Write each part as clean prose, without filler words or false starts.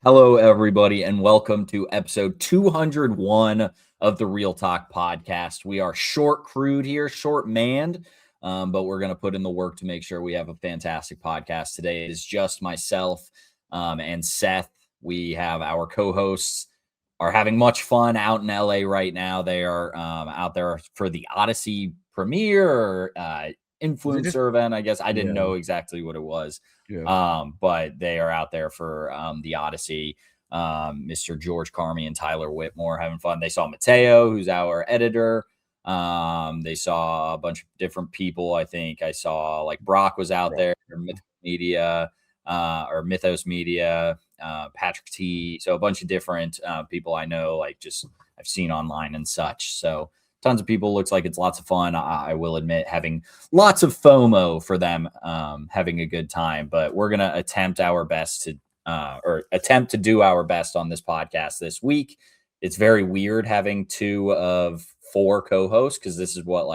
Hello, everybody, and welcome to episode 201 of the ReelTok podcast. We are short crewed here, short manned, but we're going to put in the work to make sure we have a fantastic podcast today. It is just myself and Seth. We have our co-hosts are having much fun out in LA right now. They are out there for the Odyssey premiere or influencer event. I guess I didn't know exactly what it was. But they are out there for the Odyssey. Mr. George Carmi and Tyler Whitmore having fun. They saw Mateo, who's our editor. They saw a bunch of different people. I think I saw like Brock was out there, Mythos Media, Patrick T. So a bunch of different people I know, like just I've seen online and such. So tons of people. Looks like it's lots of fun. I will admit having lots of FOMO for them having a good time, but we're going to attempt our best to do our best on this podcast this week. It's very weird having 2 of 4 co-hosts because this is what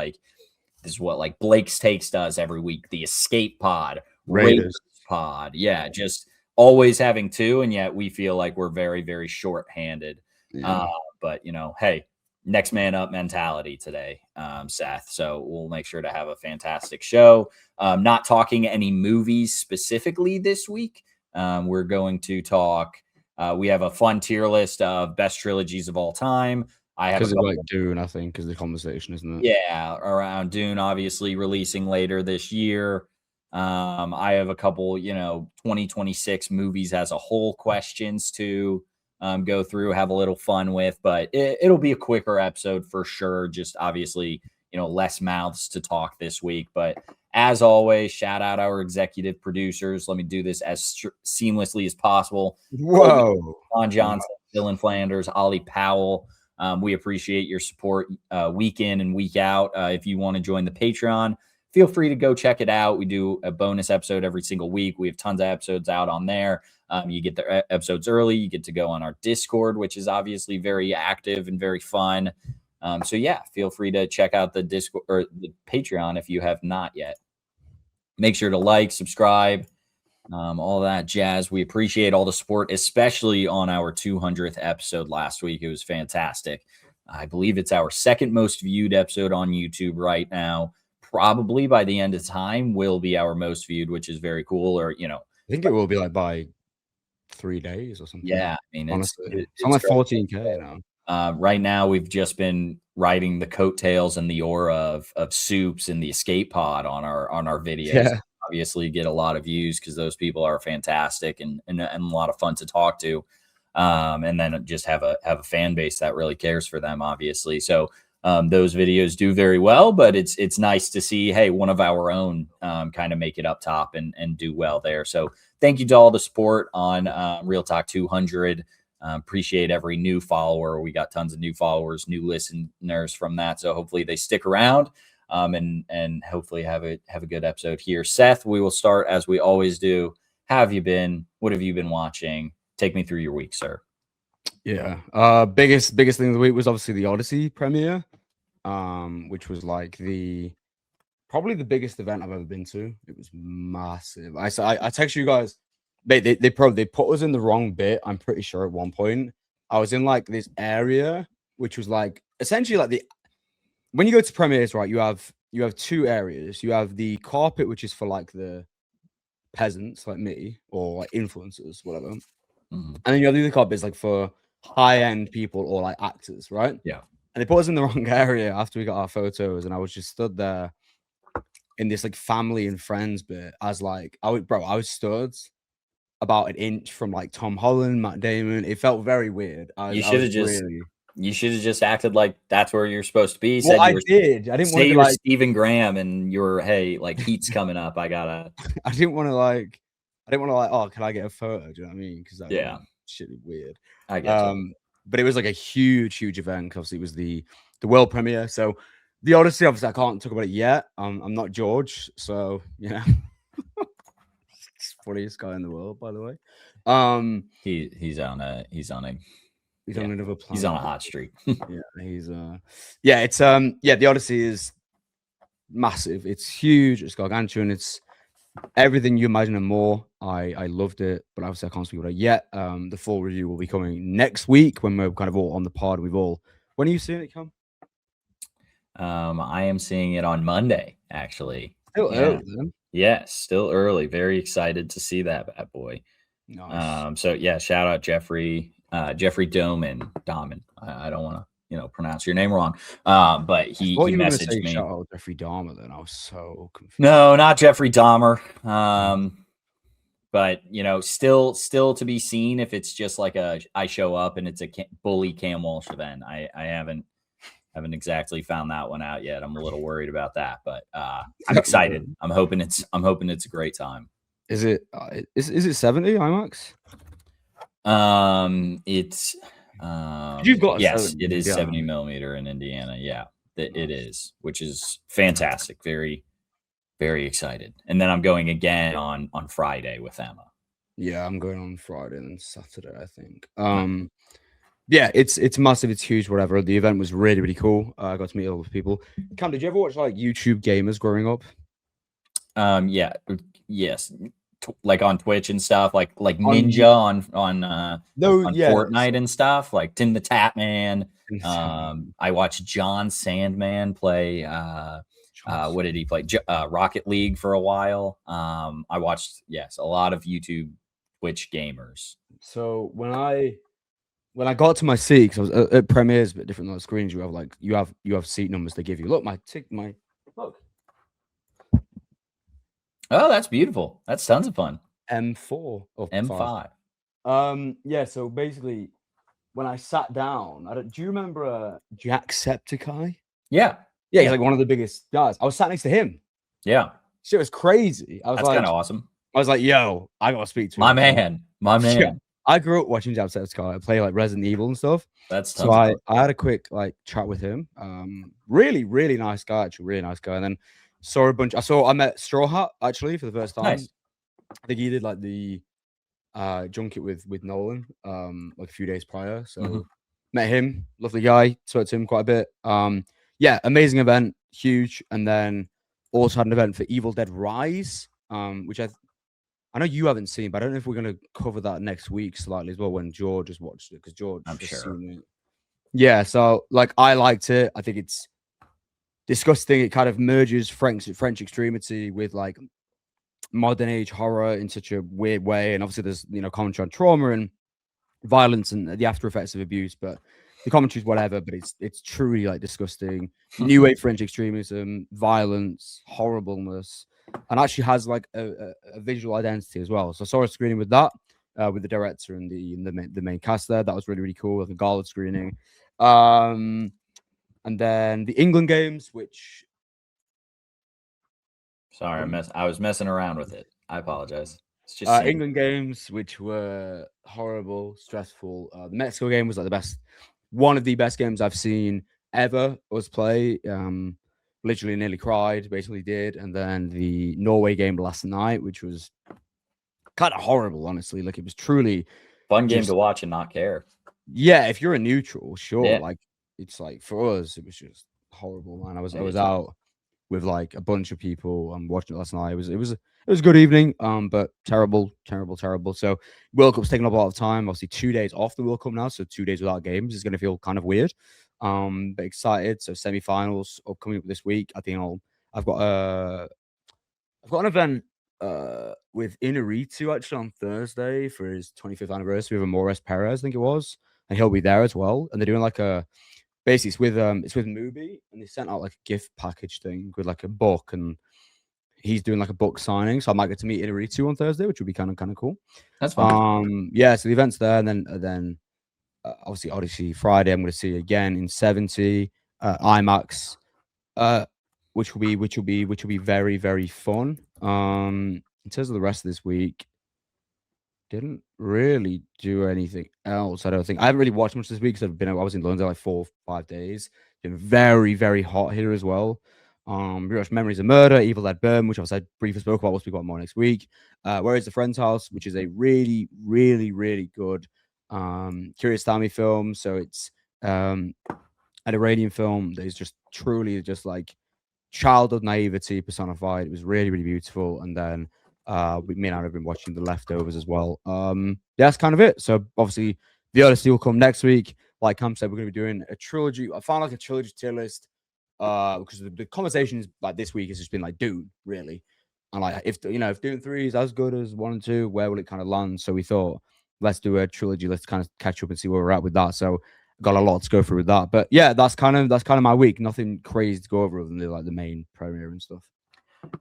Blake's Takes does every week. The Escape Pod, Raiders Pod. Yeah, just always having 2, and yet we feel like we're very, very short-handed. Yeah. But, hey, next man up mentality today, Seth. So we'll make sure to have a fantastic show. Not talking any movies specifically this week. We're going to talk. We have a fun tier list of best trilogies of all time. I have because of like Dune, I think, is the conversation, isn't it? Yeah, around Dune, obviously releasing later this year. I have a couple, 2026 movies as a whole questions to go through, have a little fun with, but it'll be a quicker episode for sure. Just obviously, less mouths to talk this week. But as always, shout out our executive producers. Let me do this as seamlessly as possible. Whoa. John Johnson, Dylan Flanders, Ollie Powell. We appreciate your support week in and week out. If you want to join the Patreon, feel free to go check it out. We do a bonus episode every single week. We have tons of episodes out on there. You get the episodes early. You get to go on our Discord, which is obviously very active and very fun. So yeah, feel free to check out the Discord or the Patreon if you have not yet. Make sure to like, subscribe, all that jazz. We appreciate all the support, especially on our 200th episode last week. It was fantastic. I believe it's our second most viewed episode on YouTube right now. Probably by the end of time will be our most viewed, which is very cool. Or, I think it will be like by 3 days or something. Yeah, I mean, honestly, it's on like 14K now. Right now, we've just been riding the coattails and the aura of Soups and the Escape Pod on our videos. Yeah. Obviously, get a lot of views because those people are fantastic and a lot of fun to talk to. And then just have a fan base that really cares for them, obviously. So those videos do very well, but it's nice to see, hey, one of our own kind of make it up top and do well there. So thank you to all the support on ReelTok 200. Appreciate every new follower. We got tons of new followers, new listeners from that. So hopefully they stick around and hopefully have a good episode here. Seth, we will start as we always do. How have you been? What have you been watching? Take me through your week, sir. Yeah. Biggest thing of the week was obviously the Odyssey premiere, which was like probably the biggest event I've ever been to. It was massive. I text you guys. They put us in the wrong bit. I'm pretty sure at one point I was in like this area, which was like essentially like when you go to premieres, right? You have 2 areas. You have the carpet, which is for like the peasants like me or like influencers, whatever. Mm-hmm. And then you have the other carpets like for high-end people or like actors, right? Yeah. And they put us in the wrong area after we got our photos, and I was just stood there in this like family and friends bit as like I was stood about an inch from like Tom Holland, Matt Damon. It felt very weird. You should have just acted like that's where you're supposed to be. Well, I didn't want to be like Stephen Graham and you're, hey, like heat's coming up. I didn't want to like, oh, can I get a photo? Do you know what I mean? Because that was shitty weird. I guess. But it was like a huge event. Obviously, it was the world premiere. So the Odyssey, obviously, I can't talk about it yet. I'm not George, so yeah. Funniest guy in the world, by the way. He's on another planet. He's on a hot streak. The Odyssey is massive. It's huge. It's gargantuan. It's everything you imagine and more. I loved it, but obviously I can't speak about it yet. The full review will be coming next week when we're kind of all on the pod. When are you seeing it, Cam? I am seeing it on Monday, actually. Still early then. Yes, still early. Very excited to see that bad boy. Nice. So yeah, shout out Jeffrey Doman. I don't want to pronounce your name wrong. But he you were going to messaged say me. shout out Jeffrey Dahmer. Then I was so confused. No, not Jeffrey Dahmer. But still to be seen if it's just like I show up and it's a bully Cam Walsh event. I haven't exactly found that one out yet. I'm a little worried about that, but I'm excited. I'm hoping it's a great time. Is it 70 IMAX? It's you've got yes, it is 70 millimeter in Indiana. Yeah, it is, which is fantastic. Very, very excited. And then I'm going again on Friday with Emma. Yeah, I'm going on Friday and Saturday, I think. Yeah, it's massive, it's huge, whatever. The event was really, really cool. I got to meet a lot of people. Cam, did you ever watch like YouTube gamers growing up? Yes. Like on Twitch and stuff, like Ninja on Fortnite and stuff, like Tim the Tap Man. I watched John Sandman play what did he play? Rocket League for a while. I watched a lot of YouTube Twitch gamers. So when I got to my seat, because I was at premieres, a bit different than the screens. You have seat numbers they give you. Look, look. Oh, that's beautiful. That's tons of fun. M4 or M5. Yeah. So basically, when I sat down, do you remember Jacksepticeye? Yeah. Yeah, he's like one of the biggest guys. I was sat next to him. Yeah. Shit was crazy. That's kind of awesome. I was like, yo, I gotta speak to him. My man. Yeah. I grew up watching Jacksepticeye. I play like Resident Evil and stuff. So I had a quick like chat with him. Really, really nice guy, actually, really nice guy. And then I met Straw Hat actually for the first time. Nice. I think he did like the junket with Nolan like a few days prior. So met him, lovely guy, spoke to him quite a bit. Yeah, amazing event, huge. And then also had an event for Evil Dead Rise, which I know you haven't seen, but I don't know if we're going to cover that next week slightly as well when George has watched it, because George I'm sure. Seen it. Yeah, so like I liked it. I think it's disgusting. It kind of merges French extremity with like modern age horror in such a weird way. And obviously there's commentary on trauma and violence and the after effects of abuse, but the commentary is whatever, but it's truly like disgusting. New wave French extremism, violence, horribleness, and actually has like a visual identity as well. So I saw a screening with that, with the director and the main cast there. That was really, really cool. Like a gala screening. And then the England games, which sorry, I was messing around with it. I apologize. It's just England games, which were horrible, stressful. The Mexico game was like one of the best games I've seen ever us play. Literally nearly cried, basically did. And then the Norway game last night, which was kind of horrible, honestly. Like it was truly fun game to watch and not care. Yeah, if you're a neutral, sure. Yeah. Like it's like for us, it was just horrible, man. I was out with like a bunch of people. I'm watching it last night. It was a good evening, but terrible. So World Cup's taking up a lot of time. Obviously, 2 days off the World Cup now, so 2 days without games is going to feel kind of weird. But excited. So semi-finals upcoming up this week. I think I've got an event with Inarritu actually on Thursday for his 25th anniversary with Amores Perez, I think it was, and he'll be there as well. And they're doing like basically it's with Mubi, and they sent out like a gift package thing with like a book, and he's doing like a book signing. So I might get to meet Inarritu on Thursday, which would be kind of cool. That's fun. Yeah, so the event's there, and then obviously Odyssey Friday I'm going to see again in 70 IMAX, which will be very, very fun. In terms of the rest of this week, didn't really do anything else. I don't think I haven't really watched much this week because I was in London like 4 or 5 days. It's been very, very hot here as well. We watched Memories of Murder, Evil Dead Burn, which I briefly spoke about. We'll speak about more next week. Where is the Friend's House, which is a really, really, really good Curious Tammy film. So it's an Iranian film that is just truly just like childhood naivety personified. It was really, really beautiful. And then Me and I have been watching The Leftovers as well. Yeah, that's kind of it. So obviously the Odyssey will come next week. Like Cam said, we're going to be doing a trilogy. I found like a trilogy tier list because the conversation is like this week has just been like Dune, really. And like if Dune 3 is as good as 1 and 2, where will it kind of land? So we thought let's do a trilogy. Let's kind of catch up and see where we're at with that. So got a lot to go through with that. But yeah, that's kind of my week. Nothing crazy to go over other than the main premiere and stuff.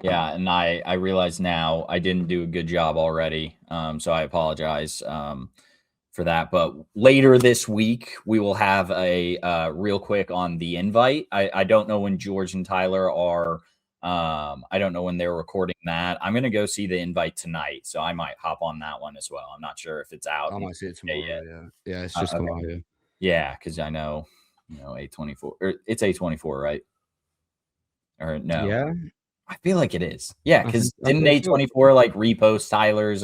Yeah, and I realize now I didn't do a good job already, so I apologize for that. But later this week we will have a real quick on the invite. I don't know when George and Tyler are. I don't know when they're recording that. I'm gonna go see the invite tonight, so I might hop on that one as well. I'm not sure if it's out. I might see it tomorrow. Yet. Yeah, it's just come out here. Yeah, because I know A24 or it's A24, right? Or no? Yeah. I feel like it is. Yeah, because didn't A24 like repost Tyler's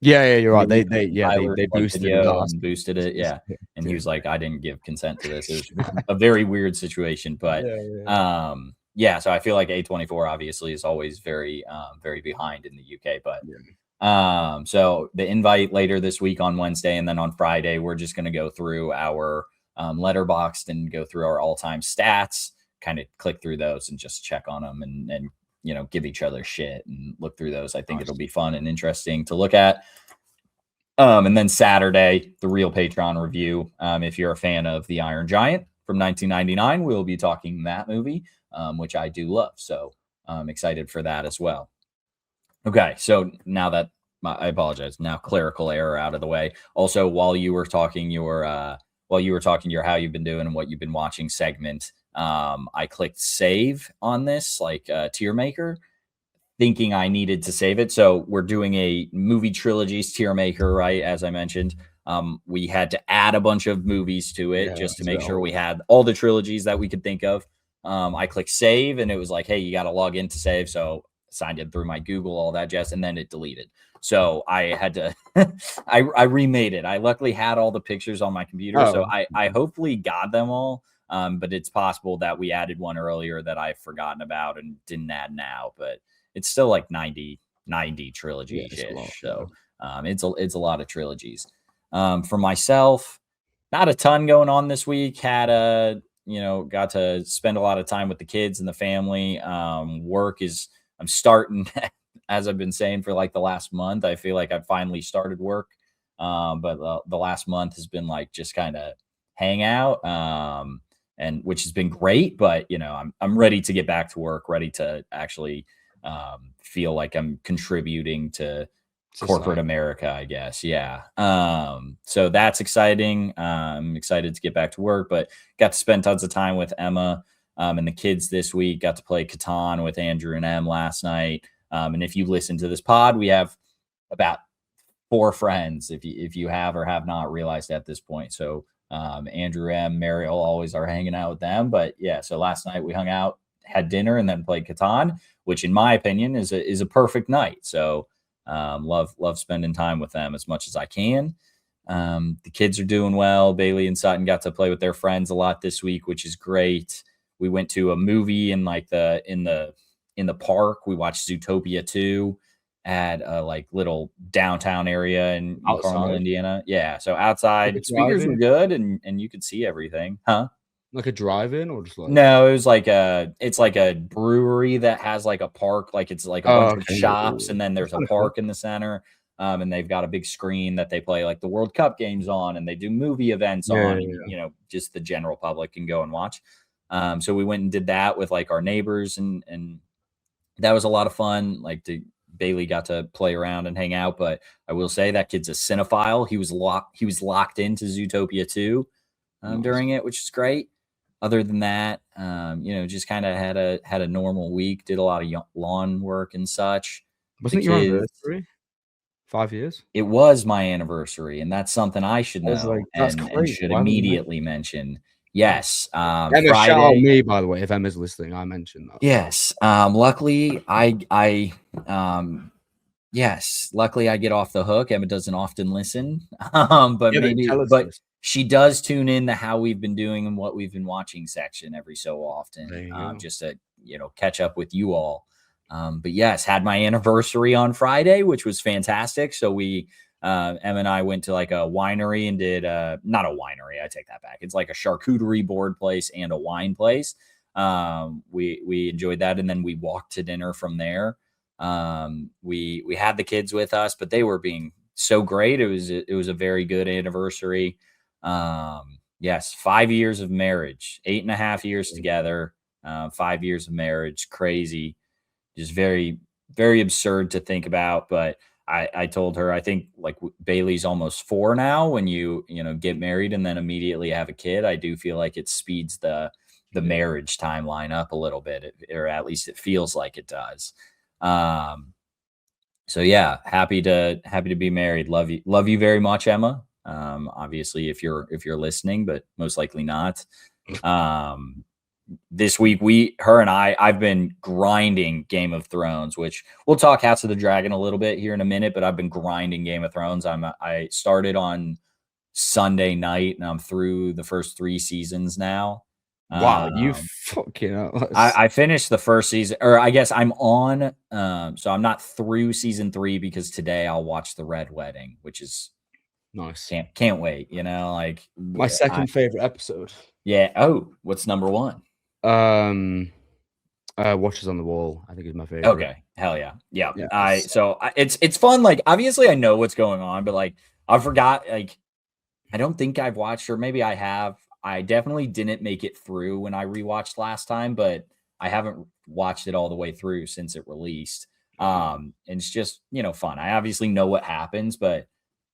Yeah, you're right. They boosted it. Boosted it. Yeah. And he was like, I didn't give consent to this. It was a very weird situation. But yeah, so I feel like A24 obviously is always very behind in the UK. But so the invite later this week on Wednesday, and then on Friday, we're just gonna go through our Letterboxd and go through our all-time stats, kind of click through those and just check on them and give each other shit and look through those. I think it'll be fun and interesting to look at. And then Saturday, the Real Patreon review. If you're a fan of The Iron Giant from 1999, we'll be talking that movie, which I do love. So I'm excited for that as well. Okay, so now that I apologize, now clerical error out of the way. Also, while you were talking your how you've been doing and what you've been watching segment, I clicked save on this tier maker, thinking I needed to save it. So we're doing a movie trilogies tier maker, right? As I mentioned, we had to add a bunch of movies to it just to make sure we had all the trilogies that we could think of. I clicked save and it was like, hey, you got to log in to save. So signed in through my Google, all that jazz, and then it deleted. So I had to, I remade it. I luckily had all the pictures on my computer. So I hopefully got them all. But it's possible that we added one earlier that I've forgotten about and didn't add now, but it's still like 90 trilogies. So it's a lot of trilogies. For myself, not a ton going on this week. Got to spend a lot of time with the kids and the family. I'm starting, as I've been saying for like the last month, I feel like I've finally started work. But the last month has been like just kind of hang out. And which has been great, but I'm ready to get back to work, ready to actually feel like I'm contributing to corporate America, I guess. Yeah. So that's exciting. I'm excited to get back to work, but got to spend tons of time with Emma and the kids this week. Got to play Catan with Andrew and Em last night. And if you listen to this pod, we have about 4 friends, if you have or have not realized at this point. So Andrew M, Mariel always are hanging out with them. But yeah, so last night we hung out, had dinner, and then played Catan, which in my opinion is a perfect night. So love spending time with them as much as I can. The kids are doing well. Bailey and Sutton got to play with their friends a lot this week, which is great. We went to a movie in the park. We watched Zootopia 2 at a little downtown area in Carmel, Indiana. Yeah, so outside speakers were good and you could see everything. Huh? Like a drive-in or just like no, it was it's like a brewery that has like a park, like it's like a bunch of shops and then there's a park in the center. And they've got a big screen that they play like the World Cup games on, and they do movie events on. And, just the general public can go and watch. So we went and did that with like our neighbors, and that was a lot of fun. Bailey got to play around and hang out, but I will say that kid's a cinephile. He was locked into Zootopia 2 during it, which is great. Other than that, just kind of had a normal week. Did a lot of lawn work and such. Wasn't your anniversary? 5 years? It was my anniversary, and that's something I should know and should immediately mention. Yes. Emma, Friday, shout out me, by the way, if Emma's listening, I mentioned that. Yes. Luckily, luckily I get off the hook. Emma doesn't often listen. But she does tune in to how we've been doing and what we've been watching section every so often, just to catch up with you all. But yes, had my anniversary on Friday, which was fantastic. So we, Em and I went to like a winery and did, not a winery. I take that back. It's like a charcuterie board place and a wine place. We enjoyed that. And then we walked to dinner from there. We had the kids with us, but they were being so great. It was a very good anniversary. Yes, 5 years of marriage, 8.5 years together, 5 years of marriage, crazy, just very, very absurd to think about. But I told her, I think like Bailey's almost 4 now. When you get married and then immediately have a kid, I do feel like it speeds the marriage timeline up a little bit, or at least it feels like it does. So yeah, happy to be married. Love you very much, Emma. Obviously if you're listening, but most likely not. This week her and I've been grinding Game of Thrones, which we'll talk House of the Dragon a little bit here in a minute, but I've been grinding Game of Thrones. I started on Sunday night and I'm through the first 3 seasons now. Wow, you fucking I finished the first season, or I guess I'm on. So I'm not through season 3 because today I'll watch the Red Wedding, which is nice. Can't wait. Like My second favorite episode. Yeah. Oh, what's number 1? Watches on the Wall, I think is my favorite. Okay. Hell yeah. Yeah. It's fun. Like, obviously I know what's going on, but like, I forgot, like, I don't think I've watched, or maybe I have. I definitely didn't make it through when I rewatched last time, but I haven't watched it all the way through since it released. And it's just, fun. I obviously know what happens, but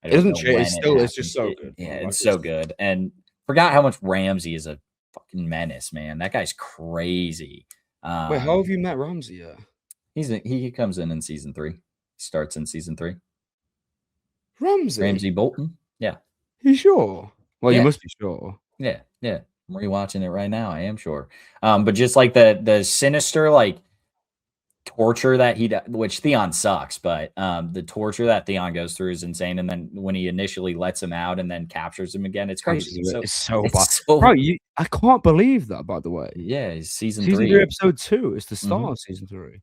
I don't know when it's just so good. Yeah, it's so good. And forgot how much Ramsey is a fucking menace, man. That guy's crazy. Wait, how have you met Ramsey yet? He comes in season 3. He starts in season 3. Ramsey Bolton. Yeah. You sure? Well, yeah. You must be sure. Yeah. I'm rewatching it right now. I am sure. But just like the sinister, like, torture that which Theon sucks, but the torture that Theon goes through is insane. And then when he initially lets him out and then captures him again, it's crazy. It's so bad. Bro, I can't believe that, by the way. Yeah, it's season 3, episode 2. It's the start of season 3.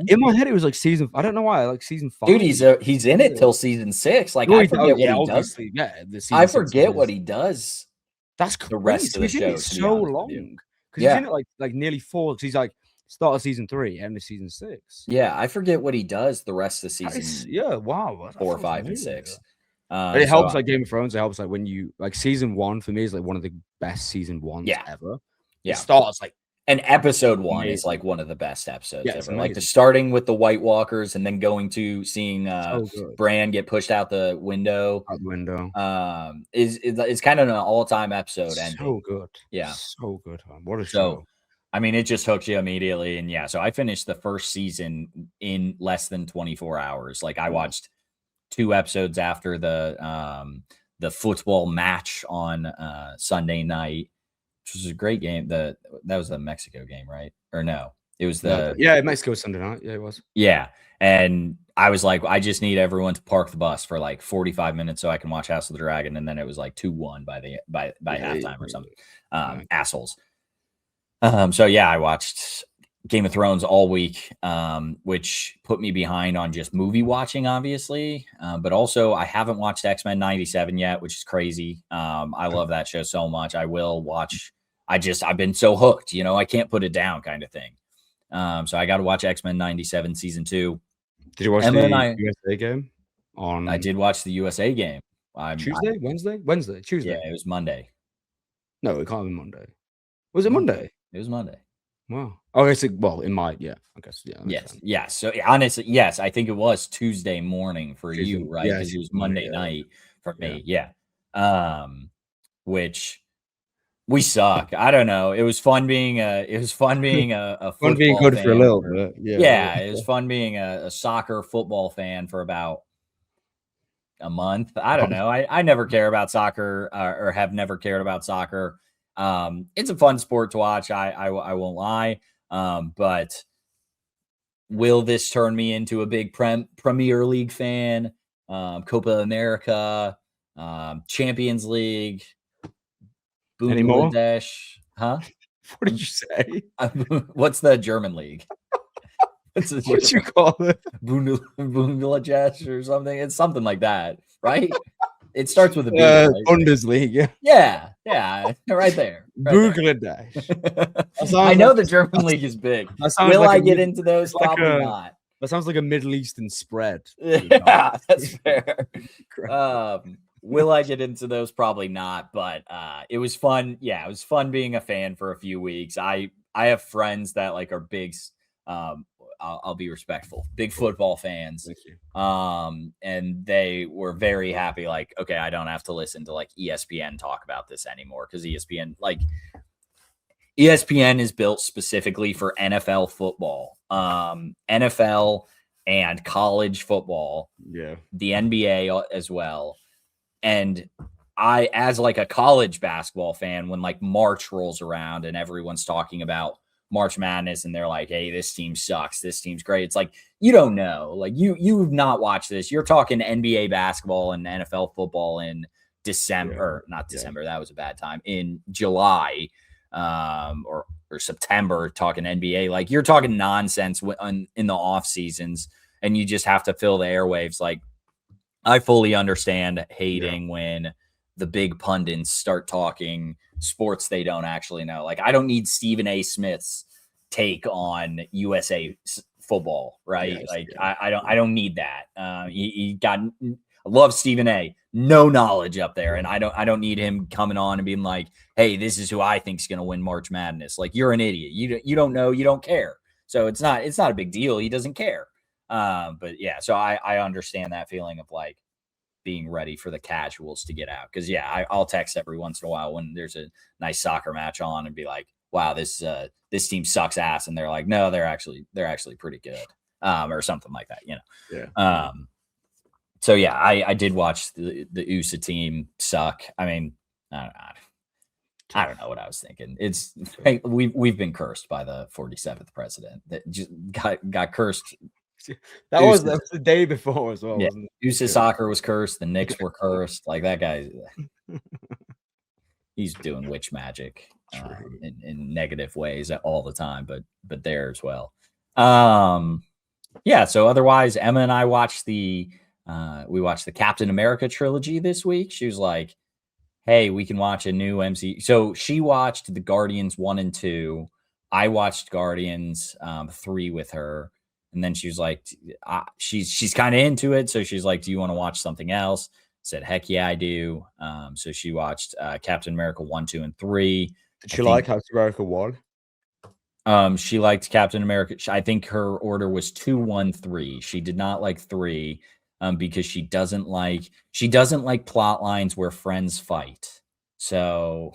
In my head, it was like season. I don't know why. Like season 5. Dude, he's in it till season 6. Like, I forget what he does. Yeah, I forget what he does. That's crazy. The rest of the show is so long because he's in it like nearly 4. Because he's like start of season 3, end of season 6. Yeah, I forget what he does the rest of season. Wow. 4, 5, and 6. But it helps like Game of Thrones. It helps like when you like season 1 for me is like one of the best season 1s ever. Yeah, it starts like. And episode 1 is like one of the best episodes ever. Like the starting with the White Walkers and then going to seeing Bran get pushed out the window. Is kind of an all-time episode ending. So good. Yeah. So good. What a show. I mean, it just hooks you immediately. And so I finished the first season in less than 24 hours. Like I watched 2 episodes after the football match on Sunday night, which was a great game. That was the Mexico game, right? Or no, it was Mexico Sunday night. Yeah, it was. Yeah, and I was like, I just need everyone to park the bus for like 45 minutes so I can watch House of the Dragon, and then it was like 2-1 by halftime or something. Assholes. So yeah, I watched Game of Thrones all week, which put me behind on just movie watching, obviously. But also I haven't watched X-Men 97 yet, which is crazy. I love that show so much. I will watch. I've been so hooked, I can't put it down kind of thing. So I got to watch X-Men 97 season 2. Did you watch the USA game? I did watch the USA game. Wednesday, Tuesday. Yeah, it was Monday. No, it can't be Monday. Was it Monday? It was Monday. Wow. Okay, so in my I guess yes. So honestly, yes, I think it was Tuesday morning for you, right? Because it was Monday night for me. Yeah. Which we suck. I don't know. It was fun being a fun being good fan for a little bit. Yeah, it was fun being a soccer football fan for about a month. I don't know. I never care about soccer or have never cared about soccer. It's a fun sport to watch. I won't lie. But will this turn me into a big Premier League fan? Copa America, Champions League, Bundesliga? Huh? What did you say? What's the German league? What you call it? Bundesliga or something. It's something like that, right? It starts with a B. Right? Right? Bundesliga. Yeah, right there. Bundesliga. I know the German league is big. Will I get into those? Probably not. That sounds like a Middle Eastern spread. Yeah, that's fair. Will I get into those? Probably not, but it was fun. Yeah, it was fun being a fan for a few weeks. I have friends that like are big I'll be respectful, big football fans. And they were very happy, like, okay, I don't have to listen to like ESPN talk about this anymore, because ESPN is built specifically for NFL football, NFL and college football, the NBA as well. And I, as like a college basketball fan, when like March rolls around and everyone's talking about March Madness and they're like, hey, this team sucks, this team's great, it's like, you don't know, like you've not watched this. You're talking NBA basketball and NFL football in December, not December, that was a bad time, in July or September, talking NBA. Like, you're talking nonsense in the off seasons, and you just have to fill the airwaves. Like, I fully understand hating when the big pundits start talking sports they don't actually know. Like, I don't need Stephen A. Smith's take on USA football, right? I don't need that. He got, I love Stephen A. No knowledge up there, and I don't need him coming on and being like, hey, this is who I think is going to win March Madness. Like, you're an idiot. You don't know. You don't care. So it's not a big deal. He doesn't care. But yeah, so I understand that feeling of like being ready for the casuals to get out. Because I'll text every once in a while when there's a nice soccer match on and be like, wow, this team sucks ass, and they're like, no, they're actually pretty good, or something like that, you know. So yeah, I did watch the USA team suck. I mean, I don't know what I was thinking. It's we've been cursed by the 47th president that just got cursed. That was the day before as well. Yeah, USA soccer was cursed. The Knicks were cursed. Like, that guy, he's doing witch magic in negative ways all the time, but there as well. Yeah. So otherwise, Emma and I watched we watched the Captain America trilogy this week. She was like, hey, we can watch a new MC. So she watched the Guardians 1 and 2. I watched Guardians 3 with her. And then she was like, she's kind of into it. So she's like, do you want to watch something else? I said, heck yeah, I do. So she watched Captain America 1, 2, and 3. Did she like Captain America 1? She liked Captain America. I think her order was 2, 1, 3. She did not like 3 because she doesn't like plot lines where friends fight. So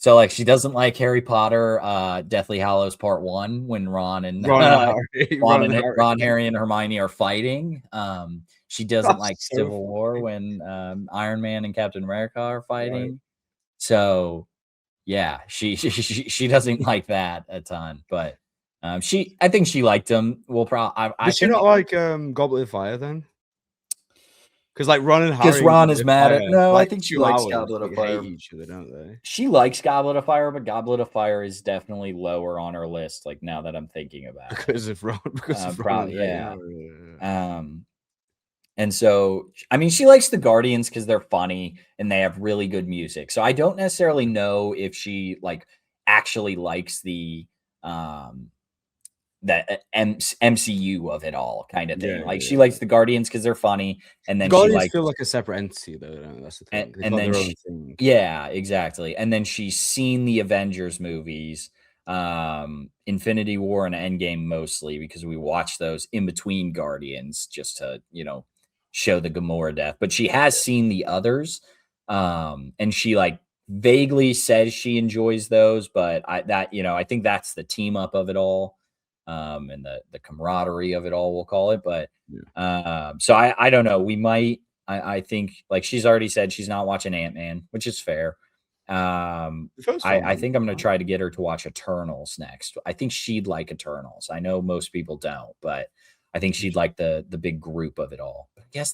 like, she doesn't like Harry Potter, Deathly Hallows Part 1, when Ron, Harry, and Hermione are fighting. She doesn't like Civil War when Iron Man and Captain America are fighting. Right. So yeah, she doesn't like that a ton, but I think she liked them. We'll probably. Does she not like Goblet of Fire then? Because like Ron and Harry, because Ron is mad at. No, like, I think she likes Goblet of Fire. Hate each other, don't they? She likes Goblet of Fire, but Goblet of Fire is definitely lower on her list. Like, now that I'm thinking about it, because of Ron. Probably, yeah. And so, I mean, she likes the Guardians because they're funny and they have really good music. So I don't necessarily know if she like actually likes the MCU of it all kind of thing. She likes the Guardians because they're funny, and then Guardians feel like a separate entity, though. That's the thing. And then exactly. And then she's seen the Avengers movies, Infinity War and Endgame mostly, because we watched those in between Guardians just to show the Gamora death. But she has seen the others, and she like vaguely says she enjoys those. But I think that's the team up of it all. And the camaraderie of it all, we'll call it. But so I don't know. We might. I think, like, she's already said she's not watching Ant-Man, which is fair. I think I'm going to try to get her to watch Eternals next. I think she'd like Eternals. I know most people don't, but I think she'd like the big group of it all. But I guess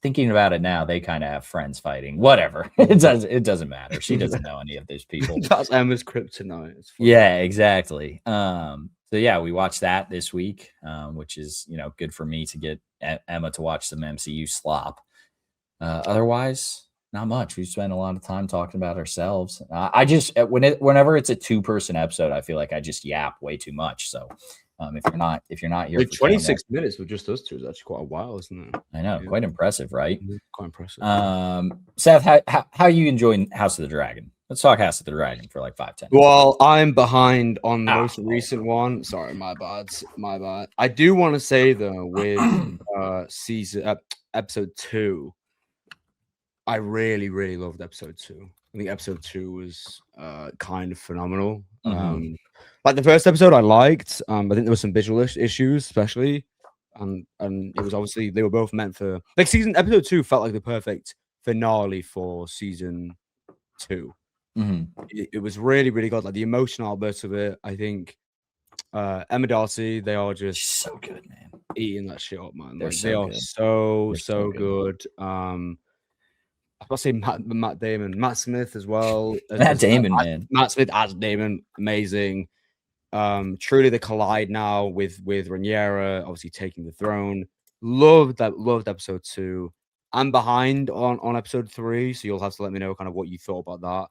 thinking about it now, they kind of have friends fighting. Whatever. It doesn't matter. She doesn't know any of those people. That's Emma's kryptonite. Yeah, exactly. So So yeah, we watched that this week, which is good for me to get Emma to watch some MCU slop. Otherwise, not much. We spent a lot of time talking about ourselves. I just whenever it's a 2-person episode, I feel like I just yap way too much. So if you're not here, Like for 26 minutes with just us two is actually quite a while, isn't it? I know, quite impressive, right? Quite impressive. Seth, how are you enjoying House of the Dragon? Let's talk House of the Dragon for like 5-10 minutes. Well, I'm behind on the most recent one. Sorry, my bad. I do want to say though, with episode 2, I really loved episode 2. I think episode 2 was kind of phenomenal. Like the first episode I liked. I think there were some visual issues, especially. And it was obviously they were both meant for like episode 2 felt like the perfect finale for season 2. It was really good. Like the emotional outburst of it. I think Emma Darcy, they are just so good, man. Eating that shit up, man. They're like, they are so good. I was about to say Matt Damon, Matt Smith as well. Matt Damon, man. Matt Smith as Damon, amazing. Truly the collide now with Rhaenyra obviously taking the throne. Loved episode 2. I'm behind on episode 3, so you'll have to let me know kind of what you thought about that.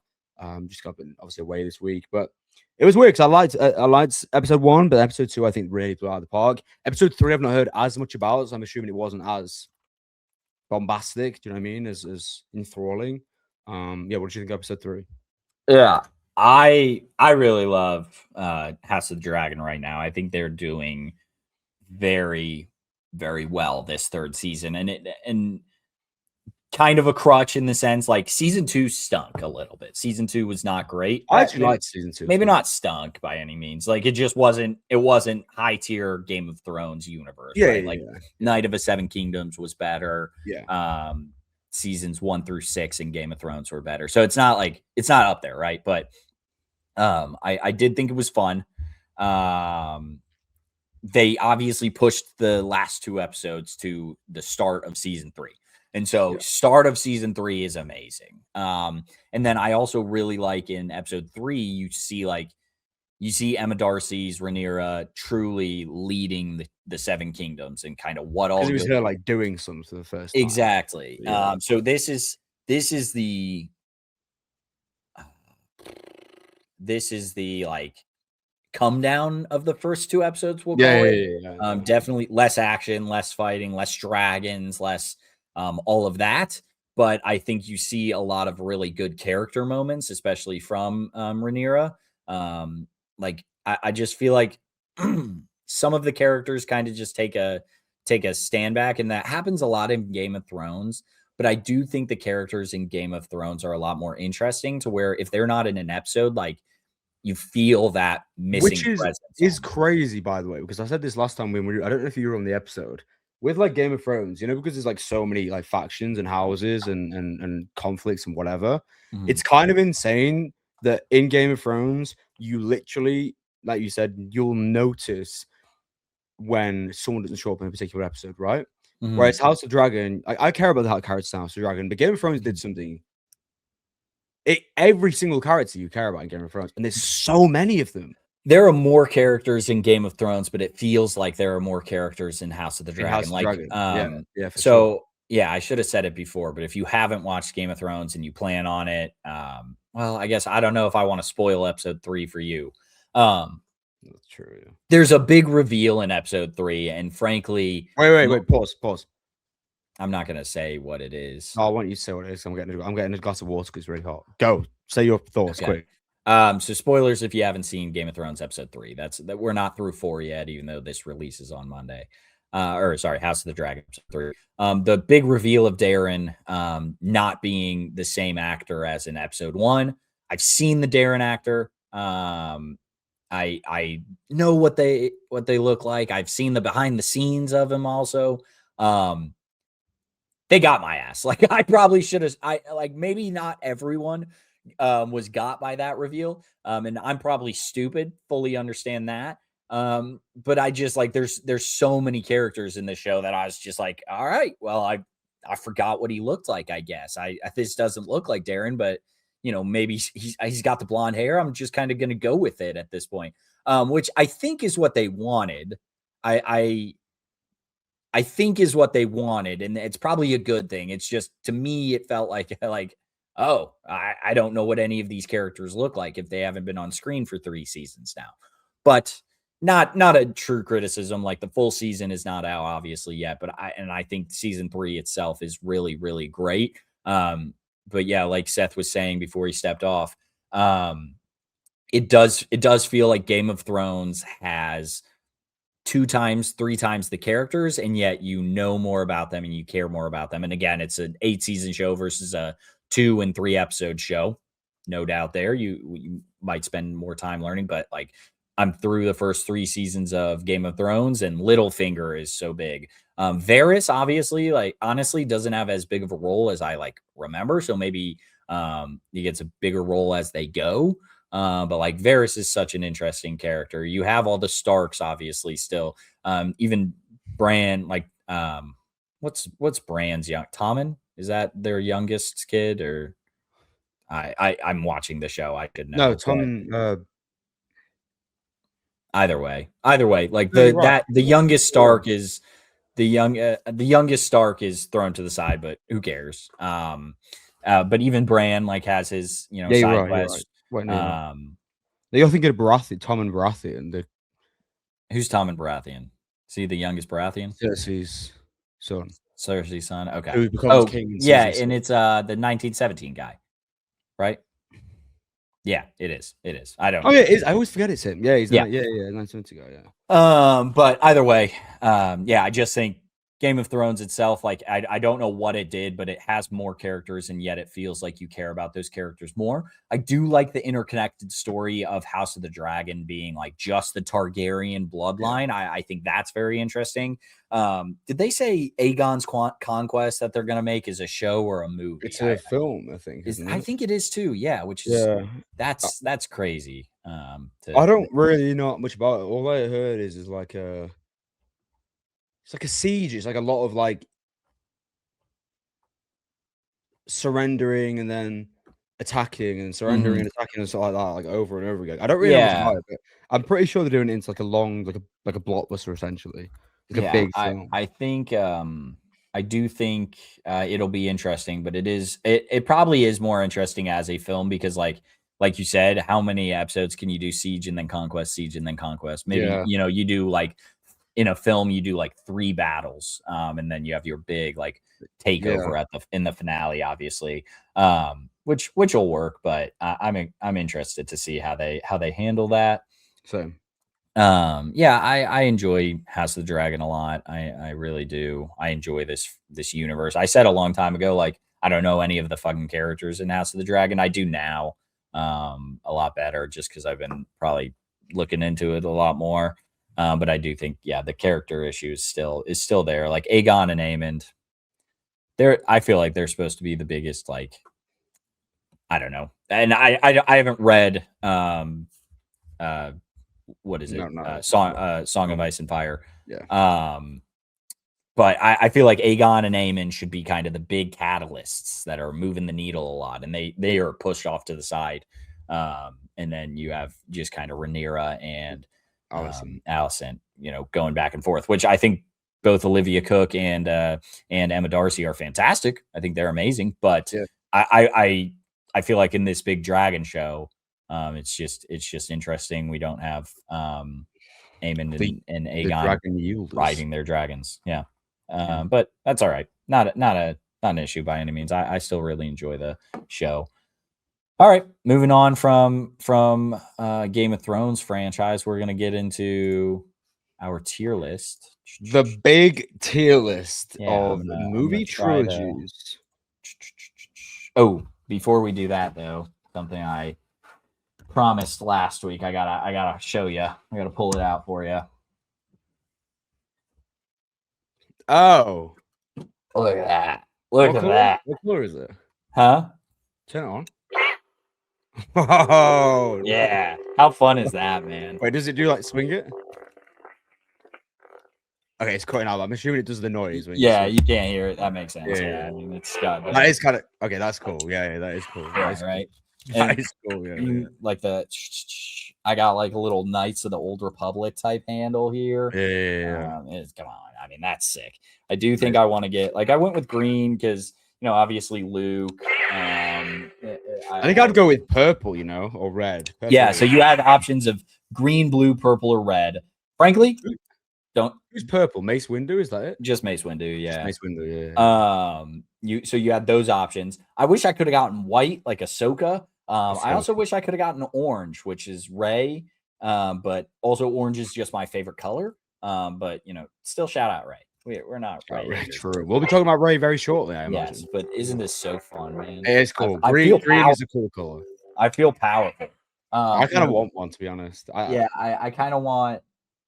Just got obviously away this week, but it was weird because I liked episode 1, but episode 2 I think really blew out of the park. Episode 3 I've not heard as much about, so I'm assuming it wasn't as bombastic. Do you know what I mean? As enthralling. What did you think of episode 3? Yeah, I really love House of the Dragon right now. I think they're doing very, very well this 3rd season, and kind of a crutch in the sense like season 2 stunk a little bit. Season 2 was not great. I actually liked season 2. Maybe not stunk by any means. Like it just wasn't high tier Game of Thrones universe. Yeah, right? yeah, Like yeah. Night of the Seven Kingdoms was better. Yeah. Seasons 1 through 6 in Game of Thrones were better. So it's not up there, right? But I did think it was fun. They obviously pushed the last 2 episodes to the start of season 3. And so start of season 3 is amazing. And then I also really like in episode 3, you see Emma Darcy's Rhaenyra truly leading the 7 kingdoms and kind of what all it was her like doing something for the first time. Exactly. Yeah. So this is the like come down of the first 2 episodes. We'll call it. Yeah. Definitely less action, less fighting, less dragons, less all of that. But I think you see a lot of really good character moments, especially from Rhaenyra. Like I just feel like some of the characters kind of just take a stand back, and that happens a lot in Game of Thrones. But I do think the characters in Game of Thrones are a lot more interesting to where if they're not in an episode, like you feel that missing presence. Which is crazy, by the way, because I said this last time I don't know if you were on the episode. With like Game of Thrones, because there's like so many like factions and houses and conflicts and whatever, it's kind of insane that in Game of Thrones, you literally, like you said, you'll notice when someone doesn't show up in a particular episode, right? Whereas House of Dragon, I care about the characters in House of Dragon, but Game of Thrones did something. Every single character you care about in Game of Thrones, and there's so many of them. There are more characters in Game of Thrones, but it feels like there are more characters in House of the Dragon. I should have said it before, but if you haven't watched Game of Thrones and you plan on it, well, I guess I don't know if I want to spoil episode 3 for you. That's true. Yeah. There's a big reveal in episode 3, and frankly, wait, pause. I'm not gonna say what it is. I want you to say what it is. I'm getting a glass of water because it's really hot. Go say your thoughts quick. So spoilers if you haven't seen Game of Thrones episode 3. That we're not through 4 yet, even though this releases on Monday. House of the Dragon episode 3. The big reveal of Darren not being the same actor as in episode 1. I've seen the Darren actor. I know what they look like. I've seen the behind the scenes of him also. They got my ass. Like I probably should have. Maybe not everyone was got by that reveal. And I'm probably stupid. Fully understand that. But I just like there's so many characters in this show that I was just like, all right, well, I forgot what he looked like. I guess this doesn't look like Darren, but maybe he's got the blonde hair. I'm just kind of gonna go with it at this point. which I think is what they wanted. I think is what they wanted, and it's probably a good thing. It's just, to me, it felt like oh, I don't know what any of these characters look like if they haven't been on screen for 3 seasons now. But not a true criticism. Like, the full season is not out obviously yet, but I think season 3 itself is really, really great. But yeah, like Seth was saying before he stepped off, it does feel like Game of Thrones has 2 times, 3 times the characters, and yet you know more about them and you care more about them. And again, it's an 8-season show versus a 2 and 3 episode show. No doubt there. You might spend more time learning, but like, I'm through the first 3 seasons of Game of Thrones, and Littlefinger is so big. Varys, obviously, like, honestly, doesn't have as big of a role as I like remember. So maybe he gets a bigger role as they go. But like, Varys is such an interesting character. You have all the Starks, obviously, still. Even Bran, like, what's Bran's young? Tommen? Is that their youngest kid? Or I'm watching the show. I could know. No, Tom. Either way, like, No, you're right. the youngest Stark is the youngest Stark is thrown to the side, but who cares? But even Bran, like, has his, Yeah, side you're right. quest. Wait, no, you're thinking of Baratheon, Tom and Baratheon. Who's Tommen Baratheon? Is he the youngest Baratheon? Cersei's son. Cersei's son. Okay. Who becomes king? Yeah, and it's the 1917 guy, right? Yeah, it is. It is. I don't. Oh yeah, it is. I always forget it's him. Yeah, he's yeah, 1920 guy. Yeah. But either way, yeah, I just think Game of Thrones itself, like, I don't know what it did, but it has more characters, and yet it feels like you care about those characters more. I do like the interconnected story of House of the Dragon being like just the Targaryen bloodline. Yeah. I think that's very interesting. Did they say Aegon's Conquest that they're going to make is a show or a movie? It's a film, I think. I think it is too. Yeah, which is that's crazy. I don't really know much about it. All I heard is like it's like a siege. It's like a lot of like surrendering and then attacking and surrendering and attacking and stuff like that, like over and over again. I don't really know much about it, but I'm pretty sure they're doing it into like a long, like a blockbuster essentially, like a big film. I think I do think it'll be interesting, but it probably is more interesting as a film because like you said, how many episodes can you do siege and then conquest, siege and then conquest? Maybe you do like. In a film, you do like 3 battles, and then you have your big like takeover in the finale, obviously, which will work. But I'm interested to see how they handle that. So, I enjoy House of the Dragon a lot. I really do. I enjoy this universe. I said a long time ago, like, I don't know any of the fucking characters in House of the Dragon. I do now, a lot better, just because I've been probably looking into it a lot more. But I do think, the character issue is still there. Like Aegon and Aemond, I feel like they're supposed to be the biggest, like, I don't know. And I haven't read, what is it? Song of Ice and Fire. Yeah. But I feel like Aegon and Aemond should be kind of the big catalysts that are moving the needle a lot. And they are pushed off to the side. And then you have just kind of Rhaenyra and Alicent, going back and forth, which I think both Olivia Cook and Emma Darcy are fantastic. I think they're amazing, but I feel like in this big dragon show, it's just interesting. We don't have Aemond and Aegon riding their dragons. Yeah. But that's all right. Not an issue by any means. I still really enjoy the show. All right, moving on from Game of Thrones franchise, we're gonna get into our tier list. The big tier list of movie trilogies. Oh, before we do that though, something I promised last week, I gotta show you. I gotta pull it out for you. Oh, look at that! Look at that! What color is it? Huh? Turn it on. Oh yeah, how fun is that, man? Wait, does it do like swing it? Okay, it's cutting out. I'm assuming it does the noise. When you can't hear it. That makes sense. Yeah, I mean, it's got that is kind of okay. That's cool. Yeah, that is cool. Yeah, right. That is cool. Yeah, like the I got like a little Knights of the Old Republic type handle here. Yeah. Come on. I mean, that's sick. I do think I want to get like I went with green because obviously Luke. I think I'd go with purple, or red. Purple yeah, so you have options of green, blue, purple, or red. Frankly, don't. Who's purple? Mace Windu, is that it? Just Mace Windu, yeah. Mace Windu, yeah. You had those options. I wish I could have gotten white like Ahsoka. I also wish I could have gotten orange, which is Rey. But also orange is just my favorite color. But still shout out Rey. We're not Rey. True. We'll be talking about Rey very shortly, I imagine. Yes, but isn't this so fun, man? It is cool. Green is a cool color. I feel powerful. I kind of want one, to be honest. I kind of want.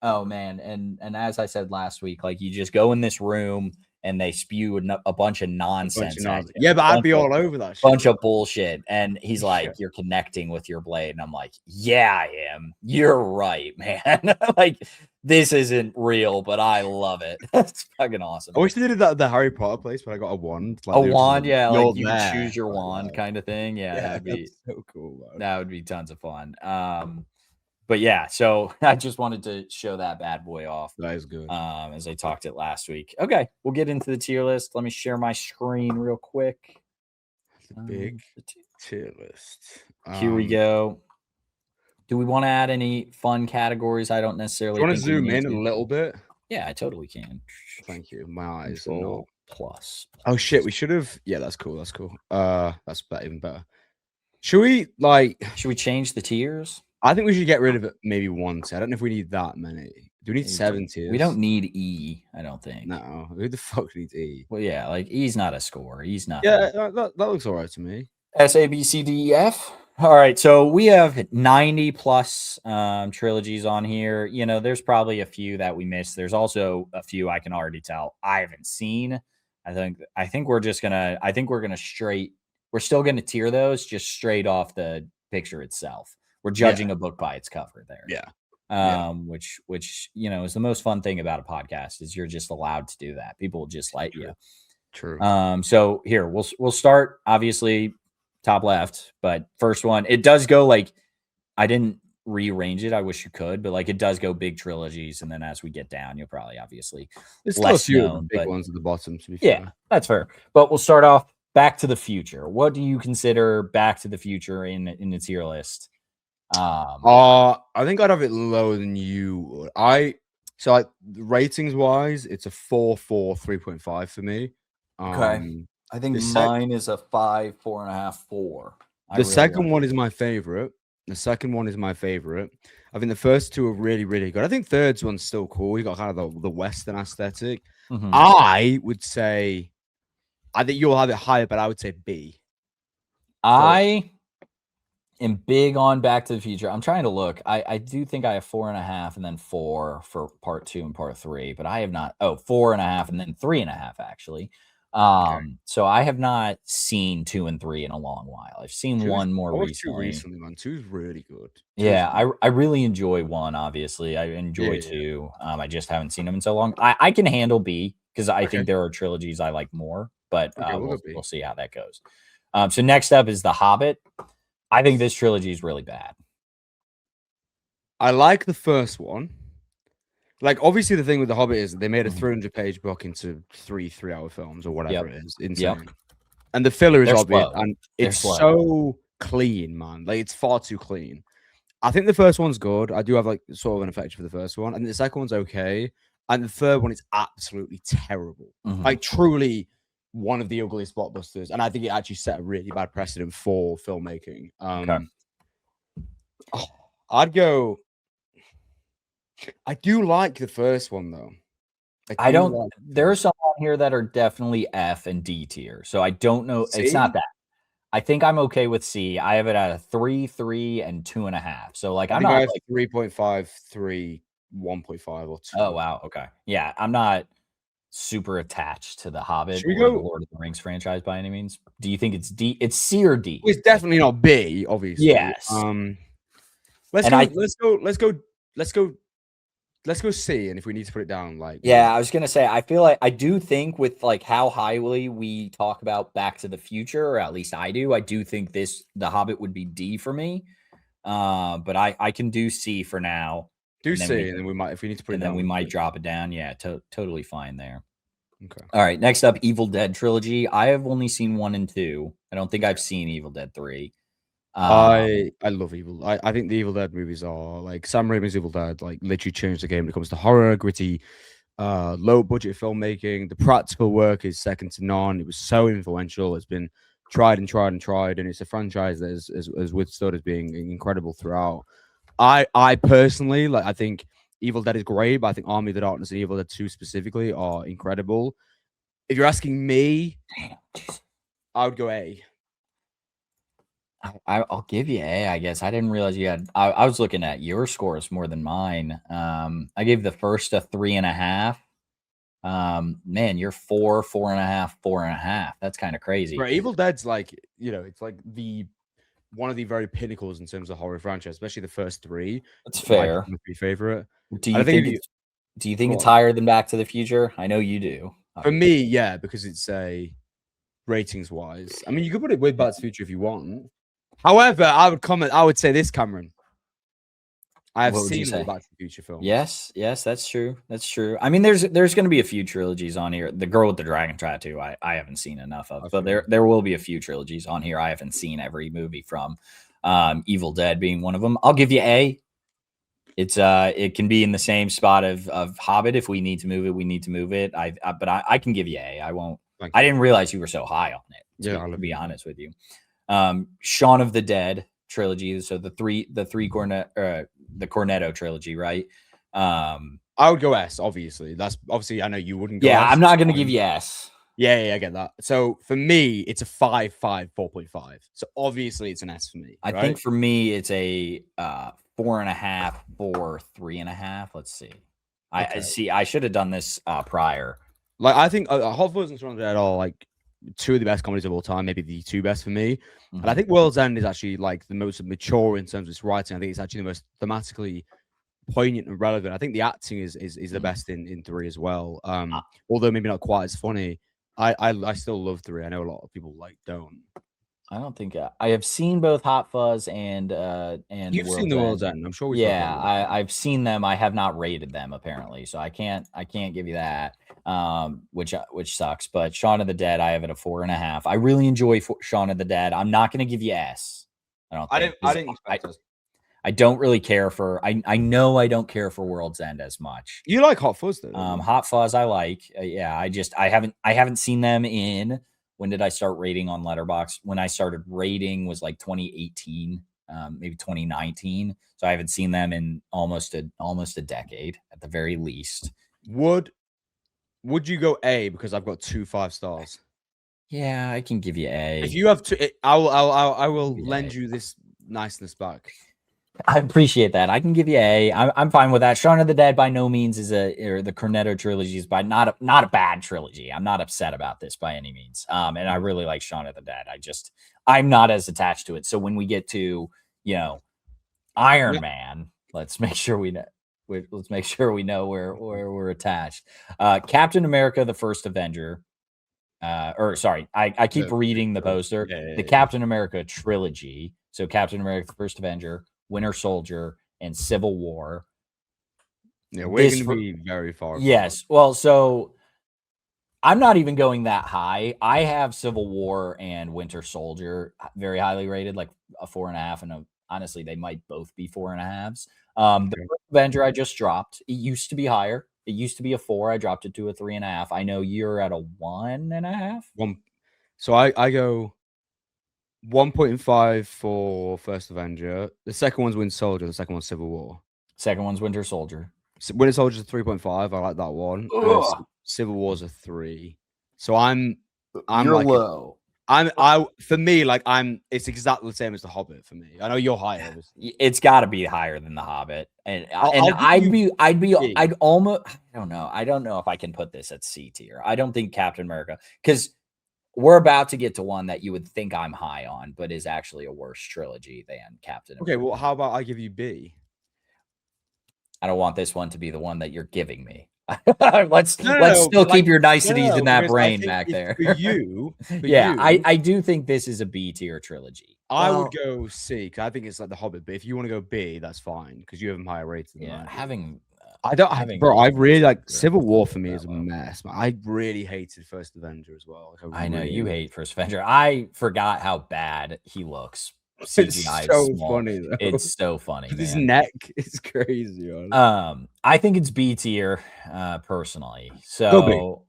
Oh man, and as I said last week, like you just go in this room and they spew a bunch of nonsense. Yeah, but I'd be all over that shit. Bunch of bullshit. And he's like, you're connecting with your blade. And I'm like, yeah, I am. You're right, man. Like, this isn't real, but I love it. That's fucking awesome. I wish they did that at the Harry Potter place, but I got a wand. Like, a wand, yeah. Like you can choose your wand kind of thing. Yeah, that'd be so cool. Man. That would be tons of fun. But yeah, so I just wanted to show that bad boy off. That is good. As I talked it last week. Okay, we'll get into the tier list. Let me share my screen real quick. Big tier list. Here we go. Do we want to add any fun categories? I don't necessarily. Do you want to zoom in a little bit? Yeah, I totally can. Thank you. My eyes are not plus. Oh shit, we should have. Yeah, that's cool. That's cool. That's even better. Should we change the tiers? I think we should get rid of it maybe once. I don't know if we need that many. Do we need 7 tiers? We don't need E, I don't think. No. Who the fuck needs E? Well, yeah, like E's not a score. E's not. Yeah, that looks all right to me. S, A, B, C, D, E, F. All right, so we have 90 plus trilogies on here. There's probably a few that we missed. There's also a few I can already tell I haven't seen. I think we're just gonna. I think we're gonna We're still gonna tier those just straight off the picture itself. We're judging a book by its cover there. Yeah. Which is the most fun thing about a podcast is you're just allowed to do that. People will just let you. True. So here we'll start obviously top left, but first one, it does go like I didn't rearrange it. I wish you could, but like it does go big trilogies, and then as we get down, you'll probably obviously there's still a few big ones at the bottom. To be fair. That's fair. But we'll start off Back to the Future. What do you consider Back to the Future in the tier list? I think I'd have it lower than you would. So ratings wise, it's a 4.4, 3.5 for me. Okay. I think mine is a 5, 4.5, 4. The second one is my favorite. I think the first two are really, really good. I think third one's still cool. You got kind of the Western aesthetic. Mm-hmm. I would say, I think you'll have it higher, but I would say B. I am big on Back to the Future. I'm trying to look. I do think I have 4.5 and then 4 for part 2 and part 3, but I have not. 4.5 and then 3.5 actually. So I have not seen 2 and 3 in a long while. I've seen one more recently. 2 man. 2 is really good. Yeah, I really enjoy 1. Obviously, I enjoy 2. I just haven't seen them in so long. I can handle B because I think there are trilogies I like more, but we'll see how that goes. So next up is The Hobbit. I think this trilogy is really bad. I like the first one. Like, obviously, the thing with The Hobbit is they made a 300-page book into 3 3-hour films or whatever it is. Insane. And the filler is obvious. And it's so clean, man. Like, it's far too clean. I think the first one's good. I do have, like, sort of an affection for the first one. And the second one's okay. And the third one is absolutely terrible. Like, truly one of the ugliest blockbusters. And I think it actually set a really bad precedent for filmmaking. I'd go... I do like the first one though. I don't. There are some on here that are definitely F and D tier, so I don't know. C? It's not that. I think I'm okay with C. I have it at a 3, 3, and 2.5. So like I'm not like 3.5, 3, 1.5, or 2. Oh wow, okay, yeah. I'm not super attached to the Hobbit or the Lord of the Rings franchise by any means. Do you think it's D? It's C or D? It's definitely not B, obviously. Yes. Let's go C, and if we need to put it down, like I was gonna say, I feel like I do think with like how highly we talk about Back to the Future, or at least I do think The Hobbit would be D for me. But I can do C for now. Do C, and then we might, if we need to put it and down, then we might drop it down. Yeah, totally fine there. Okay. All right. Next up, Evil Dead trilogy. I have only seen 1 and 2. I don't think I've seen Evil Dead 3. I love Evil. I think the Evil Dead movies are like Sam Raimi's Evil Dead, like literally changed the game when it comes to horror, gritty, low budget filmmaking. The practical work is second to none. It was so influential. It's been tried and tried and tried, and it's a franchise that has withstood as being incredible throughout. I personally like. I think Evil Dead is great, but I think Army of the Darkness and Evil Dead 2 specifically are incredible. If you're asking me, I would go A. I'll give you A, I guess. I didn't realize you had. I was looking at your scores more than mine. I gave the first a 3.5. Man, you're 4, 4.5, 4.5. That's kind of crazy. Right, Evil Dead's like, it's like one of the very pinnacles in terms of horror franchise, especially the first 3. That's fair. My favorite. Do you think it's higher than Back to the Future? I know you do. For me, yeah, because it's ratings wise. I mean, you could put it with Back to the Future if you want. However, I would say this, Cameron. I have seen the Back to the Future film. Yes, that's true. That's true. I mean, there's going to be a few trilogies on here. The Girl with the Dragon Tattoo, I haven't seen enough of, but there will be a few trilogies on here. I haven't seen every movie from, Evil Dead being one of them. I'll give you A. It's it can be in the same spot of Hobbit. If we need to move it, we need to move it. But I can give you A. I won't. I didn't realize you were so high on it. To be honest with you. Shaun of the Dead trilogy. So the Cornetto trilogy, right? I would go S, obviously. That's obviously, I know you wouldn't go S. I'm not going to give you S. Yeah, I get that. So for me, it's a 5, 4.5. So obviously it's an S for me. I think for me, it's a 4.5 for 3.5. Let's see. Okay. I should have done this prior. Like, I think Hot Fuzz and Shaun of the Dead are like 2 of the best comedies of all time, maybe the 2 best for me. Mm-hmm. And I think World's End is actually like the most mature in terms of its writing. I think it's actually the most thematically poignant and relevant. I think the acting is the best in 3 as well. Although maybe not quite as funny. I still love 3. I know a lot of people don't. I don't think I have seen both Hot Fuzz and you've seen the World's End. I'm sure. I've seen them. I have not rated them apparently, so I can't give you that. Which sucks. But Shaun of the Dead, I have it a 4.5. I really enjoy Shaun of the Dead. I'm not going to give you S. I didn't expect this. I don't really care for. I know I don't care for World's End as much. You like Hot Fuzz though? Hot Fuzz, I like. I haven't seen them in. When did I start rating on Letterboxd? When I started rating was like 2018, maybe 2019. So I haven't seen them in almost a decade at the very least. Would you go A because I've got 2 5 stars? Yeah, I can give you A. If you have to, I will lend you this niceness back. I appreciate that. I can give you A. I'm fine with that. Shaun of the Dead by no means is the Cornetto trilogy is by not a bad trilogy. I'm not upset about this by any means. And I really like Shaun of the Dead. I'm not as attached to it. So when we get to, Iron Man, let's make sure we know. Let's make sure we know where we're attached. Captain America: The First Avenger. I keep reading the poster. The Captain America trilogy. So Captain America: The First Avenger, Winter Soldier, and Civil War. Yeah, we're going to be very far. Yes. Well, so I'm not even going that high. I have Civil War and Winter Soldier very highly rated, like a 4.5, and honestly, they might both be 4.5s. The First Avenger I just dropped. It used to be higher. It used to be a 4. I dropped it to a 3.5. I know you're at a 1.5. So I go 1.5 for First Avenger. The second one's Winter Soldier. The second one's Civil War. Second one's Winter Soldier. Winter Soldier's a 3.5. I like that one. Civil War's a 3. So I'm you're like low. For me, like it's exactly the same as The Hobbit for me. I know you're higher. It's got to be higher than The Hobbit, and I'd almost. I don't know. I don't know if I can put this at C tier. I don't think Captain America, because we're about to get to one that you would think I'm high on, but is actually a worse trilogy than Captain America. Okay, well, how about I give you B? I don't want this one to be the one that you're giving me. let's still keep your niceties in that brain back there. For you, I do think this is a B tier trilogy. I would go C, because I think it's like The Hobbit. But if you want to go B, that's fine, because you have them higher rated than Yeah, mine. having Bro, I really like Avenger Civil War for me that is a low. mess. I really hated First Avenger as well. Like, I know really you hate First Avenger. I forgot how bad he looks. It's CGI so is small. funny though. It's so funny, man. His neck is crazy. Man. I think it's B tier, personally. Go B. So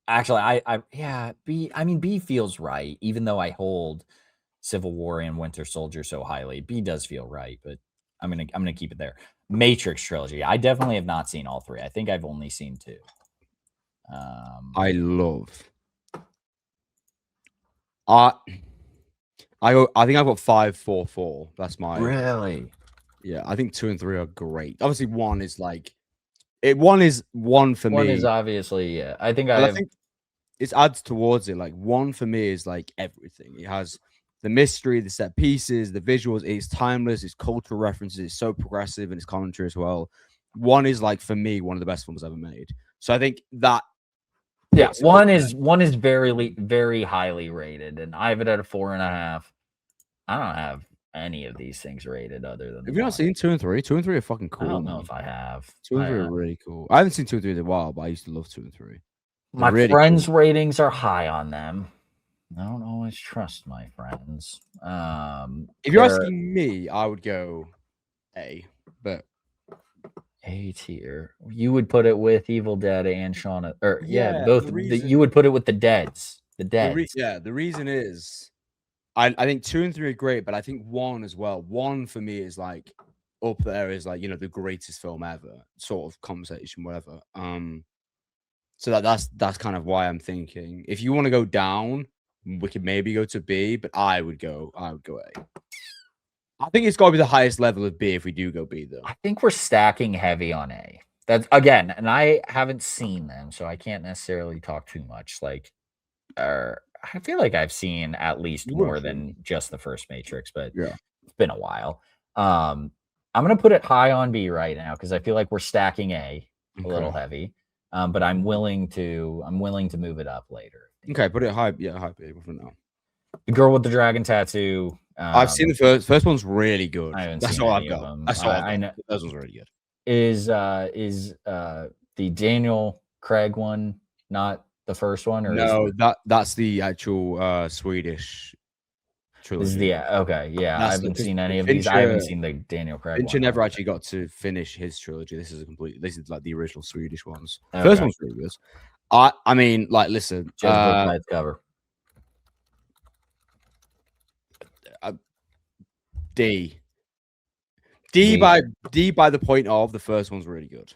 actually, yeah, B. I mean, B feels right, even though I hold Civil War and Winter Soldier so highly. B does feel right, but I'm gonna keep it there. Matrix trilogy. I definitely have not seen all three. I think I've only seen two. I love. I think I've got 5, 4, 4. That's my really. Yeah, I think 2 and 3 are great. Obviously, 1 is like one is one for me. One is obviously, yeah. I think I think it adds towards it. Like 1 for me is like everything. It has the mystery, the set pieces, the visuals. It's timeless. It's cultural references. It's so progressive and it's commentary as well. 1 is like for me one of the best films ever made. So I think that. Yeah, one is very, very highly rated, and I have it at a 4.5. I don't have any of these things rated other than. Have you not seen 2 and 3? 2 and 3 are fucking cool. I don't know if I have. 2 and 3 are really cool. I haven't seen 2 and 3 in a while, but I used to love 2 and 3. My really friends' cool. ratings are high on them. I don't always trust my friends. If you're asking me, I would go A, but A tier. You would put it with Evil Dead and Shaun of, or both. You would put it with the Deads. The Deads. The reason is, I think 2 and 3 are great, but I think 1 as well. 1 for me is like up there, is like, the greatest film ever, sort of conversation, whatever. So that's kind of why I'm thinking if you want to go down, we could maybe go to B, but I would go A. I think it's got to be the highest level of B if we do go B, though. I think we're stacking heavy on A. That's again, and I haven't seen them, so I can't necessarily talk too much. Like, I feel like I've seen at least more than just the first Matrix, but yeah, it's been a while. I'm gonna put it high on B right now because I feel like we're stacking A a little heavy. But I'm willing to move it up later. Okay, put it high. Yeah, high B for now. The Girl with the Dragon Tattoo. I've seen the first one's really good. I haven't That's seen all any I've of got. them. That's all I know. That one's really good. Is the Daniel Craig one not the first one? Or no, that's the actual Swedish trilogy. This is I haven't seen any of these. I haven't seen the Daniel Craig. Fincher never actually got to finish his trilogy. This is like the original Swedish ones. First one's really good. I mean, like, listen. By its cover. D by the point of the first one's really good.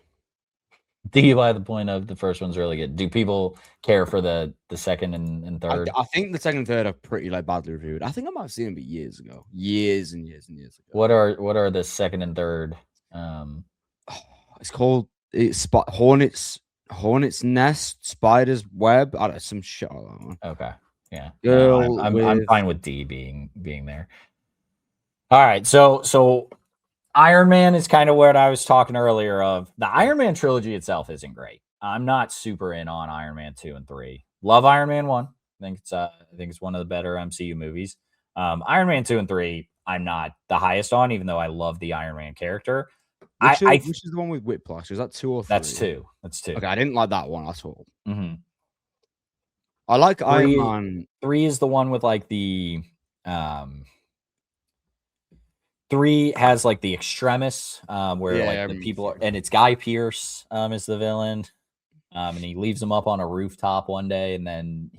D by the point of the first one's really good. Do people care for the second and third? I think the second and third are pretty badly reviewed. I think I might have seen them years ago. Years and years and years ago. What are the second and third? It's called Hornet's Nest, Spider's Web. I don't know, some shit like that one. Okay. Yeah. I'm fine with D being there. All right. So Iron Man is kind of what I was talking earlier of. The Iron Man trilogy itself isn't great. I'm not super in on Iron Man 2 and 3. Love Iron Man 1. I think it's one of the better MCU movies. Iron Man 2 and 3, I'm not the highest on, even though I love the Iron Man character. Which is the one with Whiplash? Is that 2 or 3? That's 2. Okay, I didn't like that one at all. Mm-hmm. I like Iron Man. 3 is the one with like the 3 has like the extremis, where the people are, and it's Guy Pearce is the villain, and he leaves him up on a rooftop one day, and then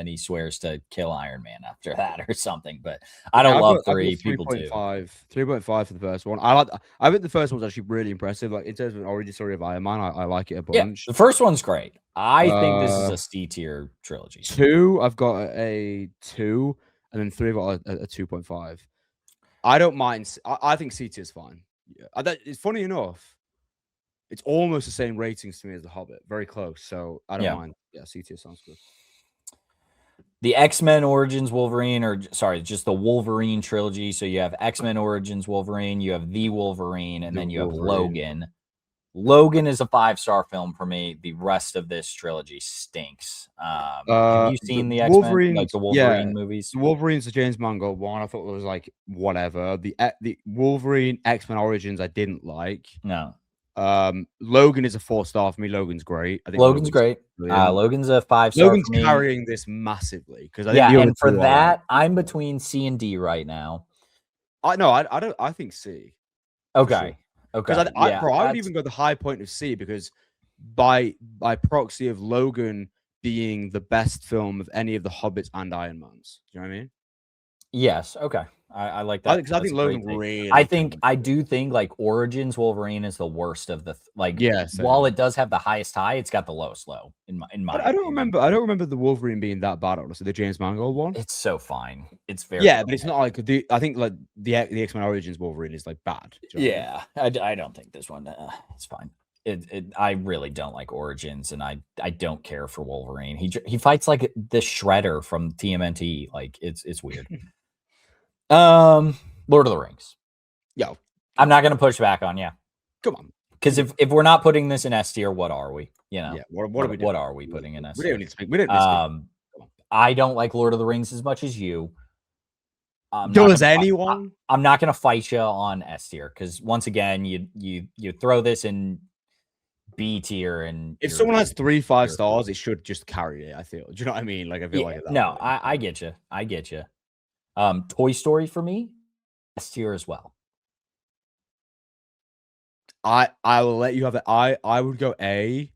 he swears to kill Iron Man after that or something. But I don't love 3. People do 3.5 for the first one. I think the first one's actually really impressive. Like, in terms of an origin story of Iron Man, I like it a bunch. Yeah, the first one's great. I think this is a C tier trilogy. 2, I've got a 2, and then 3, I've got a 2.5. I don't mind. I think C tier is fine. Yeah, it's funny enough. It's almost the same ratings to me as The Hobbit. Very close. So I don't mind. Yeah, C tier sounds good. The X-Men Origins Wolverine, just the Wolverine trilogy. So you have X-Men Origins Wolverine, you have The Wolverine, and then you have Logan. Logan is a 5-star film for me. The rest of this trilogy stinks. Have you seen the X-Men, like the Wolverine movies? The Wolverine's the James Mangold one. I thought it was like whatever. The Wolverine X-Men Origins I didn't like. No. Logan is a 4-star for me. Logan's great. I think Logan's great. Logan's a 5-star. Logan's for me. carrying this massively because and for that, I'm between C and D right now. I don't. I think C. Okay. Okay. Because I would even go the high point of C because by proxy of Logan being the best film of any of the Hobbits and Iron Mans. Do you know what I mean? Yes. Okay. I like that. Because I think Logan really. I do think like Origins Wolverine is the worst of the Yes. While it does have the highest high, it's got the lowest low in my. I don't remember the Wolverine being that bad. Honestly, the James Mangold one. It's so fine. It's very. Yeah, but it's not like I think like the X-Men Origins Wolverine is like bad. Yeah, I don't think this one. It's fine. I really don't like Origins, and I don't care for Wolverine. He fights like the Shredder from TMNT. Like it's weird. Lord of the Rings. Yo, I'm not gonna push back on you. Come on, because if we're not putting this in S tier, what are we? You know, yeah. What are we doing? What are we putting in S tier? We don't need to speak. We don't. I don't like Lord of the Rings as much as you. Does anyone? I'm not gonna fight you on S tier because once again, you throw this in B tier, and if someone has 3 5 stars, it should just carry it. I feel. Do you know what I mean? Like I feel like that. No, I get you. I get you. Toy Story for me, S tier as well. I will let you have it. I would go A,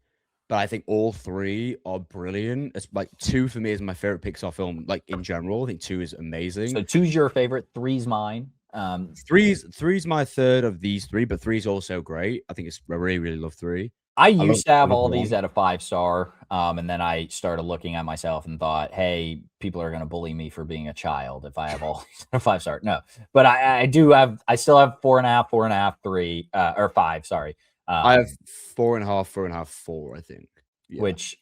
but I think all 3 are brilliant. It's like 2 for me is my favorite Pixar film, like in general. I think 2 is amazing. So 2's your favorite, 3's mine. 3's my third of these 3, but 3's also great. I really love 3. I used to have all these at a 5-star, and then I started looking at myself and thought, "Hey, people are going to bully me for being a child if I have all these at a 5-star." No, but I still have 4.5, 4.5, 3, or 5. Sorry, I have 4.5, 4.5, 4. I think, which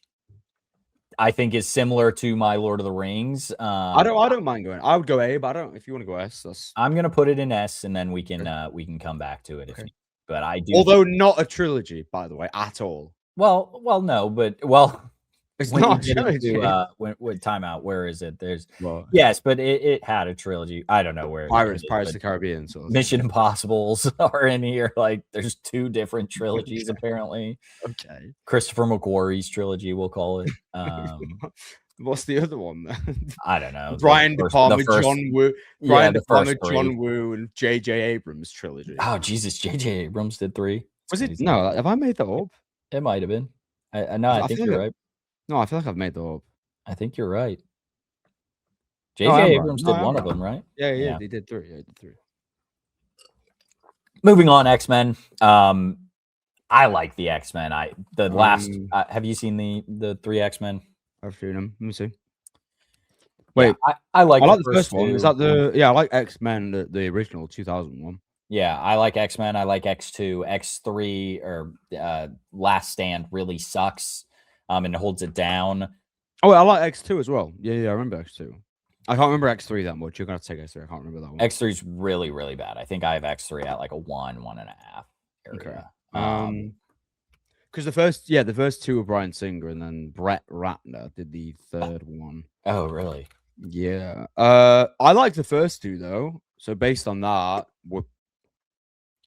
I think is similar to my Lord of the Rings. I don't mind going. I would go A, but I don't. If you want to go S, I'm going to put it in S, and then we can come back to it. Okay. But I do. Although not a trilogy, by the way, at all. Well, no, but it's not a trilogy. With timeout, where is it? Yes, but it had a trilogy. I don't know where. Pirates of the Caribbean. So Mission Impossibles are in here. Like, there's 2 different trilogies apparently. Okay. Christopher McQuarrie's trilogy, we'll call it. What's the other one then? I don't know. Brian De Palma, John Woo, John Woo, Woo, and J.J. Abrams trilogy. Oh Jesus, J.J. Abrams did 3. Was it? No, have I made that up? It might have been. I think you're right. No, I feel like I've made that up. I think you're right. J.J. Abrams did one of them, right? Yeah, they did 3. Yeah, they did 3. Moving on, X-Men. I like the X-Men. Have you seen the 3 X-Men? I've seen them. Let me see. Wait, yeah, I like the first one. Is that I like X-Men, the original 2001. Yeah, I like X-Men. I like X2. X3 or Last Stand really sucks. And holds it down. Oh, I like X2 as well. Yeah, I remember X2. I can't remember X3 that much. You're gonna have to take X3. I can't remember that one. X3 is really, really bad. I think I have X3 at like a 1.5 area. Okay. Because the first 2 were Bryan Singer, and then Brett Ratner did the third one. Oh, really? Yeah. I like the first 2 though. So based on that,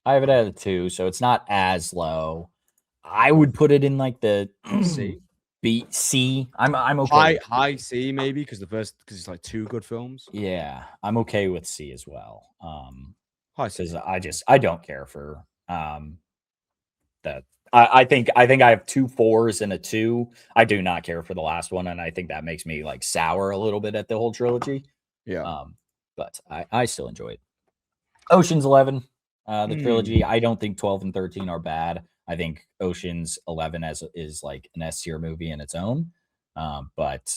I have it at a 2, so it's not as low. I would put it in like the C. I'm okay. High C maybe because it's like 2 good films. Yeah, I'm okay with C as well. High C. Because I don't care for that. I think I have 2 4s and a 2. I do not care for the last one, and I think that makes me like sour a little bit at the whole trilogy. Yeah. But I still enjoy it. Ocean's 11, the trilogy. I don't think 12 and 13 are bad. I think Ocean's 11 is like an S tier movie in its own. But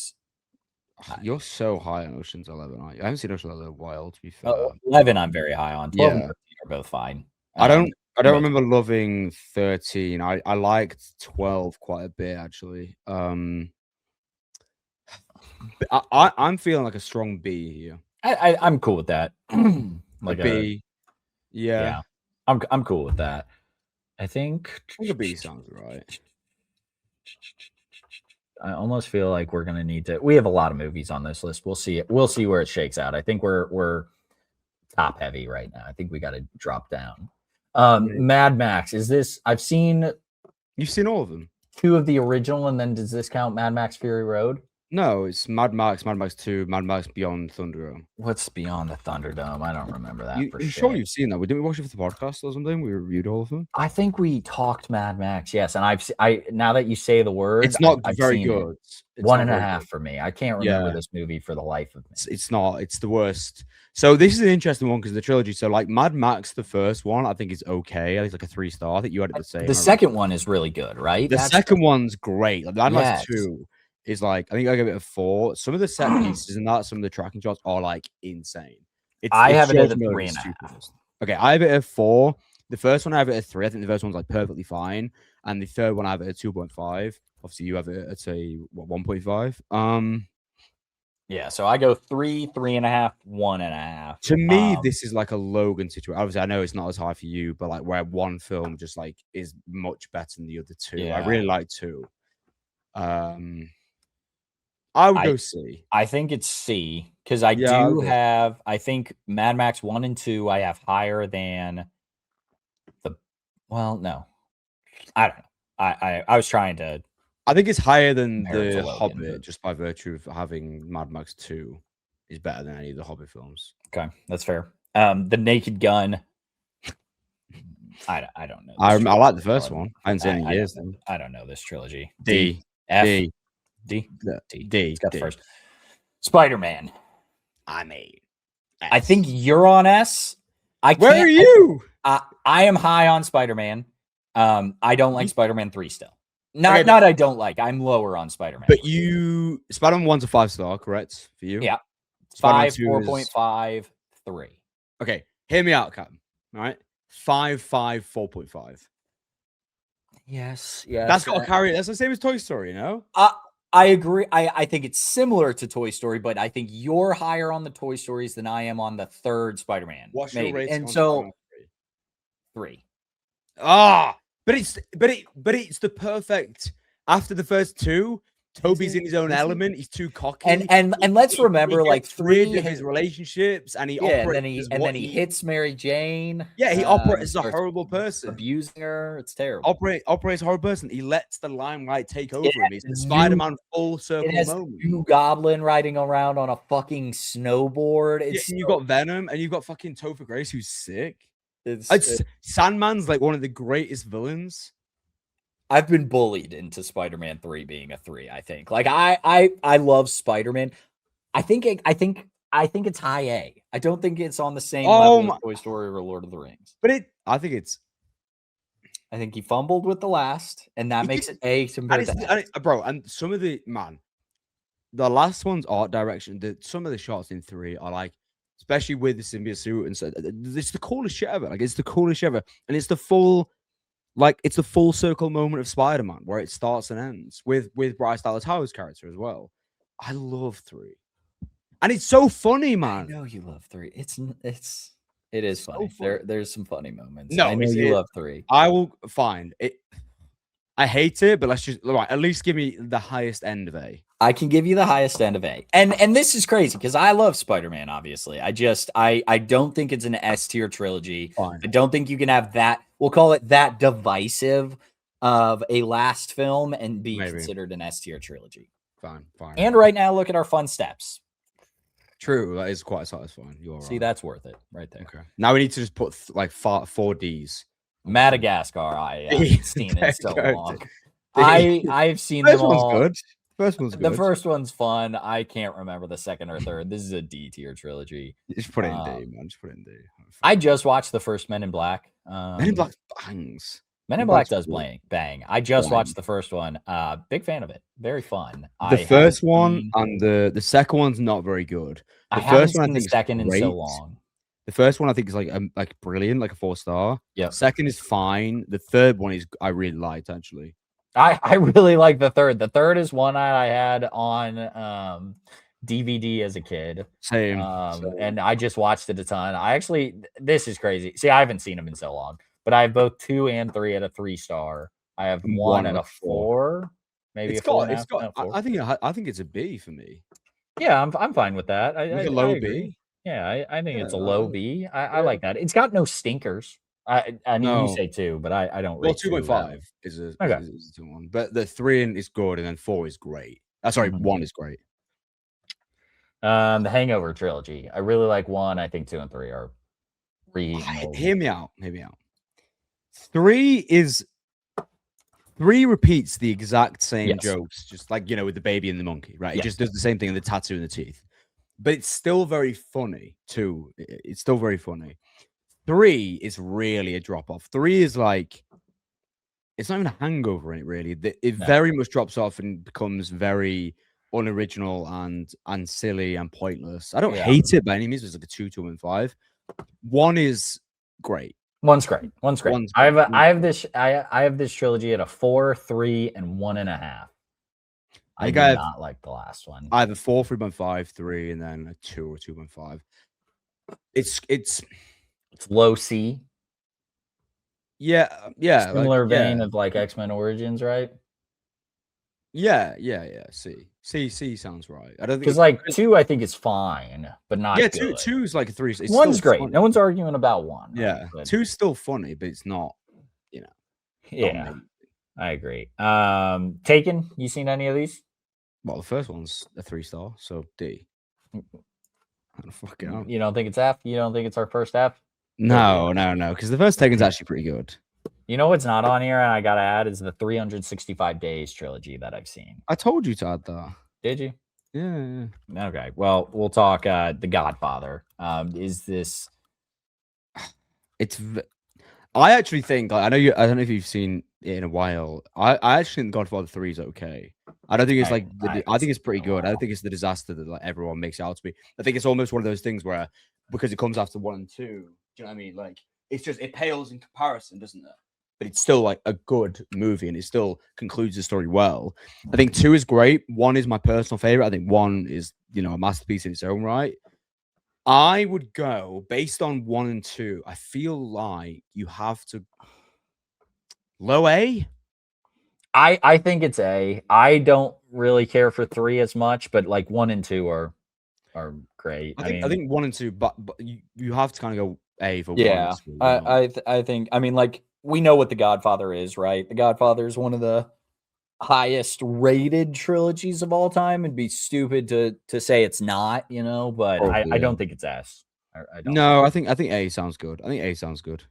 you're so high on Ocean's 11, aren't you? I haven't seen Ocean's 11 in a while, to be fair. 11 I'm very high on. 12 and 13 are both fine. I don't remember loving 13. I liked 12 quite a bit actually. I'm feeling like a strong B here. I'm cool with that. Like a B. Yeah. I'm cool with that. I think Nalbis sounds right. I almost feel like we're gonna need to. We have a lot of movies on this list. We'll see it. We'll see where it shakes out. I think we're top heavy right now. I think we got to drop down. Mad Max. Is this? I've seen. You've seen all of them. 2 of the original, and then does this count Mad Max Fury Road? No, it's Mad Max, Mad Max 2, Mad Max Beyond Thunderdome. What's Beyond the Thunderdome? I don't remember that. I'm sure you've seen that. Didn't we watch it for the podcast or something? We reviewed all of them. I think we talked Mad Max. Yes, and I now that you say the word, it's not very good. It's 1.5 for me. I can't remember this movie for the life of me. It's not. It's the worst. So this is an interesting one because the trilogy. So like Mad Max, the first one, I think is okay. I think it's like a 3-star. I think you had it the same. The second one is really good, right? The second one's great. Like Mad Max 2 is like, I think I give it a 4. Some of the set pieces and that, some of the tracking shots are like insane. I have it at a 3.5. Okay, I have it at 4. The first one I have it at 3. I think the first one's like perfectly fine, and the third one I have it at 2.5. Obviously, you have it at a 1.5. Yeah, so I go 3, 3.5, 1.5. To me, this is like a Logan situation. Obviously, I know it's not as high for you, but like where one film just like is much better than the other two. Yeah. I really like 2. I would go C. I think it's C because I do have. I think Mad Max 1 and 2 I have higher than the. Well, no, I don't know. I was trying to. I think it's higher than the Hobbit just by virtue of having Mad Max 2 is better than any of the Hobbit films. Okay, that's fair. The Naked Gun. I don't know. I like the first one. I haven't seen it in years. I don't know this trilogy. D. F. D. D. D. It's got the first. Spider-Man. I mean, S. I think you're on S. Where are you? I am high on Spider-Man. I don't like Spider-Man 3 still. Not I don't like. I'm lower on Spider-Man. But Spider-Man 1's a 5-star, correct? For you? Yeah. 5, 4.5, 3. Okay. Hear me out, Captain. All right. 5, 5, 4.5. Yes. That's got to carry it. That's the same as Toy Story, you know? I agree. I think it's similar to Toy Story, but I think you're higher on the Toy Stories than I am on the third Spider-Man. What's your rating? And so 3. But it's the perfect after the first 2. Toby's in his own element. He's too cocky. And let's remember, like 3 of his relationships, and he operates. And then he hits Mary Jane. Yeah, he operates as a horrible person, abusing her. It's terrible. Operates a horrible person. He lets the limelight take over him. It's the Spider-Man full circle moment. New Goblin riding around on a fucking snowboard. You've got Venom, and you've got fucking Topher Grace, who's sick. Sandman's like one of the greatest villains. I've been bullied into Spider-Man 3 being a 3, I think. Like I love Spider-Man. I think it's high A. I don't think it's on the same level as Toy Story or Lord of the Rings. But I think he fumbled with the last, and that makes it A compared to bro, and some of the the last one's art direction, some of the shots in 3 are like, especially with the symbiote suit and so it's the coolest shit ever. Like it's the coolest shit ever. And it's the full circle moment of Spider-Man where it starts and ends with Bryce Dallas Howard's character as well. I love 3. And it's so funny, man. I know you love 3. It is funny. So there's some funny moments. No, I know you love 3. I will find it. I hate it, but let's just at least give me the highest end of A. I can give you the highest end of A. And this is crazy because I love Spider-Man, obviously. I don't think it's an S tier trilogy. Fine. I don't think you can have that, we'll call it that divisive of a last film and be considered an S tier trilogy. Fine. And right now, look at our fun steps. True, that is quite satisfying. You're right. See, that's worth it right there. Okay. Now we need to just put like 4 Ds. Madagascar, I haven't seen it so long. I've seen them all. Good. First one's good. The first one's fun. I can't remember the second or third. This is a D tier trilogy. Just put it in D, man. Just put it in D. I just watched the first Men in Black. Men in Black bangs. Men in Black does bang. I just watched the first one. Big fan of it. Very fun. The first one and the second one's not very good. The first one I think the second in so long. The first one I think is like brilliant, like a 4-star. Yeah. Second is fine. The third one is I really liked actually. I really like the third. The third is one I had on DVD as a kid. Same. And I just watched it a ton. This is crazy. See, I haven't seen them in so long. but I have both 2 and 3 at a 3-star. I have And 1 at at a a 4, maybe It's a 4 got and a it's half. got. No, 4. I think it's a B for me. Yeah, I'm fine with that. Like a I low agree. B. Yeah, I think Yeah, it's a low B. I yeah. like that. It's got no stinkers. I mean, you No. say 2, but I don't Well, rate 2 that 2.5 is a okay. is a 2-1, but the 3 is good, and then 4 is great. Sorry, Mhm. 1 is great. The Hangover trilogy. I really like 1. I think 2 and 3 are reasonable. Hear me out. 3 repeats the exact same Yes. jokes, just like with the baby and the monkey, right? It Yes. just does the same thing in the tattoo and the teeth, but it's still very funny too. It's still very funny. 3 is really a drop off. 3 is like it's not even a hangover in it, really. It No. very much drops off and becomes very unoriginal and silly and pointless. I don't hate it by any means. It's like a 2 and 5. 1 is great. 1's great. 1's great. One's I great. have this trilogy at a 4, 3, and 1.5. I think do I have not like the last one. I have a 4, 3.5, 3, and then a 2 or 2.5. It's low C. yeah. Similar vein of like X-Men Origins, right? Yeah. C sounds right. I don't think Because like 2, I think is fine, but not good. 2 is like a 3. It's 1's still great. funny. No one's arguing about 1. Yeah, but 2 is still funny, but it's not. Yeah, I agree. Taken. You seen any of these? Well, the first one's a 3-star, so D. Fucking You don't think it's F? You don't think it's our first F? No, because the first Taken's actually pretty good. You know what's not on here, and I gotta add is the 365 Days trilogy that I've seen. I told you to add that. Did you? Yeah. Okay. Well, we'll talk. The Godfather. Is this? I actually think I don't know if you've seen it in a while. I actually think Godfather 3 is okay. I don't think it's like I think it's pretty good. I don't think it's the disaster that like everyone makes it out to be. I think it's almost one of those things where because it comes after 1 and 2, do you know what I mean? Like it pales in comparison, doesn't it? But it's still like a good movie and it still concludes the story well. I think 2 is great. 1 is my personal favorite. I think 1 is a masterpiece in its own right. I would go based on 1 and 2. I feel like you have to low A. I think it's A. I don't really care for 3 as much, but like 1 and 2 are great. I think 1 and 2, but you have to kind of go A for 1. Yeah, I think. I mean, like we know what The Godfather is, right? The Godfather is one of the highest rated trilogies of all time. It'd be stupid to say it's not, but I don't think it's S. I don't. No, I think A sounds good. I think A sounds good.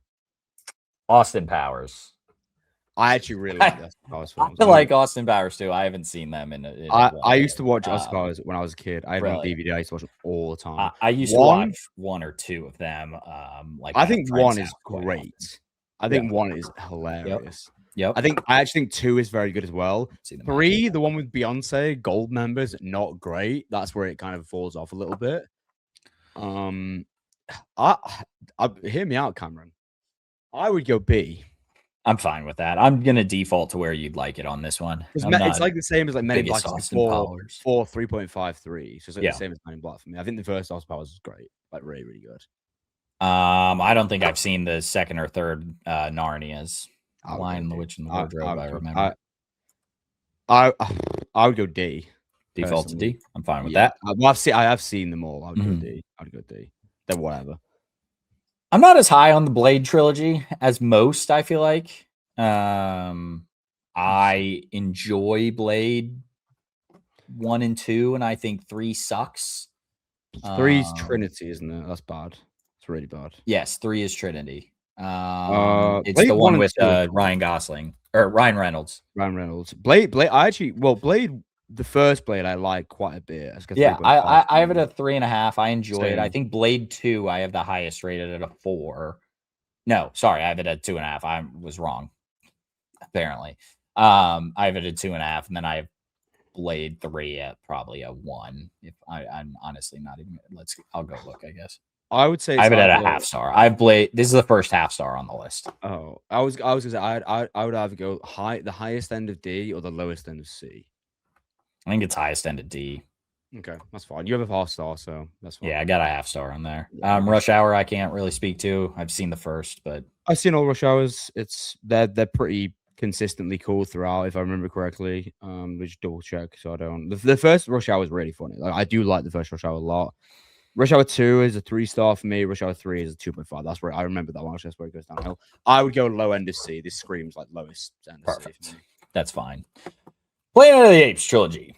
Austin Powers. I actually really like the Austin Powers films. I like Austin Powers too. I haven't seen them in I used to watch Austin Powers when I was a kid. I had them on DVD. I used to watch them all the time. I used to watch 1 or 2 of them. I think 1 is great. I think 1 is hilarious. Yep. I actually think 2 is very good as well. 3, the one with Beyonce, Gold members, not great. That's where it kind of falls off a little bit. Hear me out, Cameron. I would go B. I'm fine with that. I'm gonna default to where you'd like it on this one. It's like the same as like Men in Black 4 3.53. So it's like the same as Men in Black for me. I think the first Austin Powers was great, like really, really good. I don't think I've seen the second or third Narnias. Lion, the Witch, and the Wardrobe. I remember. I would go D. Default to D. I'm fine with that. I have seen them all. I would go D. I'd go D. Then whatever. I'm not as high on the Blade trilogy as most, I feel like. I enjoy Blade 1 and 2, and I think 3 sucks. 3's Trinity, isn't it? That's bad. It's really bad. Yes, 3 is Trinity. It's the one with Ryan Gosling or Ryan Reynolds. Blade. Blade. The first Blade I like quite a bit. Yeah, I have it at 3.5. I enjoy it. I think Blade 2 I have the highest rated at a 4. No, sorry, I have it at 2.5. I was wrong. Apparently, I have it at 2.5, and then I have Blade 3 at probably a 1. If I'm honestly not even. I'll go look. I guess I would say I have it at a half star. I've Blade. This is the first half star on the list. Oh, I was gonna say I would either go the highest end of D or the lowest end of C. I think it's highest end of D. Okay, that's fine. You have a half star, so that's fine. Yeah, I got a half star on there. Yeah, Rush Hour, I can't really speak to. I've seen the first, but I've seen all Rush Hours. They're pretty consistently cool throughout, if I remember correctly. Just double check so I don't. The first Rush Hour is really funny. Like I do like the first Rush Hour a lot. Rush Hour 2 is a 3-star for me. Rush Hour 3 is a 2.5. That's where I remember that one. That's where it goes downhill. I would go low end of C. This screams like lowest end of perfect. C for me. That's fine. Planet of the Apes trilogy.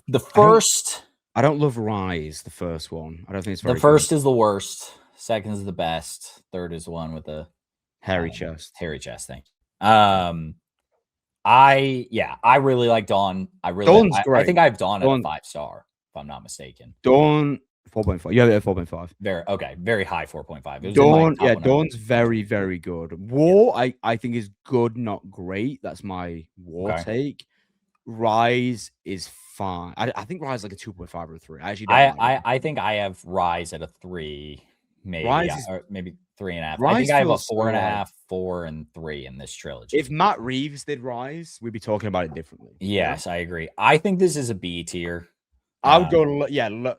The first. I don't love Rise, the first one. I don't think it's very the first is the worst. Second is the best. Third is the one with the hairy chest. Hairy chest thing. I really like Dawn. Dawn's great. I think I have Dawn at a 5-star, if I'm not mistaken. Dawn 4.5. Yeah, 4.5. Very high 4.5. Dawn, Dawn's very, very good. War, I think is good, not great. That's my War take. Rise is fine. I think Rise is like a 2.5 or a 3. I actually don't I think I have Rise at a 3, maybe or maybe 3.5. I think I have a 4.5, 4, and 3 in this trilogy. If Matt Reeves did Rise, we'd be talking about it differently. Yes, I agree. I think this is a B tier. I would go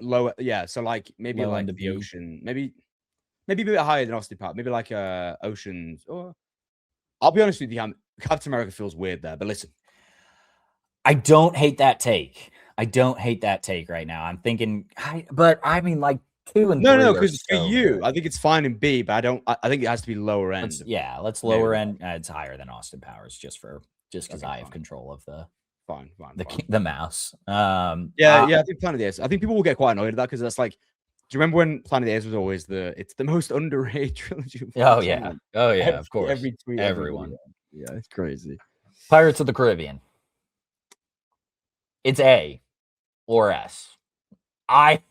lower. Yeah, so like maybe low like the Ocean, maybe a bit higher than Austin Power, maybe like Oceans. Or I'll be honest with you, Captain America feels weird there, but listen, I don't hate that take. Right now. I'm thinking, but I mean, like 2 and 3. No, because for you, I think it's fine in B, but I think it has to be lower end. Let's lower end. It's higher than Austin Powers, just because I have control of the. Fine. The mouse. I think Planet of the Apes. I think people will get quite annoyed at that because that's like, do you remember when Planet of the Apes was always it's the most underrated trilogy? Oh yeah, of course. Every tweet, everyone. Yeah, it's crazy. Pirates of the Caribbean. It's A or S. I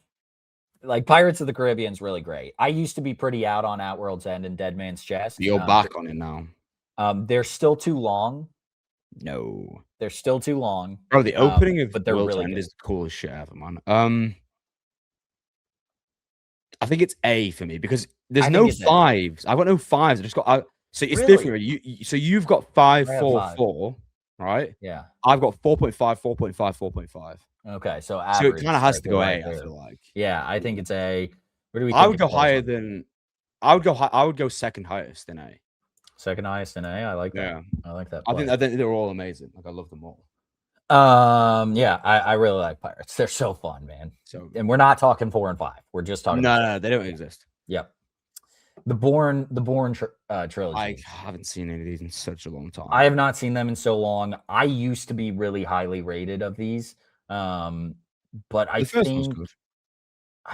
like Pirates of the Caribbean is really great. I used to be pretty out on Outworld's End and Dead Man's Chest. You're back on it now. They're still too long. No, they're still too long. Bro, the opening of but they're World's really End is the coolest shit ever, man. I think it's A for me because there's no 5s. I've got no 5s. I just got so it's different. So you've got 5, 4, 4, right? Yeah. I've got 4.5, 4.5, 4.5. Okay, so it kind of has to go A. I feel like. Yeah, I think it's A. What do we? I would go higher than. I would go second highest in A. Second highest in A. I like that. Yeah, I like that. I think they're all amazing. Like I love them all. Yeah, I really like Pirates. They're so fun, man. And we're not talking 4 and 5. We're just talking. No, they don't exist. Yep. The Bourne trilogy. I haven't seen any of these in such a long time. I have not seen them in so long. I used to be really highly rated of these. But I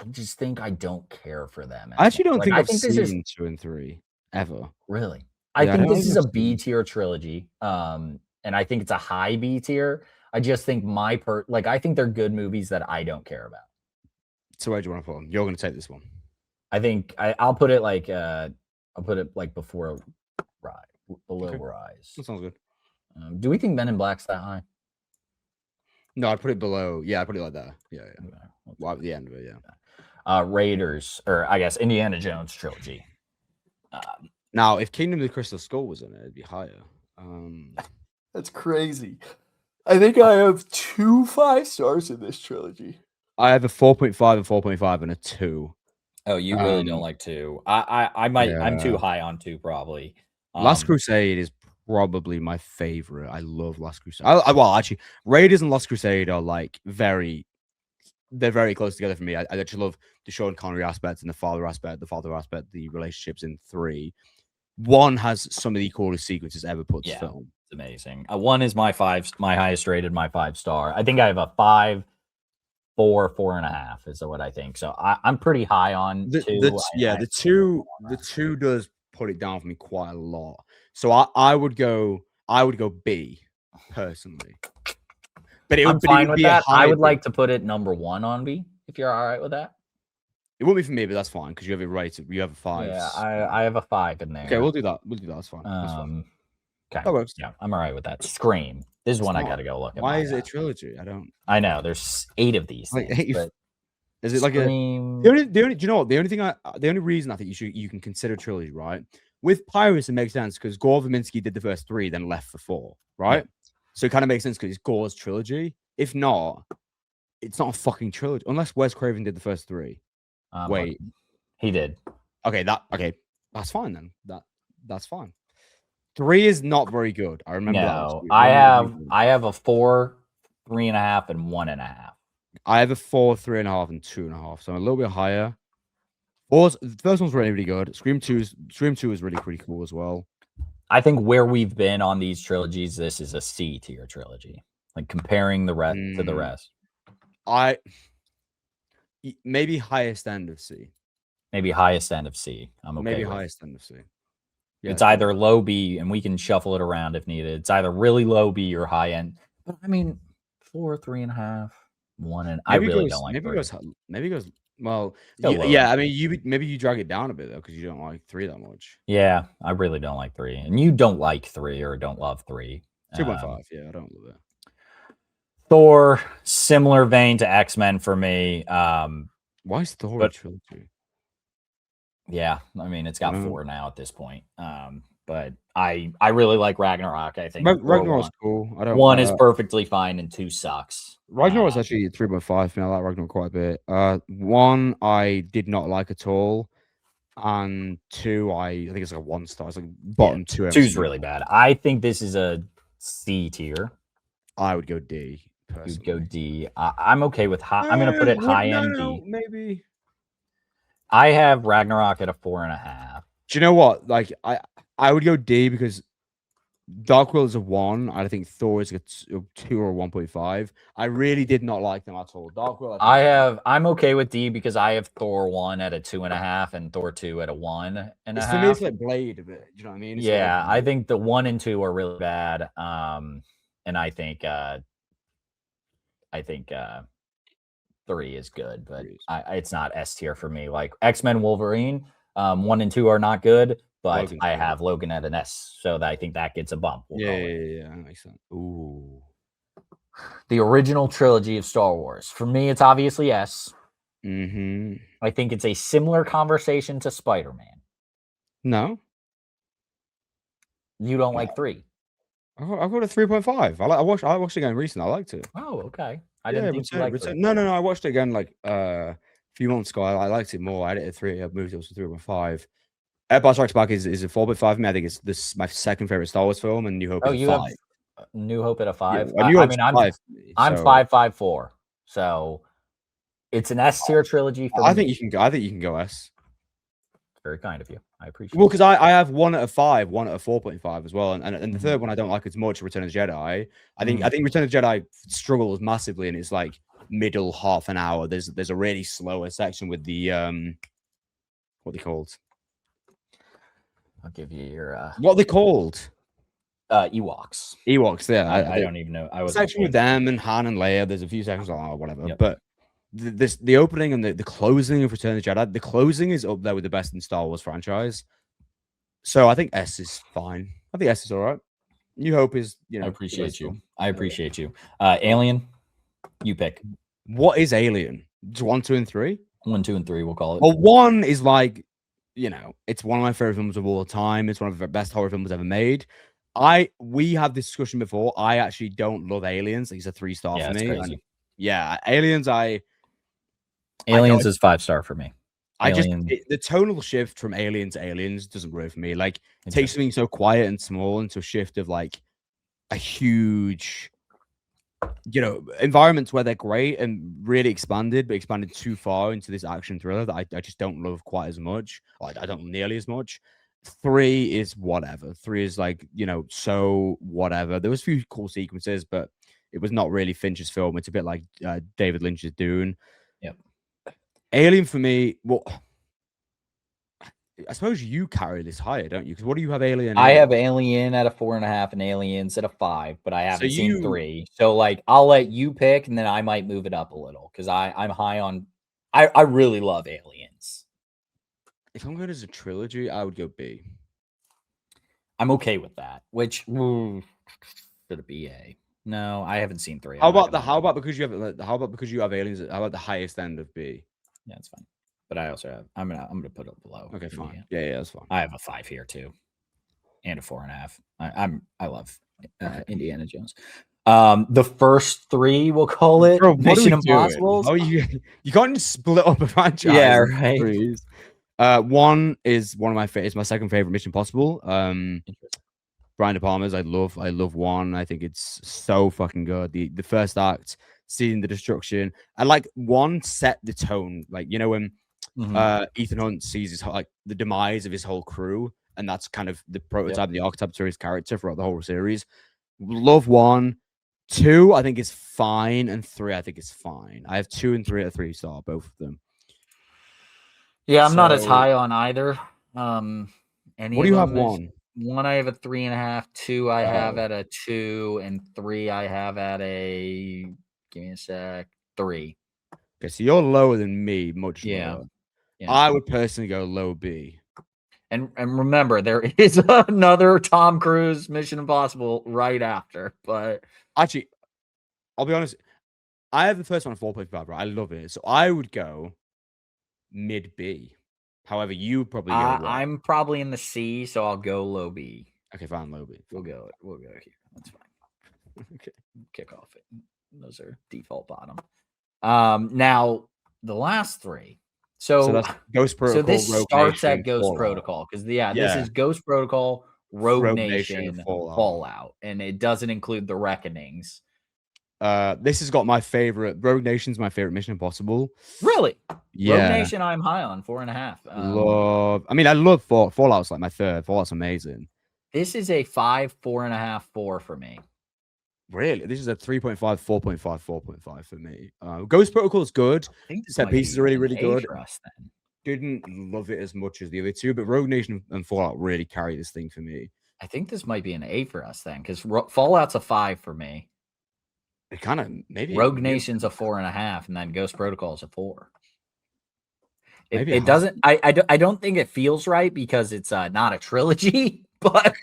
just think I don't care for them. I actually don't think I've seen 2 and 3 ever. Really? I think this is a B tier trilogy. And I think it's a high B tier. I just think I think they're good movies that I don't care about. So where do you want to put them? You're going to take this one. I think I'll put it like before Rise, below Rise. That sounds good. Do we think Men in Black's that high? No, I'd put it below. Yeah, I'd put it like that. Yeah. Okay. Well, at the end of it, yeah. Raiders, or I guess Indiana Jones trilogy. Now, if Kingdom of the Crystal Skull was in it, it'd be higher. That's crazy. I think I have 2 5-stars in this trilogy. I have a 4.5, a 4.5, and a 2. Oh, you really don't like 2. I might. Yeah. I'm too high on 2 probably. Last Crusade is probably my favorite. I love Last Crusade. Well, actually, Raiders and Last Crusade are like they're very close together for me. I just love the Sean Connery aspect and the father aspect, the relationships in 3. 1 has some of the coolest sequences ever put to film. It's amazing. 1 is my highest rated, my 5-star. I think I have a 5, 4, 4.5 is what I think. So I'm pretty high on 2. The 2 does put it down for me quite a lot. So I would go B personally. But I'm fine with that. I would like to put it number 1 on B if you're all right with that. It won't be for me, but that's fine because you have it rated. You have a 5. Yeah, I have a 5 in there. Okay, we'll do that. That's fine. Okay, that works. Yeah, I'm all right with that. Scream. This is one I got to go look at. Why is it a trilogy? I know there's 8 of these. Like things, but is it like Scream... the only? Do you know what? The only reason I think you can consider a trilogy, right? With Pirates, it makes sense because Gore Verbinski did the first 3, then left for 4, right? Yeah. So it kind of makes sense because it's Gore's trilogy. If not, it's not a fucking trilogy unless Wes Craven did the first 3. Wait, he did. Okay, that's fine then. That's fine. 3 is not very good. I remember No, that. I have a 4, 3.5, and 1.5. I have a 4, 3.5, and 2.5. So I'm a little bit higher. The first one's really, really good. Scream 2 is really pretty cool as well. I think where we've been on these trilogies, this is a C tier trilogy. Like comparing the rest to the rest. Maybe highest end of C. Maybe highest end of C. I'm okay. Maybe with. Highest end of C. Yeah, it's either low B, and we can shuffle it around if needed. It's either really low B or high end. But I mean, 4, 3.5, 1, and I really don't like. Maybe it goes. Well, yeah. I mean, maybe you drag it down a bit though because you don't like 3 that much. Yeah, I really don't like 3, and you don't like 3 or don't love 3. 2.5. Yeah, I don't love it. Thor, similar vein to X-Men for me. Why is Thor a trilogy? Yeah, I mean it's got 4 now at this point. But I really like Ragnarok. I think Ragnarok's cool. 1 is perfectly fine and 2 sucks. Ragnarok's actually 3.5. I like Ragnarok quite a bit. 1 I did not like at all, and 2 I think it's like a 1 star. It's like bottom 2. 2's really bad. I think this is a C tier. I would go D. Personally. You'd go D. I'm okay with high. I'm gonna put it high end D. Maybe. I have Ragnarok at a 4.5. Do you know what? Like I would go D because Dark World is a 1. I think Thor is a 2 or 1.5. I really did not like them at all. Dark World. I'm okay with D because I have Thor 1 at a 2.5 and Thor 2 at a 1.5. For me, it's like Blade a bit. Do you know what I mean? Yeah, I think the 1 and 2 are really bad. And I think 3 is good, but it's not S tier for me. Like X-Men Wolverine, 1 and 2 are not good, but I have Logan at an S, so I think that gets a bump. Yeah, that makes sense. Ooh. The original trilogy of Star Wars. For me, it's obviously S. Mm-hmm. I think it's a similar conversation to Spider-Man. No. You don't like 3? I've got a 3.5. I watched it again recently. I liked it. Oh, okay. I didn't think you liked it. No. I watched it again like a few months ago. I liked it more. I did a 3. I moved it to 3.5. Empire Strikes Back is a 4.5 for me. I think it's my second favorite Star Wars film, and New Hope is a 5. Have New Hope at a 5? Yeah, I mean, I'm 5.54. So it's an S tier trilogy for me. I think you can go S. Very kind of you. I appreciate it. Well, because I have 1 at a 5, 1 at a 4.5 as well. And the third one I don't like as much, Return of the Jedi. I think Return of the Jedi struggles massively, and it's like middle half an hour. There's a really slower section with the what are they called? I'll give you your what are they called? Ewoks. Yeah. I don't even know. I was section with them and Han and Leia. There's a few sections or whatever. Yep. But the opening and the closing of Return of the Jedi, the closing is up there with the best in Star Wars franchise. So I think S is fine. I think S is all right. New Hope is, I appreciate you. I appreciate you. Alien, you pick. What is Alien? Just 1, 2, and 3? 1, 2, and 3, we'll call it. Well, 1 is like, it's one of my favorite films of all time. It's one of the best horror films ever made. We had this discussion before. I actually don't love Aliens. He's a 3-star for me. Crazy. Aliens. Aliens is 5-star for me. The tonal shift from Alien to Aliens doesn't work for me. Like, take something so quiet and small into a shift of like a huge, environments where they're great and really expanded, but expanded too far into this action thriller that I just don't love quite as much. I don't nearly as much. 3 is whatever. 3 is like, so whatever. There was a few cool sequences, but it was not really Fincher's film. It's a bit like David Lynch's Dune. Yep. Alien for me, well, I suppose you carry this higher, don't you? Because what do you have Alien? I have Alien at a 4.5 and Aliens at a 5, but I haven't seen 3. So like, I'll let you pick, and then I might move it up a little because I'm high on. I really love Aliens. If I'm going as a trilogy, I would go B. I'm okay with that. Which should it be A? No, I haven't seen 3. How about because you have Aliens? How about the highest end of B? Yeah, it's fine. But I also have. I'm gonna put it below. Okay, fine. Yeah, that's fine. I have a 5 here too, and a 4.5. I love Indiana Jones. The first three, we'll call it Bro, what are Mission we doing? Impossibles. Oh, you can't just split up a franchise. Yeah, into right. threes. One is one of my favorite. It's my second favorite Mission Impossible. Brian De Palma's. I love one. I think it's so fucking good. The first act, seeing the destruction, and like one set the tone. Like you know when Ethan Hunt sees his like the demise of his whole crew, and that's kind of the prototype, the archetype to his character throughout the whole series. Love one. 2, I think is fine, and 3, I think is fine. I have 2 and 3 at 3-star, both of them. Yeah, I'm not as high on either. What do you have? One I have a 3.5. 2 I have at a 2, and 3 I have at a. Give me a sec. 3. Okay, so you're lower than me, much lower. Yeah. I would personally go low B. And remember, there is another Tom Cruise Mission Impossible right after, but. Actually, I'll be honest. I have the first one at 4.5, right? I love it. So I would go mid B. However, you probably go I'm probably in the C, so I'll go low B. Okay, fine, low B. We'll go here. That's fine. Okay. Kick off it. Those are default bottom. Now the last 3. So that's Ghost Protocol. So this starts at Ghost Protocol because this is Ghost Protocol, Rogue Nation, Fallout, and it doesn't include the Reckonings. This has got my favorite. Rogue Nation's my favorite Mission Impossible. Really? Yeah. Rogue Nation, I'm high on 4.5. I love Fallout's like my third. Fallout's amazing. This is a 5, 4.5, 4 for me. Really? This is a 3.5, 4.5, 4.5 for me. Ghost Protocol is good. Set pieces are really, really good. For us, then. Didn't love it as much as the other two, but Rogue Nation and Fallout really carry this thing for me. I think this might be an A for us then, because Fallout's a 5 for me. It kind of maybe Rogue Nation's a 4.5, and then Ghost Protocol is a 4. It doesn't. I don't think it feels right because it's not a trilogy, but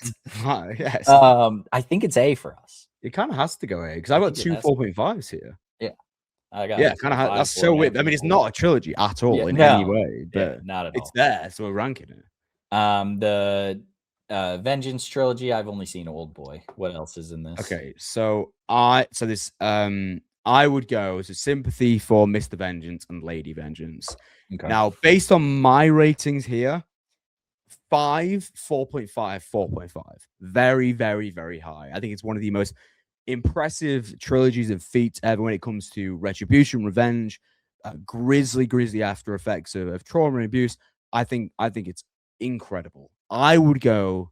yes. I think it's A for us. It kind of has to go A because I've got 2 4.5s here. Yeah, kind of. That's so weird. I mean, it's not a trilogy at all in any way, but not at all. It's there, so we're ranking it. The Vengeance trilogy. I've only seen Old Boy. What else is in this? Okay, so this I would go as a sympathy for Mr. Vengeance and Lady Vengeance. Okay. Now, based on my ratings here, 5, 4.5, 4.5. Very, very, very high. I think it's one of the most impressive trilogies of feats ever when it comes to retribution, revenge, grisly after effects of trauma and abuse. I think it's incredible. I would go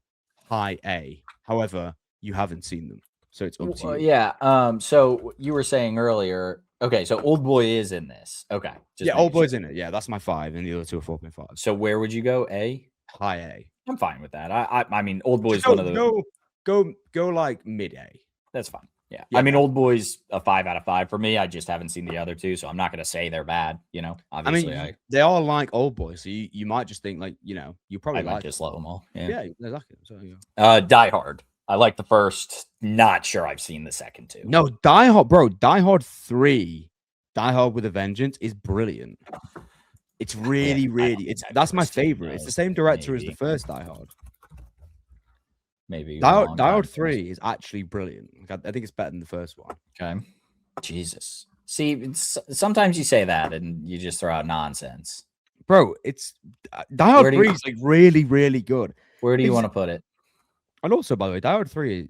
high A. However, you haven't seen them, so it's up to you. Yeah. So you were saying earlier. Okay, so Old Boy is in this. Okay. Old Boy's in it. Yeah, that's my 5, and the other 2 are 4.5. So where would you go? A? High A. I'm fine with that. I mean, Old Boy's one of the go like mid A. That's fine. Yeah. I mean, Old Boy's a 5 out of 5 for me. I just haven't seen the other 2, so I'm not going to say they're bad. You know, obviously, they are like Old Boy, so you might just think like you probably might just love them all. Yeah, exactly. So Die Hard. I like the first. Not sure I've seen the second 2. No, Die Hard, bro. Die Hard 3, Die Hard with a Vengeance is brilliant. It's really, that's my favorite. It's the same director as the first Die Hard. Maybe Die Hard 3 is actually brilliant. I think it's better than the first one. Okay. Jesus. See, sometimes you say that and you just throw out nonsense. Bro, it's Die Hard 3 is like really, really good. Where do you want to put it? And also, by the way, Die Hard 3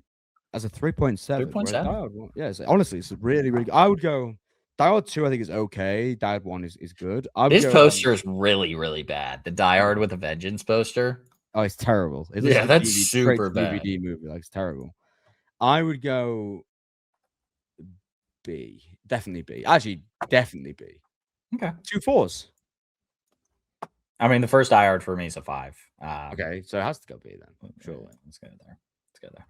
as a 3.7. 3.7? Yes, honestly, it's really, really good. I would go Die Hard 2, I think, is okay. Die Hard 1 is good. This poster is really, really bad. The Die Hard with a Vengeance poster. Oh, it's terrible. That's super bad. DVD movie, like it's terrible. I would go B. Definitely B. Actually, definitely B. Okay. 2 4s. I mean, the first Die Hard for me is a 5. Okay, so it has to go B then. Sure. Let's go there.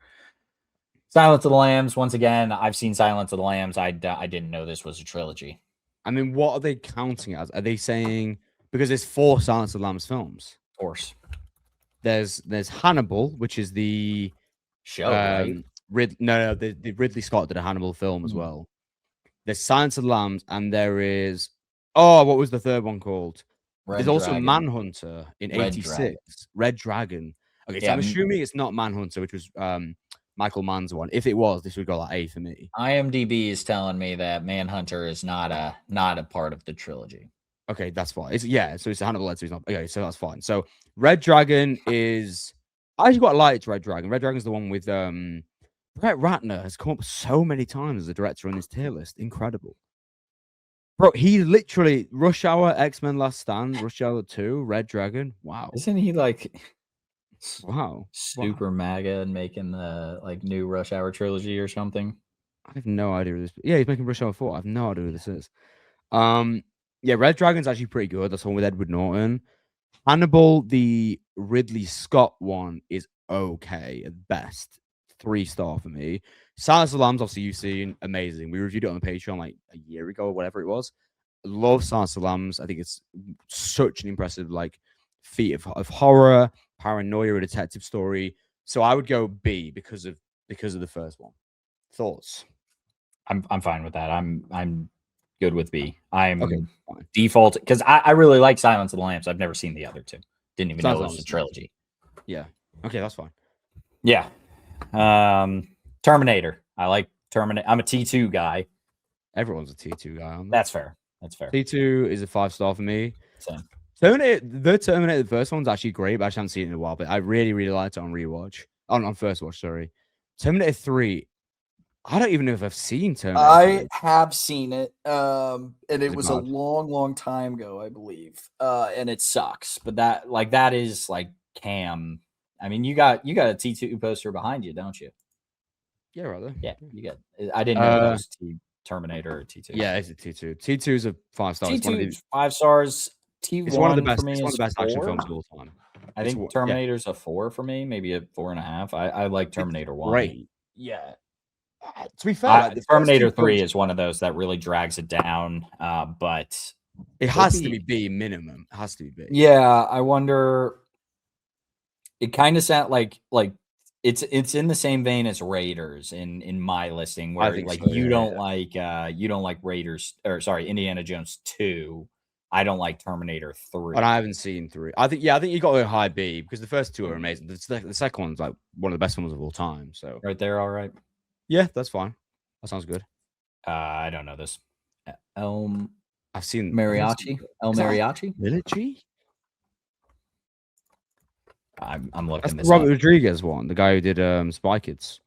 Silence of the Lambs. Once again, I've seen Silence of the Lambs. I didn't know this was a trilogy. I mean, what are they counting as? Are they saying because there's 4 Silence of the Lambs films? Of course. There's Hannibal, which is the show, right? The Ridley Scott did a Hannibal film as well. There's Silence of the Lambs, and there is what was the third one called? There's also Manhunter in '86. Red Dragon. Okay, so I'm assuming it's not Manhunter, which was Michael Mann's one. If it was, this would go like A for me. IMDb is telling me that Manhunter is not a part of the trilogy. Okay, that's fine. So it's a Hannibal Lecter. Not okay, so that's fine. So Red Dragon is I actually quite liked Red Dragon. Red Dragon's the one with Brett Ratner has come up so many times as a director on this tier list. Incredible. Bro, he literally Rush Hour, X-Men Last Stand, Rush Hour 2, Red Dragon. Wow. Isn't he like super MAGA and making the like new Rush Hour trilogy or something? I have no idea who this. Yeah, he's making Rush Hour 4. I have no idea who this is. Yeah, Red Dragon's actually pretty good. That's the one with Edward Norton. Hannibal, the Ridley Scott one, is okay at best. 3-star for me. Silence of the Lambs, obviously you've seen, amazing. We reviewed it on the Patreon like a year ago or whatever it was. Love Silence of the Lambs. I think it's such an impressive like feat of horror, paranoia, a detective story. So I would go B because of the first one. Thoughts? I'm fine with that. I'm good with B. I'm okay, default because I really like Silence of the Lambs. I've never seen the other two. Didn't even know it was a trilogy. Yeah. Okay, that's fine. Yeah. Terminator. I like Terminator. I'm a T2 guy. Everyone's a T2 guy. That's fair. That's fair. T2 is a 5-star for me. Same. Terminator, the first one's actually great, but I haven't seen it in a while. But I really, really liked it on rewatch. On first watch, sorry. Terminator 3. I don't even know if I've seen Terminator. I have seen it, and it was a long, long time ago, I believe. And it sucks. But that is like Cam. I mean, you got a T2 poster behind you, don't you? Yeah, rather. Yeah, you got. I didn't know that was Terminator or T2. Yeah, it's a T2. T2 is a 5-star. T2 is 5 stars. T1 it's one of the best. For me it's one of the best 4. action films of all time. I think Terminator's a 4 for me, maybe a 4.5. I like Terminator 1. Great. Yeah. To be fair, Terminator 3 is one of those that really drags it down, but it has to be B minimum. It has to be B. Yeah, I wonder. It kind of sounds like it's in the same vein as Raiders in my listing, where like so, you don't like Raiders Indiana Jones 2. I don't like Terminator 3. And I haven't seen 3. I think you got to go high B because the first 2 are amazing. The second one's like one of the best ones of all time. So right there, all right. Yeah, that's fine. That sounds good. I don't know this. I've seen Mariachi. El Mariachi. Trilogy. I'm looking. That's this Robert up. Rodriguez one, the guy who did Spy Kids.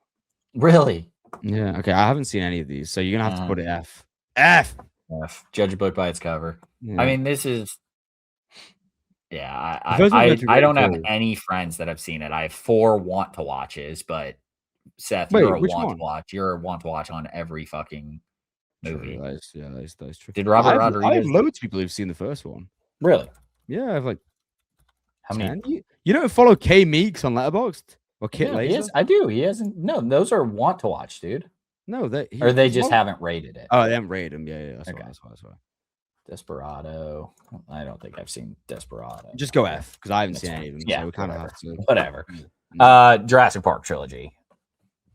Really? Yeah. Okay. I haven't seen any of these, so you're gonna have to put it F. F. Judge a book by its cover. Yeah. I mean, this is. Yeah, I don't have any friends that have seen it. I have 4 want to watches, but Seth, you're a want to watch. You're a want to watch on every fucking movie. That is true. Did Robert Rodriguez? I have loads of people who've seen the first one. Really? Yeah, I have like how 10? many? You don't follow K Meeks on Letterboxd or Kit Laser? I do. He hasn't. No, those are want to watch, dude. No, they just haven't rated it. Oh, they haven't rated them. Yeah. That's why. Desperado. I don't think I've seen Desperado. Just go F because I haven't seen any of them. Yeah, so we kind of have to. Whatever. Jurassic Park trilogy.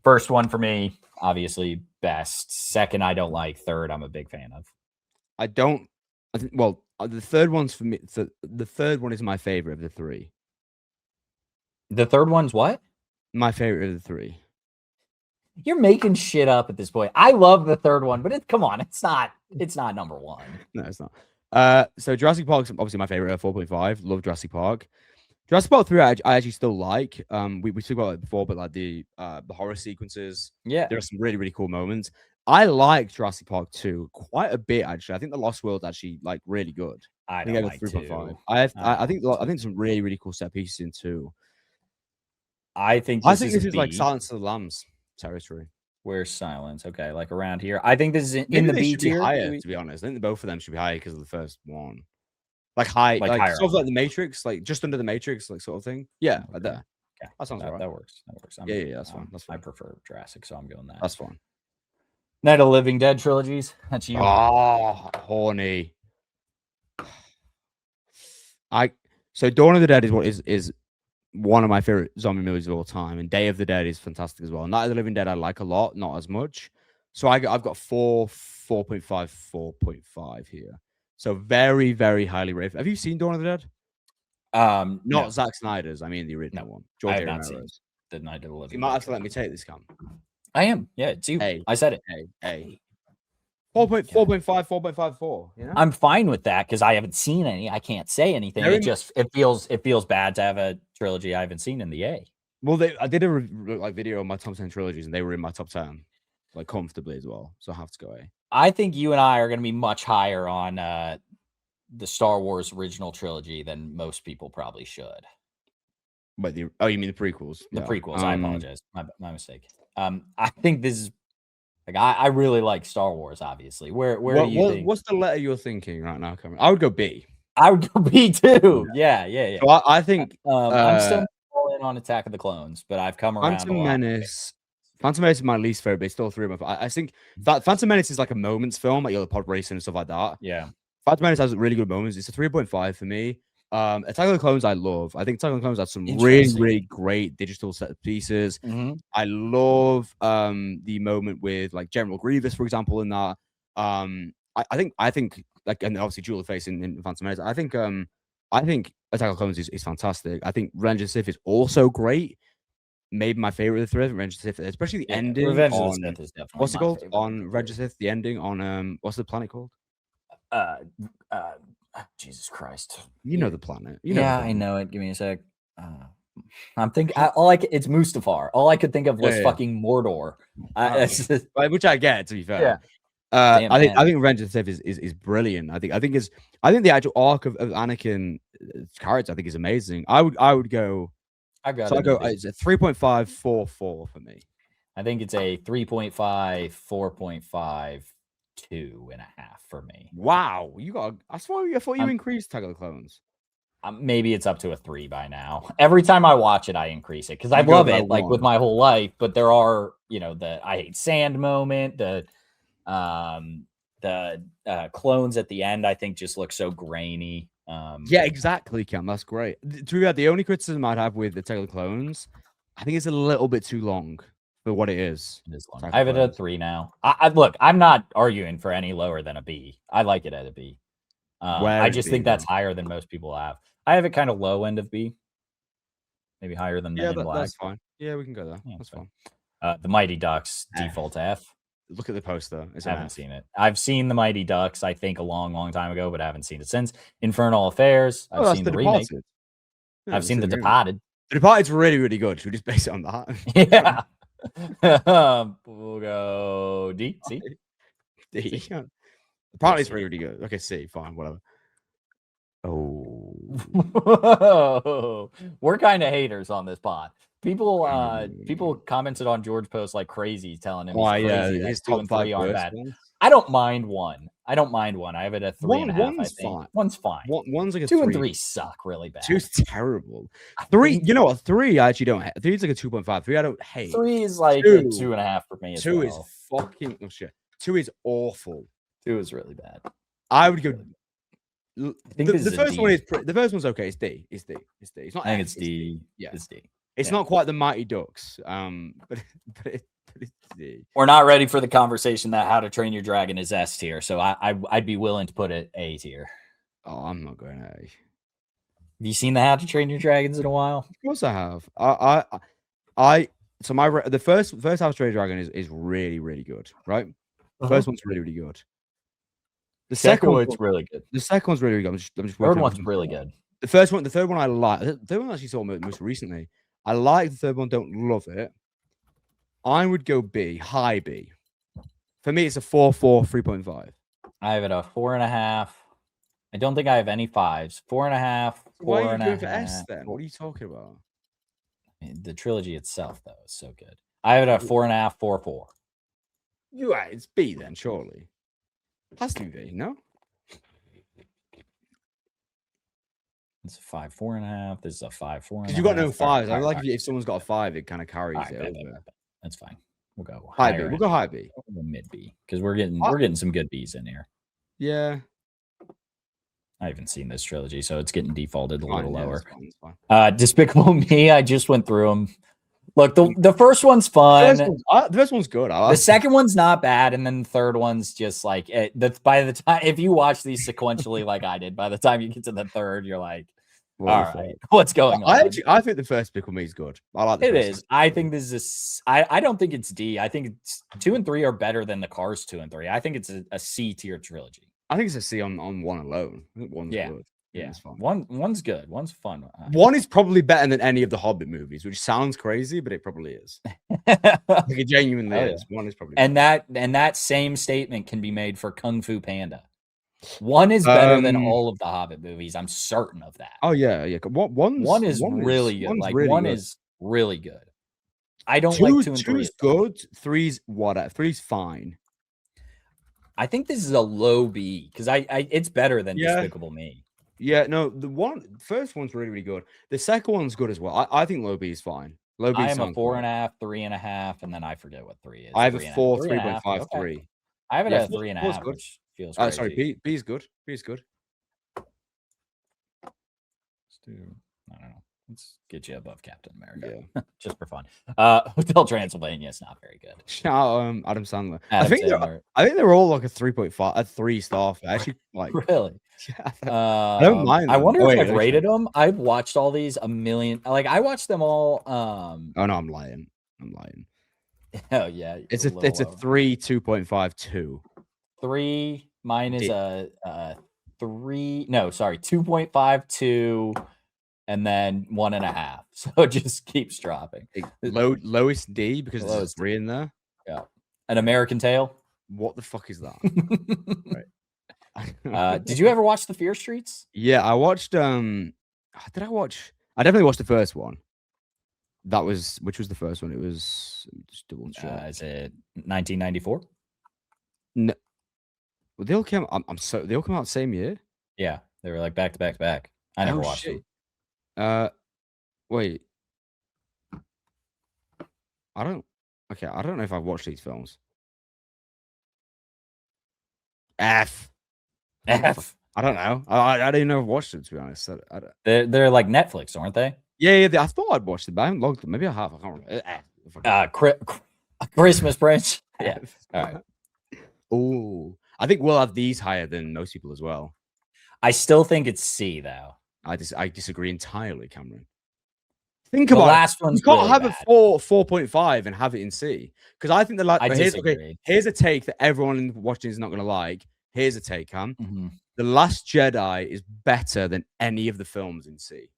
First one for me, obviously best. Second, I don't like. Third, I'm a big fan of. The third one's for me. The third one is my favorite of the 3. The third one's what? My favorite of the 3. You're making shit up at this point. I love the third one, but come on, it's not number 1. No, it's not. So Jurassic Park's obviously my favorite at 4.5. Love Jurassic Park. Jurassic Park 3 I actually still like. We talked about it before, but like the horror sequences. Yeah. There are some really, really cool moments. I like Jurassic Park 2 quite a bit, actually. I think The Lost World's actually like really good. I think I like 3.5. I think some really, really cool set pieces in 2. I think this is like Silence of the Lambs territory. Where's Silence? Okay, like around here. I think this is in the B tier. Higher, to be honest. I think both of them should be higher because of the first one. Like high, like higher, sort of like the Matrix, like just under the Matrix, like sort of thing. Yeah, okay. Like there. Yeah, that sounds right. That works. Yeah, that's fine. That's fine. I prefer Jurassic, so I'm going that. That's fine. Night of the Living Dead trilogies. That's you. Oh, horny. So Dawn of the Dead is one of my favorite zombie movies of all time, and Day of the Dead is fantastic as well. Night of the Living Dead I like a lot, not as much. So I've got 4.5, 4.5 here. So very, very highly rated. Have you seen Dawn of the Dead? Not no. Zack Snyder's. I mean the original one. I have not seen the Night of the Living. You might have to let me take this, Cam. I am. Yeah, it's you. Hey. I said it. Hey. 4.5, 4.54. You know? I'm fine with that because I haven't seen any. I can't say anything. It feels bad to have a trilogy I haven't seen in the A. Well, I did a video on my top 10 trilogies, and they were in my top 10, like comfortably as well. So I have to go A. I think you and I are going to be much higher on the Star Wars original trilogy than most people probably should. But you mean the prequels? The prequels. I apologize. My mistake. I think this is like I really like Star Wars. Obviously, where do you think? What's the letter you're thinking right now, Cameron? I would go B. I would go B too. Yeah. So I think I'm still all in on Attack of the Clones, but I've come around. Phantom Menace is my least favorite, but it's still 3 of my. I think that Phantom Menace is like a moments film, like the pod racing and stuff like that. Yeah, Phantom Menace has really good moments. It's a 3.5 for me. Attack of the Clones I love. I think Attack of the Clones has some really great digital set of pieces. I love the moment with like General Grievous, for example, in that. I think like, and obviously Jewel of the Face in Phantom Menace. I think Attack of the Clones is fantastic. I think Revenge of the Sith is also great. Maybe my favorite of the three, Revenge of the Sith, especially the ending. Revenge of the Sith is definitely what's it called on Revenge of the Sith? The ending on what's the planet called? Jesus Christ. You know the planet. I know it. Give me a sec. I'm thinking it's Mustafar. All I could think of was fucking Mordor. Which I get, to be fair. Yeah. I think Revenge of the Sith is brilliant. I think the actual arc of Anakin's character I think is amazing. I would go. It's a 3.544 for me. I think it's a 3.5, 4.5, 2.5 for me. Wow, I thought you increased Attack of the Clones. Maybe it's up to a 3 by now. Every time I watch it, I increase it because I love it, like with my whole life. But there are, the I hate sand moment, the clones at the end. I think just look so grainy. Yeah, exactly, Cam. That's great. To be fair, the only criticism I'd have with the Attack of the Clones, I think it's a little bit too long for what it is. It is long. I have it at 3 now. Look, I'm not arguing for any lower than a B. I like it at a B. I just think that's higher than most people have. I have it kind of low end of B. Maybe higher than Men in Black. That's fine. Yeah, we can go there. Yeah, that's fine. The Mighty Ducks default F. Look at the poster. I haven't seen it. I've seen the Mighty Ducks, I think, a long time ago, but I haven't seen it since. Infernal Affairs. I've seen the remake. Yeah, I've seen The Departed. The Departed's really good. Should we just base it on that? Yeah. We'll go D. C. D. Departed's really good. Okay, C. Fine, whatever. Oh. We're kind of haters on this pod. People commented on George post like crazy, telling him his 2 and 3 aren't bad. I don't mind 1. I have it at 3.5. I think fine. 1's fine. One's like a 2 3. and 3 suck really bad. 2's terrible. 3, you know what? 3 I actually don't hate. 3 is like a 2.5. 3 I don't hate. 3 is like a 2.5 for me. 2 is fucking shit. 2 is awful. 2 is really bad. I would go. The first one is the first one's okay. It's D. It's not. I think it's D. Yeah, it's D. It's not quite the Mighty Ducks. But it's D. We're not ready for the conversation that How to Train Your Dragon is S tier. So I'd be willing to put it A tier. Oh, I'm not going A. Have you seen the How to Train Your Dragons in a while? Of course I have. The first How to Train Your Dragon is really good, right? The first one's really good. The second one's really good. The second one's really good. I'm just third one's really good. The third one I like. The third one I actually saw most recently. I like the third one, don't love it. I would go B, high B. For me, it's a 4.4, 3.5. I have it a 4.5. I don't think I have any 5s. 4.5. Why are you going for S then? What are you talking about? The trilogy itself, though, is so good. I have it a 4.5, 4.4. It's B then, surely. Has to be, no? It's a 5, 4.5. This is a 5, 4. Because you got no 5s. I like if someone's got a 5, it kind of carries it over. That's fine. We'll go high B. We'll go high B. Mid B because we're getting some good Bs in here. Yeah. I haven't seen this trilogy, so it's getting defaulted a little lower. It's fine. Despicable Me. I just went through them. Look, the first one's fun. The first one's good. The second one's not bad, and then the third one's just like by the time if you watch these sequentially like I did, by the time you get to the third, you're like, What All the fuck? right. What's going on? I think the first Despicable Me is good. I like the It first is. I think this is I don't think it's D. I think it's 2 and 3 are better than the Cars 2 and 3. I think it's a C tier trilogy. I think it's a C on one alone. I think one's Yeah. good. Yeah. It's fun. One's good. One's fun. One is probably better than any of the Hobbit movies, which sounds crazy, but it probably is. Like it genuinely is. One is probably better. that same statement can be made for Kung Fu Panda. One is better than all of the Hobbit movies. I'm certain of that. Oh yeah. One is really good. Like really one good. is really good. I don't like 2 and 3. Two's good. Three's whatever. Three's fine. I think this is a low B because it's better than Despicable Me. Yeah, no, the first one's really, really good. The second one's good as well. I think low B is fine. Low B I am a 4.5, 3.5, and then I forget what 3 is. I have a 4, 3.5, 3. I have it at 3.5, which feels crazy. Sorry, B is good. B is good. Let's do, I don't know. Let's get you above Captain America. Yeah. Just for fun. Hotel Transylvania is not very good. Shout out Adam Sandler. Adam I think Sandler. they're all like a 3.5, a 3-star. Actually, like Really? Yeah, I don't mind. I wonder if I've rated them. I've watched all these a million. Like I watched them all. Oh no, I'm lying. Oh yeah, it's a 3, 2.5, 2. 3. Mine is a 3. No, sorry, 2.5, 2, and then 1.5. So it just keeps dropping. Lowest D because there's 3 in there. Yeah, An American Tail. What the fuck is that? Right. Did you ever watch The Fear Streets? Yeah, I watched. Did I watch? I definitely watched the first one. Which was the first one? It was just double check. Is it 1994? No, well, they all came. They all come out the same year. Yeah, they were like back to back to back. I never watched them. Wait. I don't know if I've watched these films. F. I don't know. I don't even know if I've watched them, to be honest. They're like Netflix, aren't they? Yeah. I thought I'd watched them, but I haven't logged them. Maybe I have. I can't remember. Christmas Prince. Yeah. All right. Oh, I think we'll have these higher than most people as well. I still think it's C though. I disagree entirely, Cameron. Think about the last one's. You can't really have bad. a 4.5 and have it in C because I think here's a take that everyone watching is not going to like. Here's a take, Cam. Mm-hmm. The Last Jedi is better than any of the films in C,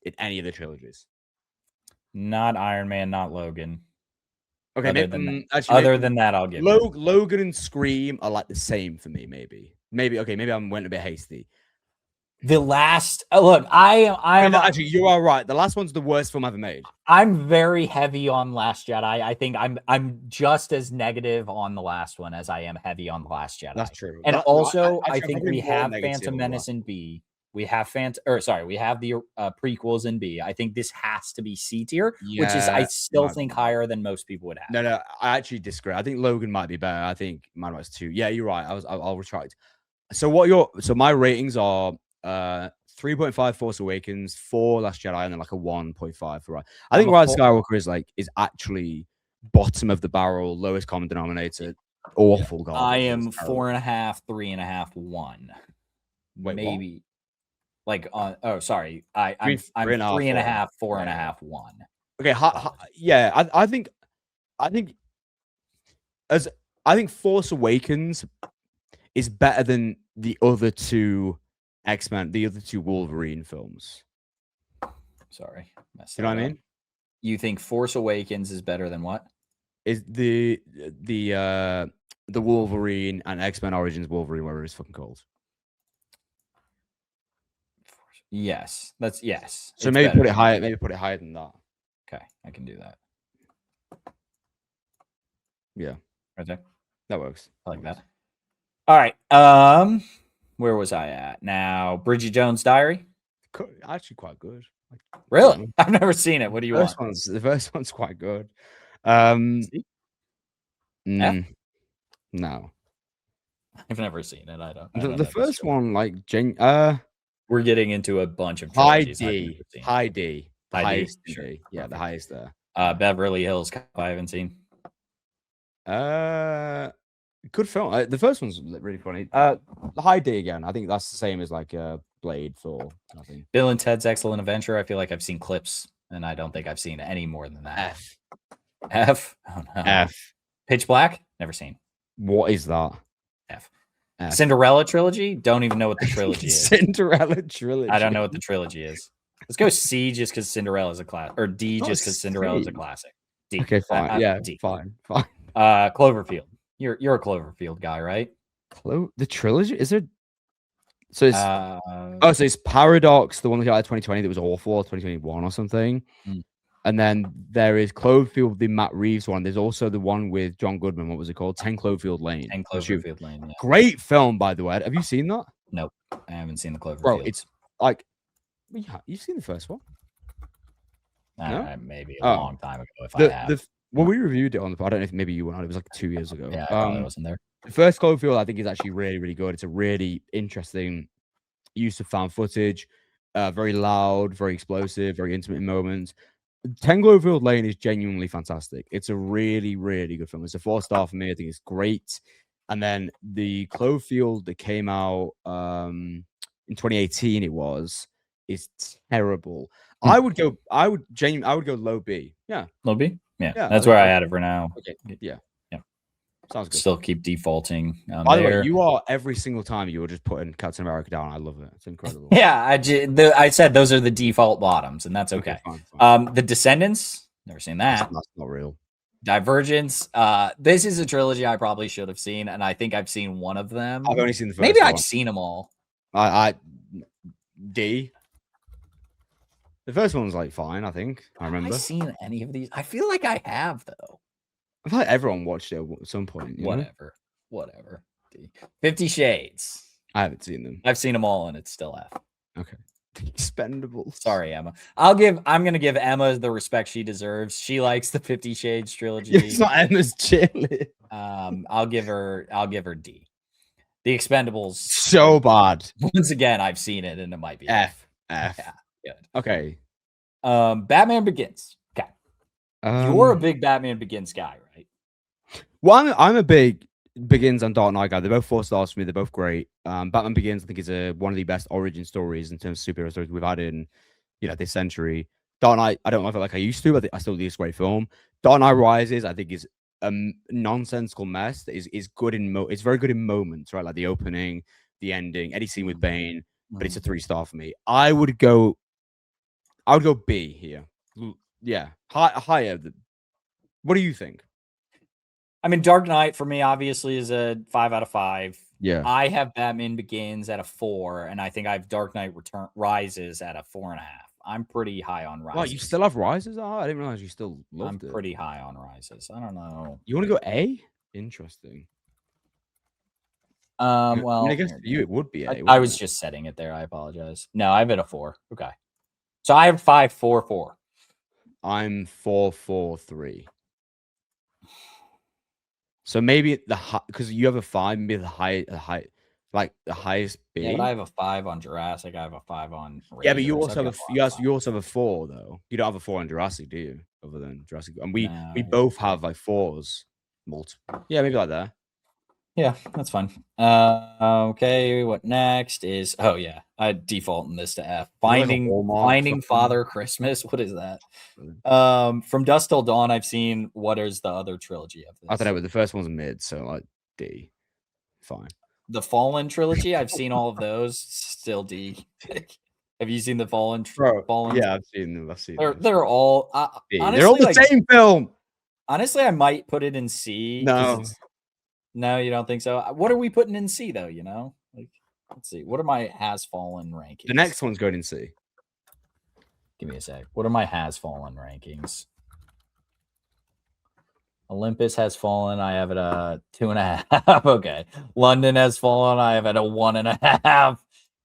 in any of the trilogies. Not Iron Man, not Logan. Okay, other than that, I'll give Logan and Scream are like the same for me. Maybe I went a bit hasty. The last look, I am actually, you are right. The last one's the worst film ever made. I'm very heavy on Last Jedi. I think I'm just as negative on the last one as I am heavy on the Last Jedi. That's true. And I think we have Phantom Menace in B. We have we have the prequels in B. I think this has to be C tier, which is I still think higher than most people would have. No, I actually disagree. I think Logan might be better. I think mine was 2. Yeah, you're right. I'll retract. So my ratings are 3.5 Force Awakens, 4 Last Jedi, and then like a 1.5 for Rise. I think Rise of Skywalker is actually bottom of the barrel, lowest common denominator, awful. Yeah. I am 4.5, 3.5, 1. Wait, maybe. What? Like I'm 3.5, 4.5, 1. Okay, yeah, I think Force Awakens is better than the other 2 X-Men, the other 2 Wolverine films. Sorry, you know what I mean? You think Force Awakens is better than what? Is the Wolverine and X-Men Origins Wolverine, whatever it's fucking called? Yes, that's yes. So maybe put it higher. Maybe put it higher than that. Okay, I can do that. Yeah, right there. That works. I like that. All right. Where was I at now? Bridget Jones' Diary. Actually, quite good. Really? I've never seen it. What do you want? The first one's quite good. No, I've never seen it. I don't. The first one, like, we're getting into a bunch of high D. The highest D. Yeah, the highest there. Beverly Hills Cop. I haven't seen. Good film. The first one's really funny. The high D again. I think that's the same as like Blade, Thor, nothing. Bill and Ted's Excellent Adventure. I feel like I've seen clips, and I don't think I've seen any more than that. F. F. Oh no. F. Pitch Black. Never seen. What is that? F. F. Cinderella trilogy. Don't even know what the trilogy is. Cinderella trilogy. I don't know what the trilogy is. Let's go C just because Cinderella is a class, or D just because Cinderella is a classic. D. Okay, fine. Yeah, D. fine. Cloverfield. You're a Cloverfield guy, right? The trilogy is there? So it's so it's Paradox, the one that got out of 2020 that was awful, 2021 or something. And then there is Cloverfield, the Matt Reeves one. There's also the one with John Goodman. What was it called? 10 Cloverfield Lane. 10 Cloverfield Lane. Yeah. Great film, by the way. Have you seen that? Nope, I haven't seen the Cloverfield. Bro, it's like, you've seen the first one? No? Maybe a long time ago. If I have, well, we reviewed it on the. I don't know if maybe you were on. It was like 2 years ago. Yeah, I probably wasn't there. The first Cloverfield, I think, is actually really, really good. It's a really interesting use of found footage. Very loud, very explosive, very intimate moments. 10 Cloverfield Lane is genuinely fantastic. It's a really, really good film. It's a 4-star for me. I think it's great. And then the Cloverfield that came out in 2018, is terrible. I would go low B. Yeah. Low B? Yeah. That's where I had it for now. Okay. Yeah. Sounds good. Still keep defaulting. By the way, you are every single time you were just putting Captain America down. I love it. It's incredible. Yeah, I said those are the default bottoms, and that's okay. Fine. The Descendants, never seen that. That's not real. Divergence. This is a trilogy I probably should have seen, and I think I've seen one of them. I've only seen the first Maybe one. I've seen them all. D. The first one was like fine, I think. I remember. Have I seen any of these? I feel like I have, though. I feel like everyone watched it at some point. Whatever. 50 Shades. I haven't seen them. I've seen them all, and it's still F. Okay. Expendables. Sorry, Emma. I'm gonna give Emma the respect she deserves. She likes the 50 Shades trilogy. It's not Emma's chili. I'll give her D. The Expendables. So bad. Once again, I've seen it, and it might be F. Yeah, good. Okay. Batman Begins. Okay. You're a big Batman Begins guy, right? Well, I'm a big Begins and Dark Knight guy. They're both 4 stars for me. They're both great. Batman Begins, I think, is one of the best origin stories in terms of superhero stories we've had in, this century. Dark Knight, I don't love it like I used to, but I still think it's a great film. Dark Knight Rises, I think, is a nonsensical mess that is good it's very good in moments, right? Like the opening, the ending, any scene with Bane, but it's a 3-star for me. I would go B here. Yeah, higher. What do you think? I mean, Dark Knight for me obviously is a 5 out of 5. Yeah, I have Batman Begins at a 4, and I think I have Dark Knight Rises at a 4.5. I'm pretty high on Rises. What, you still have Rises? Oh, I didn't realize you still loved it. I'm pretty high on Rises. I don't know. You want to go A? Interesting. Well, I guess for you it would be A. I was just setting it there. I apologize. No, I have it a 4. Okay, so I have 5, 4, 4. I'm 4, 4, 3. So maybe because you have a 5, maybe the highest B. Yeah, but I have a 5 on Jurassic. I have a 5 on. Yeah, but you also have you also have a 4 though. You don't have a 4 on Jurassic, do you? Other than Jurassic, and we both have like 4s, multiple. Yeah, maybe like that. Yeah, that's fine. Okay, what next is? Oh yeah, I default in this to F. Finding Father Christmas. What is that? From Dusk Till Dawn, I've seen. What is the other trilogy of this? I don't know, but the first one's mid, so like D. Fine. The Fallen trilogy. I've seen all of those. Still D. Have you seen the Fallen? Yeah, I've seen them. They're all. Honestly, they're all the same film. Honestly, I might put it in C. No, you don't think so? What are we putting in C though? Like, let's see. What are my Has Fallen rankings? The next one's going in C. Give me a sec. What are my Has Fallen rankings? Olympus Has Fallen. I have it a 2.5. Okay. London Has Fallen. I have it a 1.5.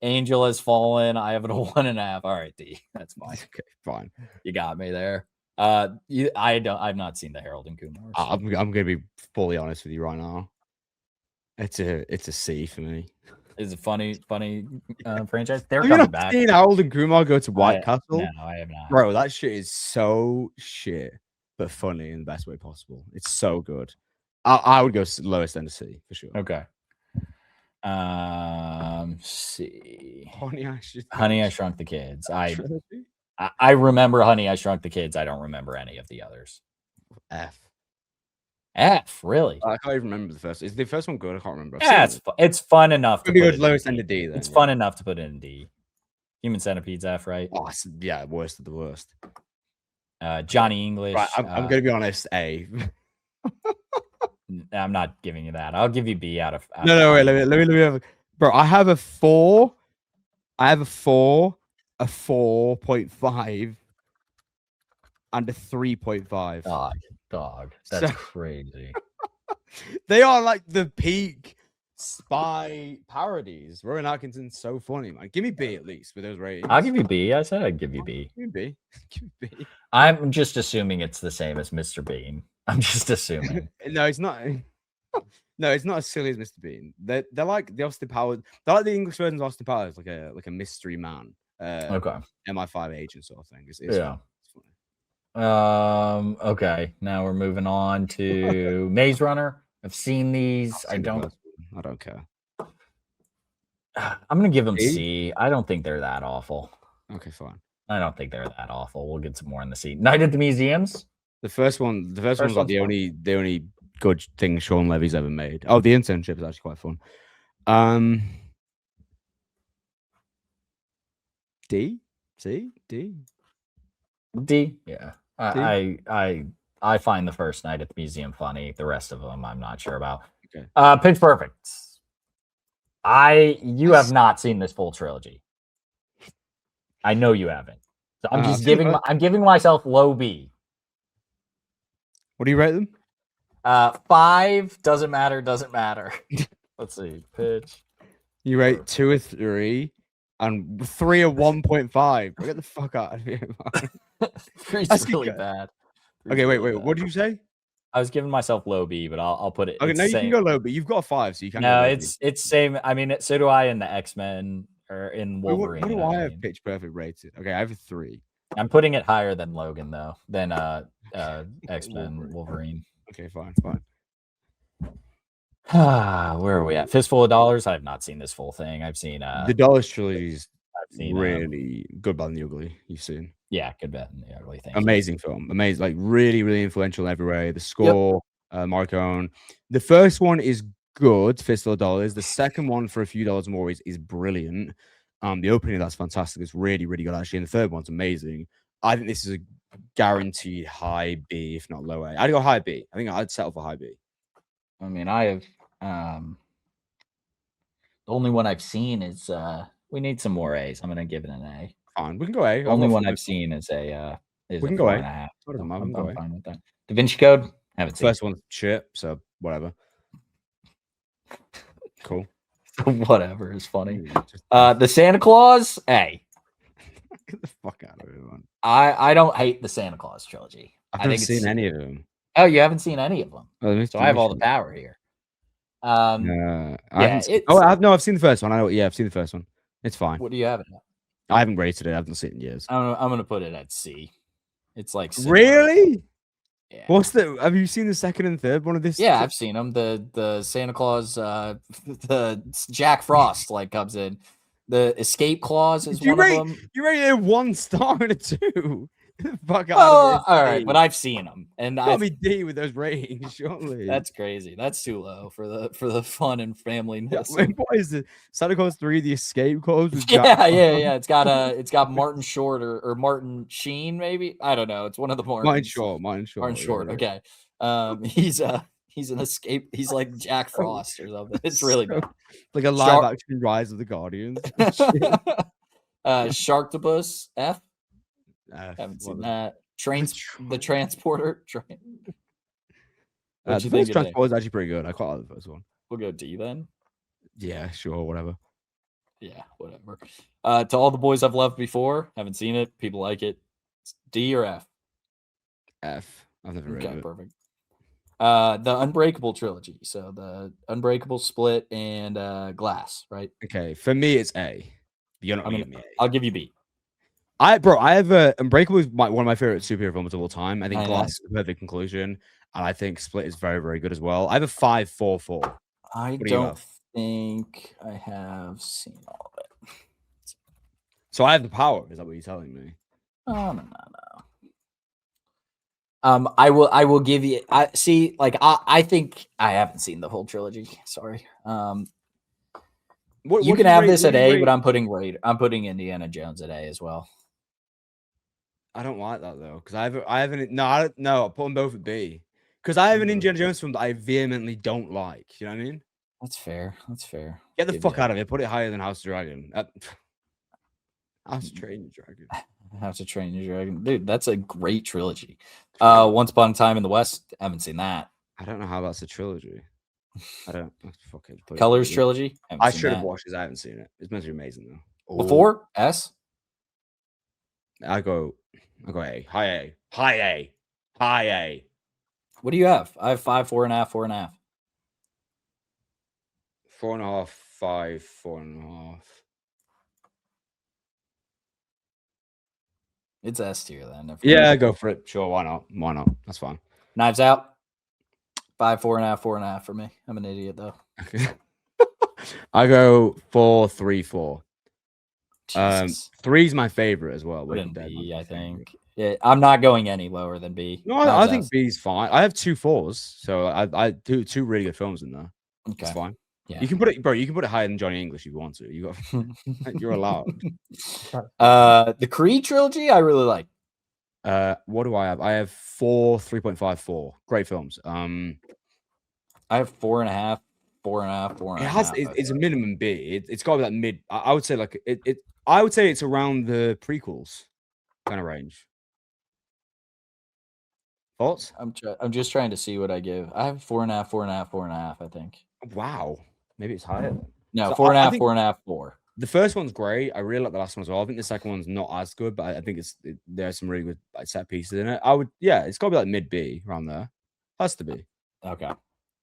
Angel Has Fallen. I have it a 1.5. All right, D. That's fine. Okay, fine. You got me there. I've not seen the Harold and Kumar. I'm gonna be fully honest with you right now. It's a C for me. It's a funny franchise. They're have coming you back. Seen Harold and Kumar go to White Castle? No, I have not. Bro, that shit is so shit, but funny in the best way possible. It's so good. I would go lowest end of C for sure. Okay. C. Honey, I Shrunk the Kids. Trilogy? I remember Honey, I Shrunk the Kids. I don't remember any of the others. F, really? I can't even remember the first. Is the first one good? I can't remember. Yeah, it's fun enough to Maybe put it's it lowest in end of D. Then, it's fun enough to put it in D. Human Centipede's F, right? Oh, yeah, worst of the worst. Johnny English. Right, I'm gonna be honest. A. I'm not giving you that. I'll give you B out of. No, wait. Let me have. Bro, I have a 4. I have a 4, a 4.5, and a 3.5. Dog. That's crazy. They are like the peak spy parodies. Rowan Atkinson's so funny, man. Give me B at least with those ratings. I'll give you B. I said I'd give you B. Give me B. Give me B. I'm just assuming it's the same as Mr. Bean. I'm just assuming. No, it's not. No, it's not as silly as Mr. Bean. They're like the Austin Powers. They're like the English version of Austin Powers, like a mystery man. Okay. MI5 agent sort of thing. It's yeah. Funny. Okay. Now we're moving on to Maze Runner. I've seen these. I don't care. I'm gonna give them C. I don't think they're that awful. Okay, fine. I don't think they're that awful. We'll get some more in the C. Night at the Museums. The first one's like the only good thing Sean Levy's ever made. Oh, The Internship is actually quite fun. D, C, D, D. Yeah. I find the first Night at the Museum funny. The rest of them, I'm not sure about. Okay. Pitch Perfect. You have not seen this full trilogy. I know you haven't. So I'm just I'm giving myself low B. What do you rate them? 5 doesn't matter. Let's see. Pitch. You rate 2 or 3, and 3 or 1.5. Get the fuck out of here, man. 3's really bad. Okay, wait. What did you say? I was giving myself low B, but I'll put it. Okay, now you can go low, but you've got a 5, so you can. No, it's same. I mean, so do I in the X-Men or in Wolverine. What do I have Pitch Perfect rated? Okay, I have a 3. I'm putting it higher than Logan though, than X-Men Wolverine. Okay, fine. Where are we at? Fistful of Dollars. I have not seen this full thing. I've seen the Dollars trilogies. I've seen really Good, Bad, and the Ugly. You've seen? Yeah, Good, Bad, and the Ugly. Amazing film. Amazing, like really, really influential in every way. The score, Morricone. The first one is good, Fistful of Dollars. The second one, for a few dollars more, is brilliant. The opening of that's fantastic. It's really, really good actually. And the third one's amazing. I think this is a guaranteed high B, if not low A. I'd go high B. I think I'd settle for high B. I mean, I have the only one I've seen is we need some more A's. I'm gonna give it an A. Fine, we can go A. The only one I've seen is a we can go A. 4.5. I'm fine with that. Da Vinci Code, haven't seen. First one's shit, so whatever. Cool. Whatever is funny. The Santa Claus, A. Get the fuck out of here, man. I don't hate the Santa Claus trilogy. I haven't seen any of them. Oh, you haven't seen any of them? Oh, so I have all the power here. I've seen the first one. I've seen the first one. It's fine. What do you have it at? I haven't rated it. I haven't seen it in years. I'm gonna put it at C. It's like similar. Really? Yeah. Have you seen the second and third one of this? Yeah, I've seen them. The Santa Claus, the Jack Frost comes in. The Escape Clause is one of them. You rated it 1 star and a 2. Fuck out all right, but I've seen them, and I'll be D with those ratings. Surely that's crazy. That's too low for the fun and familyness. Wait, what is it? Santa Claus 3: The Escape Clause? Yeah. It's got Martin Short or Martin Sheen, maybe. I don't know. It's one of the Martin Short. Okay. He's an escape. He's like Jack Frost or something. It's really bad. Like a live action Rise of the Guardians. Sharktopus F. Haven't seen that. The Transporter. The first Transporter is actually pretty good. I quite like the first one. We'll go D then. Yeah, sure, whatever. Yeah, whatever. To All the Boys I've Loved Before. Haven't seen it. People like it. It's D or F? F. I've never read it. Okay, perfect. The Unbreakable trilogy. So the Unbreakable, Split, and Glass, right? Okay, for me it's A. You're not giving me A. I'll give you B. I have Unbreakable is one of my favorite superhero films of all time. I think Glass is the perfect conclusion, and I think Split is very, very good as well. I have a 5.44. I don't think I have seen all of it. So I have the power. Is that what you're telling me? Oh no. I will give you. I see. Like I think I haven't seen the whole trilogy. Sorry. You can have this at A, but I'm putting Indiana Jones at A as well. I don't like that though, because I haven't. No, I'll put them both at B. Because I have an Indiana Jones film that I vehemently don't like. You know what I mean? That's fair. That's fair. Get the fuck out of it. Put it higher than House of Dragon. House of Train Dragon. House of Train Your Dragon, dude. That's a great trilogy. Once Upon a Time in the West. Haven't seen that. I don't know how that's a trilogy. I don't. Fucking Colors trilogy. I should have watched it. I haven't seen it. It's meant to be amazing though. Before S. I go A. High A. High A. High A. What do you have? I have 5, 4.5, 4.5. 4.5, 5, 4.5. It's S tier then. Yeah, go for it. Sure, why not? Why not? That's fine. Knives Out. 5, 4.5, 4.5 for me. I'm an idiot though. I go 4, 3, 4. Jesus. 3 is my favorite as well. B, I think. Yeah, I'm not going any lower than B. No, I think B is fine. I have 2 4s, so I do 2 really good films in there. Okay, it's fine. Yeah, you can put it, bro. You can put it higher than Johnny English if you want to. You're allowed. The Creed trilogy, I really like. What do I have? I have 4, 3.54. Great films. I have 4.5, 4.5, 4.5. It's a minimum B. It's got to be that mid. I would say like it. I would say it's around the prequels kind of range. Thoughts? I'm just trying to see what I give. I have 4.5, 4.5, 4.5. I think. Wow, maybe it's higher. No, 4.5, 4.5, 4. The first one's great. I really like the last one as well. I think the second one's not as good, but I think there's some really good set pieces in it. It's got to be like mid B around there. Has to be. Okay,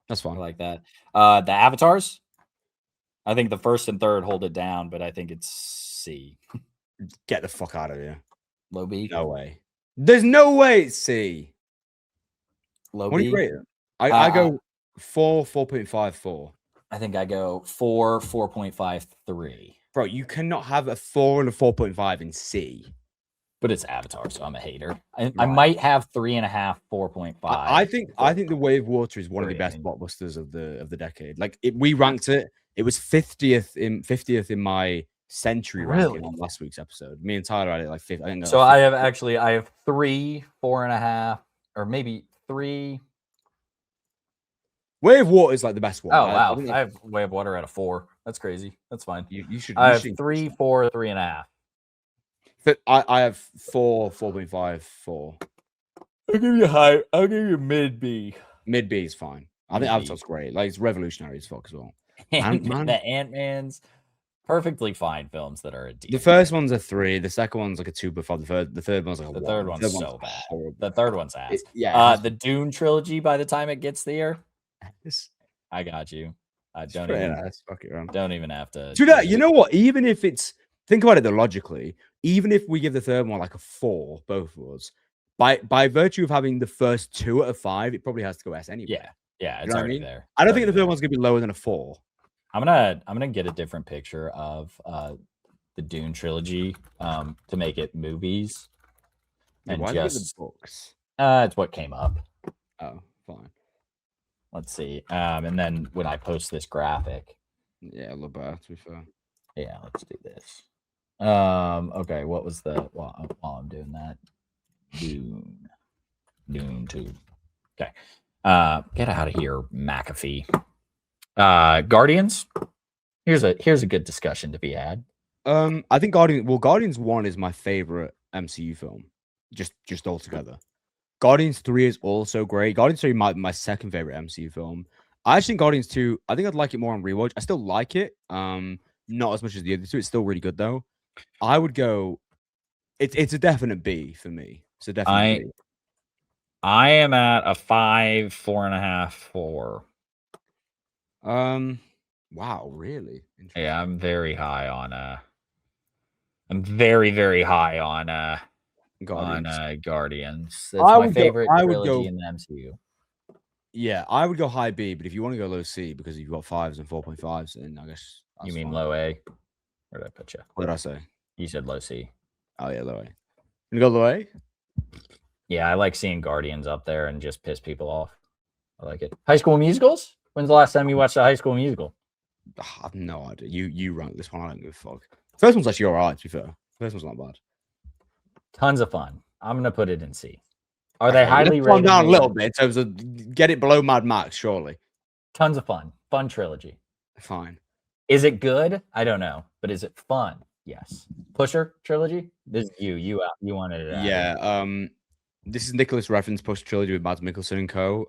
that's fine. I like that. The Avatars. I think the first and third hold it down, but I think it's C. Get the fuck out of here. Low B. No way. There's no way it's C. Low what B. Do you rate it? I go 4, 4.54. I think I go 4, 4.53. Bro, you cannot have a 4 and a 4.5 in C. But it's Avatar, so I'm a hater. I might have 3.5, 4.5. I think The Way of Water is one of the best blockbusters of the decade. Like we ranked it. It was 50th in my century ranking on last week's episode. Me and Tyler had it like 5th. I think so. I have 3, 4.5, or maybe 3. Way of Water is like the best one. Oh wow! I have Way of Water at a 4. That's crazy. That's fine. You should. I have 3, 4, 3.5. I have 4, 4.5, 4. I'll give you high. I'll give you mid B. Mid B is fine. I think Avatar's great. Like it's revolutionary as fuck as well. The Ant-Man's perfectly fine films that are a D. The first one's a 3. The second one's like a 2. Before the third one's like a 1. The third one's so bad. Horrible. The third one's ass. The Dune trilogy. By the time it gets there, I got you. I don't even have to. Do that. You know what? Even if it's think about it though logically, even if we give the third one like a 4, both of us, by virtue of having the first 2 out of 5, it probably has to go S anyway. Yeah, it's already there. I don't think the third one's gonna be lower than a 4. I'm gonna get a different picture of the Dune trilogy to make it movies. And why just the books? It's what came up. Oh, fine. Let's see. And then when I post this graphic. Yeah, a little better, to be fair. Yeah, let's do this. Okay, what was while I'm doing that? Dune 2. Okay. Get out of here, McAfee. Guardians. Here's a good discussion to be had. I think Guardians 1 is my favorite MCU film. Just altogether. Guardians 3 is also great. Guardians 3 my second favorite MCU film. I actually think Guardians 2, I think I'd like it more on rewatch. I still like it. Not as much as the other 2. It's still really good though. I would go it's a definite B for me. It's a definite B. I am at a 5, 4.5, 4. Wow, really? Yeah, I'm very high on I'm very, very high on Guardians. That's my favorite trilogy in the MCU. Yeah, I would go high B, but if you want to go low C because you've got 5s and 4.5s, then I guess you mean fine. Low A. Where did I put you? What did I say? You said low C. Oh yeah, low A. You go low A? Yeah, I like seeing Guardians up there and just piss people off. I like it. High School Musicals? When's the last time you watched a High School Musical? I have no idea. You rank this one. I don't give a fuck. First one's actually alright, to be fair. First one's not bad. Tons of fun. I'm gonna put it in C. Are they highly rated? Calm down a little maybe? bit in terms of get it below Mad Max, surely. Tons of fun. Fun trilogy. Fine. Is it good? I don't know, but is it fun? Yes. Pusher trilogy. This is you. You wanted it. Yeah. This is Nicholas reference post trilogy with Mads Mikkelsen and co.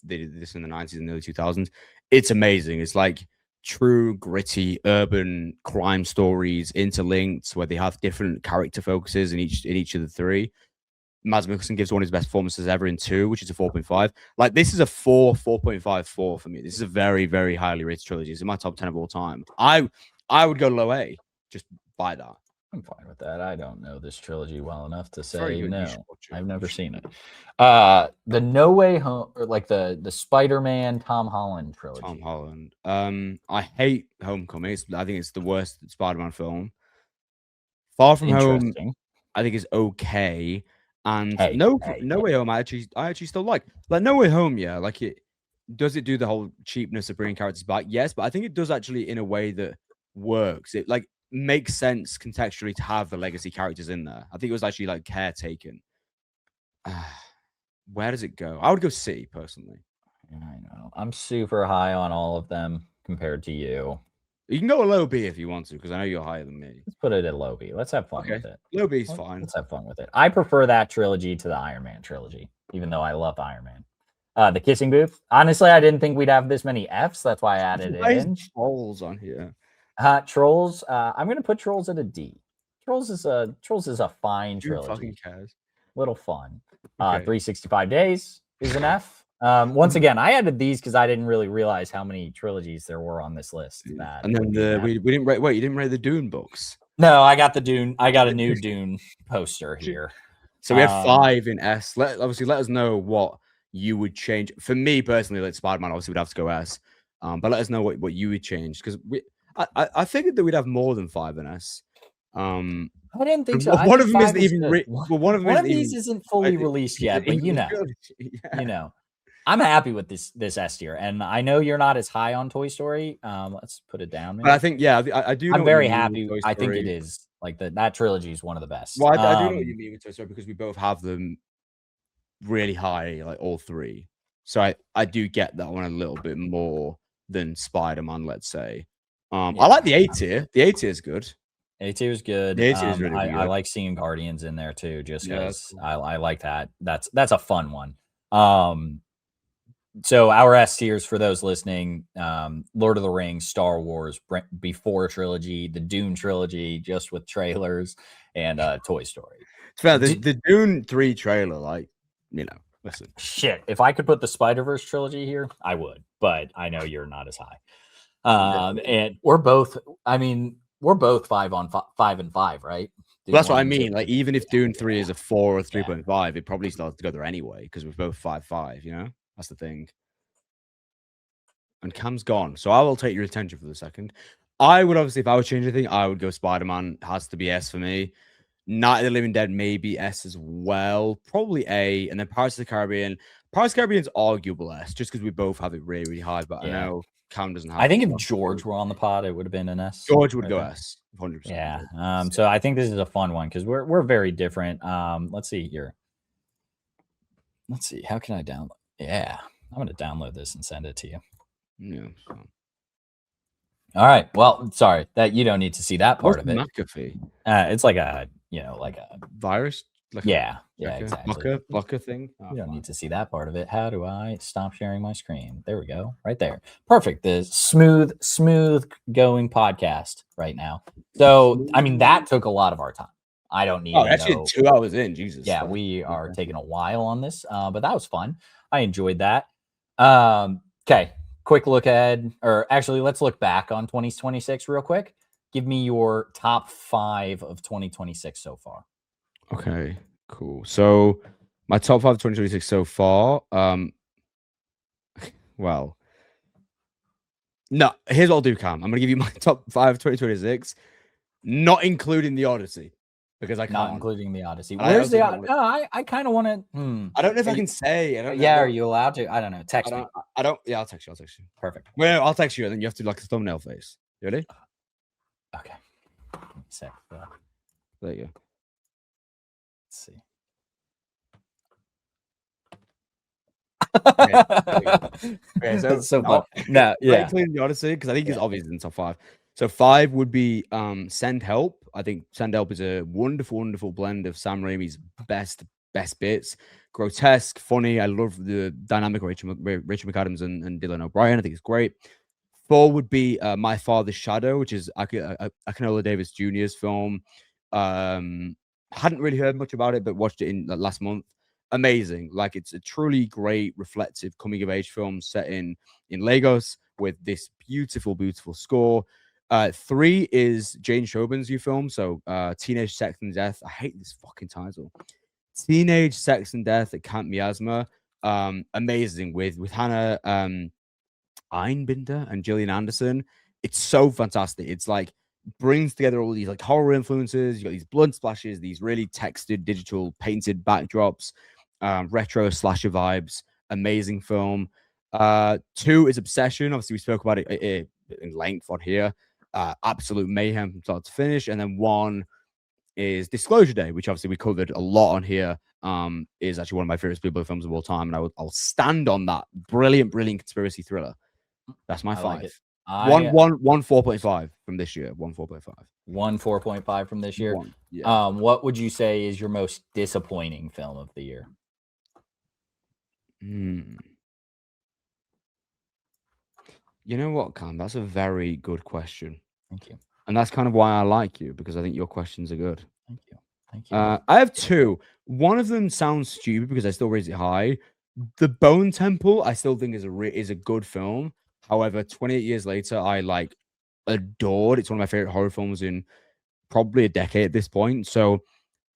They did this in the 90s and early 2000s. It's amazing. It's like true gritty urban crime stories interlinked where they have different character focuses in each of the three. Mads Mikkelsen gives one of his best performances ever in 2, which is a 4.5. Like, this is a 4.5 for me. This is a very, very highly rated trilogy. It's in my top 10 of all time. I would go low A just by that. I'm fine with that. I don't know this trilogy well enough to say Very good. no. You should watch it. I've never seen it. The No Way Home, or like the Spider-Man Tom Holland trilogy. Tom Holland. I hate Homecoming. I think it's the worst Spider-Man film. Far From Home, I think is okay. And No Way Home, I actually still like. Like No Way Home, yeah. Like it do the whole cheapness of bringing characters back? Yes, but I think it does actually in a way that works. It like makes sense contextually to have the legacy characters in there. I think it was actually like caretaken. Where does it go? I would go C personally. I know. I'm super high on all of them compared to you. You can go a low B if you want to, because I know you're higher than me. Let's put it at low B. Let's have fun with it. Low B's fine. Let's have fun with it. I prefer that trilogy to the Iron Man trilogy, even though I love Iron Man. The Kissing Booth. Honestly, I didn't think we'd have this many Fs. That's why I added it in. Trolls on here. Trolls. I'm gonna put Trolls at a D. Trolls is a fine trilogy. Who fucking cares? Little fun. Okay. 365 Days is an F. Once again, I added these because I didn't really realize how many trilogies there were on this list. And then we didn't rate. Wait, you didn't rate the Dune books? No, I got the Dune. I got a new Dune poster here. So we had 5 in S. Let us know what you would change. For me personally, like Spider-Man, obviously would have to go S. But let us know what you would change, because I figured that we'd have more than 5 in S. I didn't think so. One of them isn't even. One of these isn't fully released yet, but you know. I'm happy with this S tier, and I know you're not as high on Toy Story. Let's put it down. Maybe. But I think, yeah, I do. I'm very happy. I think it is like that trilogy is one of the best. Well, I do know what you mean with Toy Story, because we both have them really high, like all 3. So I do get that one a little bit more than Spider-Man, let's say. I like the A tier. The A tier is good. A tier is good. The A tier is really good. I like seeing Guardians in there too, just because cool. I like that. That's a fun one. So our S tiers for those listening: Lord of the Rings, Star Wars, before trilogy, the Dune trilogy, just with trailers, and Toy Story. It's fair. The Dune 3 trailer, like, listen. Shit, if I could put the Spider-Verse trilogy here, I would, but I know you're not as high. And we're both. I mean, we're both 5 and 5, right? Well, that's what I mean. Like, even if Dune 3 is a 4 or 3.5, it probably still has to go there anyway, because we're both 5.5. That's the thing. And Cam's gone, so I will take your attention for the second. I would obviously, if I would change anything, I would go Spider-Man. Has to be S for me. Night of the Living Dead, maybe S as well. Probably A. And then Pirates of the Caribbean. Pirates of the Caribbean's arguable S, just because we both have it really, really high. But I know Cam doesn't have I think if George were on the pod, it would have been an S. George would go S. 100%. Yeah. So I think this is a fun one, because we're very different. Let's see here. Let's see. How can I download? Yeah. I'm going to download this and send it to you. Yeah. All right. Well, sorry that you don't need to see that part of it. McAfee? It's like a virus. Like exactly. Blocker thing. You don't need to see that part of it. How do I stop sharing my screen? There we go. Right there. Perfect. The smooth going podcast right now. So, I mean, that took a lot of our time. I don't need. Actually, 2 hours in. Jesus. Yeah, we are taking a while on this, but that was fun. I enjoyed that. Okay. Quick look ahead, or actually, let's look back on 2026 real quick. Give me your top 5 of 2026 so far. Okay, cool. So my top 5 of 2026 so far. Well, no. Here's what I'll do, Cam. I'm gonna give you my top 5 of 2026. not including the Odyssey, because I can't. Not including the Odyssey. And I Where's the? also don't I kind of want to. I don't know if I can say. I don't know. Yeah, Well, are you allowed to? I don't know. Text me. I don't. Yeah, I'll text you. Perfect. Well, I'll text you, and then you have to like a thumbnail face. You ready? Okay. Sec. There you go. Let's see. Okay, so That's so fun. No, yeah. Including the Odyssey, because I think it's obvious in top 5. So 5 would be Send Help. I think Send Help is a wonderful, wonderful blend of Sam Raimi's best bits. Grotesque, funny. I love the dynamic of Rachel McAdams and Dylan O'Brien. I think it's great. 4 would be My Father's Shadow, which is Akinola Davis Jr.'s film. Hadn't really heard much about it, but watched it in last month. Amazing. Like, it's a truly great, reflective coming of age film set in Lagos with this beautiful, beautiful score. 3 is Jane Chauvin's new film. So Teenage Sex and Death. I hate this fucking title. Teenage Sex and Death at Camp Miasma. Amazing with Hannah Einbinder and Gillian Anderson. It's so fantastic. It's like brings together all these like horror influences. You got these blood splashes, these really textured, digital, painted backdrops, retro slasher vibes. Amazing film. 2 is Obsession. Obviously, we spoke about it in length on here. Absolute mayhem from start to finish. And then 1 is Disclosure Day, which obviously we covered a lot on here. Is actually one of my favorite Spielberg films of all time, and I'll stand on that. Brilliant conspiracy thriller. That's my 5. Like 1 4.5 from this year. 1 4.5. 1 4.5 from this year. Yeah. What would you say is your most disappointing film of the year? You know what, Cam? That's a very good question. Thank you. And that's kind of why I like you, because I think your questions are good. Thank you. I have 2. One of them sounds stupid because I still raise it high. The Bone Temple, I still think is a good film. However, 28 years later, I like adored. It's one of my favorite horror films in probably a decade at this point. So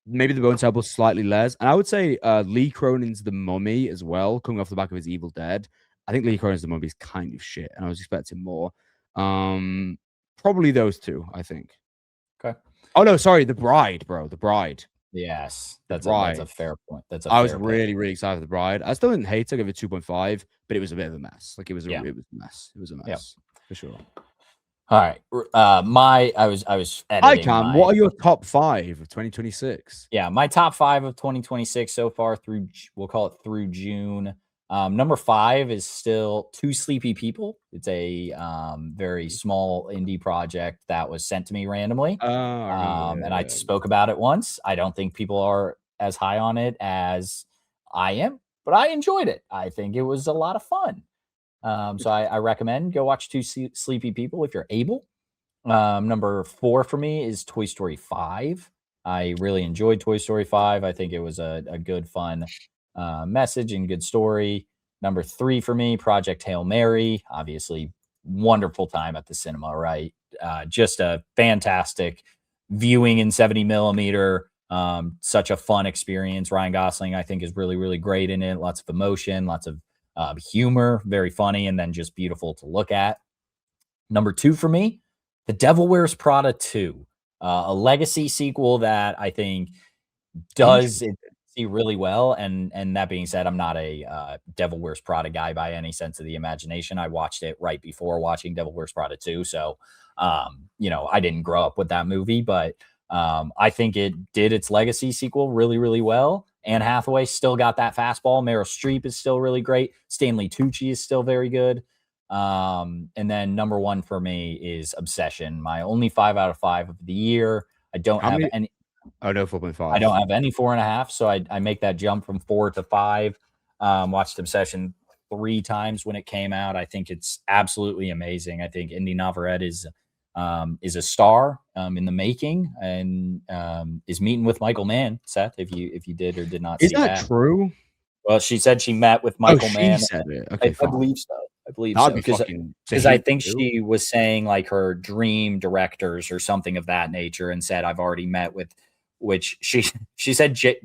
maybe The Bone Temple slightly less. And I would say Lee Cronin's The Mummy as well, coming off the back of his Evil Dead. I think Lee Cronin's The Mummy is kind of shit, and I was expecting more. Probably those 2, I think. Okay. Oh no, sorry, The Bride, bro. The Bride. Yes, that's a fair point. I was really excited for The Bride. I still didn't hate it. I gave it 2.5, but it was a bit of a mess. Like it was a mess. It was a mess for sure. All right. I was editing. Hi, Cam. What are your top 5 of 2026? Yeah, my top 5 of 2026 so far through, we'll call it through June. Number 5 is still Two Sleepy People. It's a very small indie project that was sent to me randomly. And I spoke about it once. I don't think people are as high on it as I am, but I enjoyed it. I think it was a lot of fun. So I recommend go watch Two Sleepy People if you're able. Number 4 for me is Toy Story 5. I really enjoyed Toy Story 5. I think it was a good, fun message and good story. Number 3 for me, Project Hail Mary. Obviously, wonderful time at the cinema, right? Just a fantastic viewing in 70 millimeter. Such a fun experience. Ryan Gosling, I think, is really, really great in it. Lots of emotion, lots of humor, very funny, and then just beautiful to look at. Number 2 for me, The Devil Wears Prada 2, a legacy sequel that I think does it really well. And that being said, I'm not a Devil Wears Prada guy by any sense of the imagination. I watched it right before watching Devil Wears Prada 2. So, I didn't grow up with that movie, but I think it did its legacy sequel really, really well. Anne Hathaway still got that fastball. Meryl Streep is still really great. Stanley Tucci is still very good. And then number 1 for me is Obsession. My only 5 out of 5 of the year. I don't have any. Oh no, 4.5. I don't have any 4.5, so I make that jump from 4 to 5. Watched Obsession 3 times when it came out. I think it's absolutely amazing. I think Indy Navarrete is a star in the making, and is meeting with Michael Mann. Seth, if you did or did not see that. Is that true? Well, she said she met with Michael Mann. She said it. Okay, I believe so. Because I think she was saying like her dream directors or something of that nature, and said I've already met with. Which she said Jake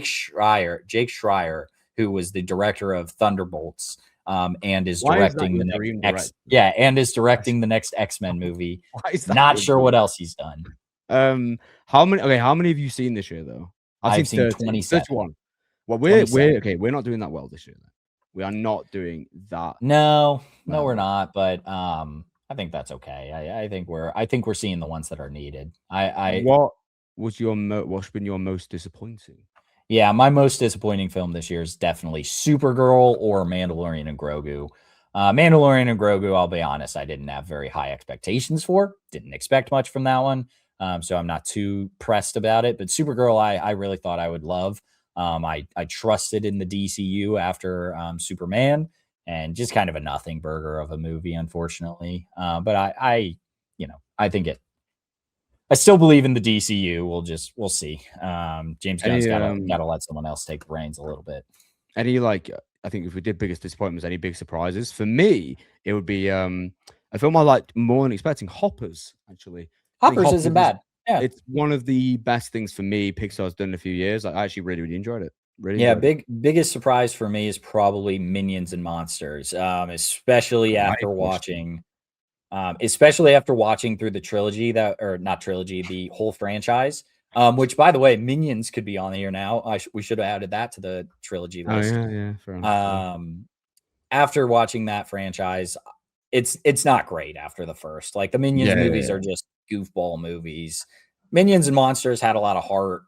Schreier, who was the director of Thunderbolts, and is directing the next the next X-Men movie. Not sure what else he's done. How many? Okay, how many have you seen this year though? I've seen 30, 27. 31. Well, 27. we're not doing that well this year. Then. We are not doing that. No, well. we're not. But I think that's okay. I think we're seeing the ones that are needed. What's been your most disappointing? Yeah, my most disappointing film this year is definitely Supergirl or Mandalorian and Grogu. Mandalorian and Grogu, I'll be honest, I didn't have very high expectations for. Didn't expect much from that one. So I'm not too pressed about it. But Supergirl, I really thought I would love. I trusted in the DCU after Superman, and just kind of a nothing burger of a movie, unfortunately. But I think I still believe in the DCU. We'll see. James Gunn's gotta let someone else take the reins a little bit. Any I think if we did biggest disappointments, any big surprises for me, it would be a film I liked more than expecting. Hoppers, actually. Hoppers isn't bad. Yeah, it's one of the best things for me Pixar's done in a few years. I actually really enjoyed it. Biggest surprise for me is probably Minions and Monsters, especially after watching through the trilogy the whole franchise. Which, by the way, Minions could be on here now. We should have added that to the trilogy list. Oh yeah, fair enough. After watching that franchise, it's not great after the first. Like the Minions movies are just goofball movies. Minions and Monsters had a lot of heart.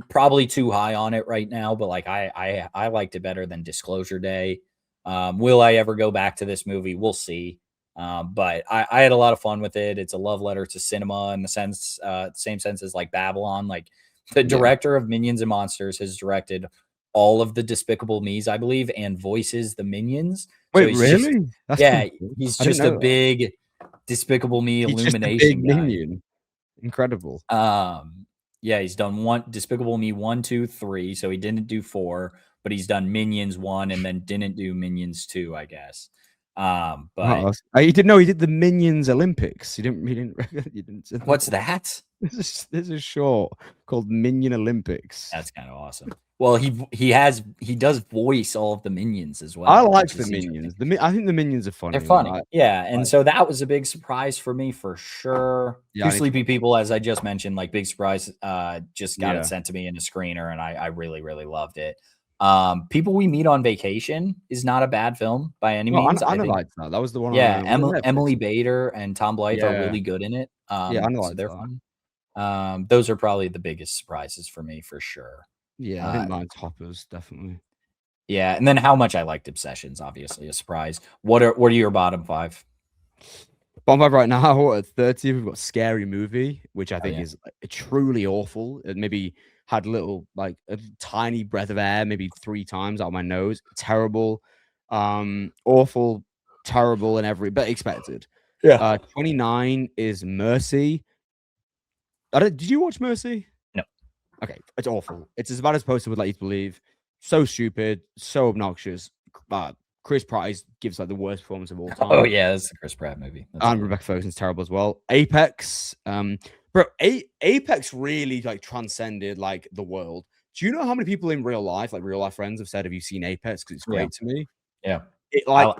Probably too high on it right now, but like I liked it better than Disclosure Day. Will I ever go back to this movie? We'll see. But I had a lot of fun with it. It's a love letter to cinema in the sense, same sense as like Babylon. Like the director of Minions and Monsters has directed all of the Despicable Me's, I believe, and voices the Minions. Wait, really? He's just a big Despicable Me illumination guy. Minion. Incredible. He's done Despicable Me 1, 2, 3. So he didn't do 4, but he's done Minions 1 and then didn't do Minions 2, I guess. But you didn't know he did the Minions Olympics. You didn't. What's that? There's a short called Minion Olympics. That's kind of awesome. Well, he does voice all of the Minions as well. I like the Minions. I think the Minions are funny. They're funny. So that was a big surprise for me for sure. Two Sleepy People, as I just mentioned, like big surprise. Just got it sent to me in a screener, and I really, really loved it. People We Meet on Vacation is not a bad film by any means. I liked that. That was the one. Yeah, Emily Bader and Tom Blythe are really good in it. I know so they're fun. Those are probably the biggest surprises for me for sure. Yeah, I think mine's Hoppers, definitely. Yeah, and then how much I liked Obsessions, obviously a surprise. What are your bottom 5? Bottom 5 right now at 30, we've got Scary Movie, which I think is truly awful. It maybe had a tiny breath of air, maybe 3 times out of my nose. Terrible, awful, terrible, and but expected. Yeah. 29 is Mercy. Did you watch Mercy? No. Okay, it's awful. It's as bad as poster would let you to believe. So stupid, so obnoxious. Chris Pratt gives like the worst performance of all time. Oh yeah, that's the Chris Pratt movie. And Rebecca Ferguson's terrible as well. Apex, bro, Apex really like transcended like the world. Do you know how many people in real life friends, have said, "Have you seen Apex?" Because it's great to me. Yeah, I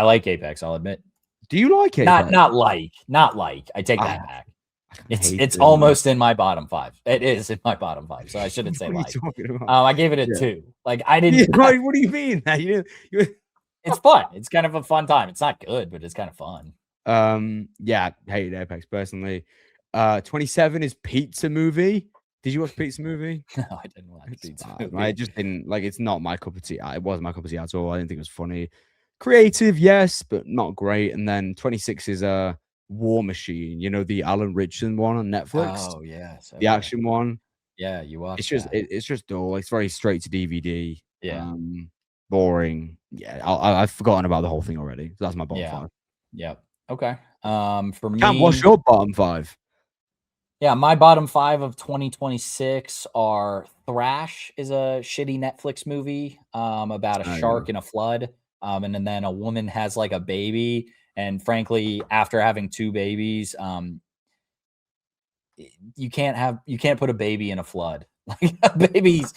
like Apex. I'll admit. Do you like it? Not like. I take that back. It's almost in my bottom 5. It is in my bottom 5, so I shouldn't say like. I gave it a 2. Like I didn't. Right? What do you mean? It's fun. It's kind of a fun time. It's not good, but it's kind of fun. Hated Apex personally. 27 is Pizza Movie. Did you watch Pizza Movie? No, I didn't watch Pizza Movie. I just didn't like. It's not my cup of tea. It wasn't my cup of tea at all. I didn't think it was funny. Creative, yes, but not great. And then 26 is War Machine, the Alan Richardson one on Netflix. Oh yeah, the action one. Yeah, you watched. It's just dull. It's very straight to DVD. Yeah, boring. Yeah, I've forgotten about the whole thing already. So that's my bottom 5. Yeah. Okay. For me, Cam, what's your bottom 5? Yeah, my bottom 5 of 2026 are Thrash is a shitty Netflix movie about a shark in a flood, and then a woman has like a baby. And frankly, after having 2 babies, you can't put a baby in a flood. Like babies,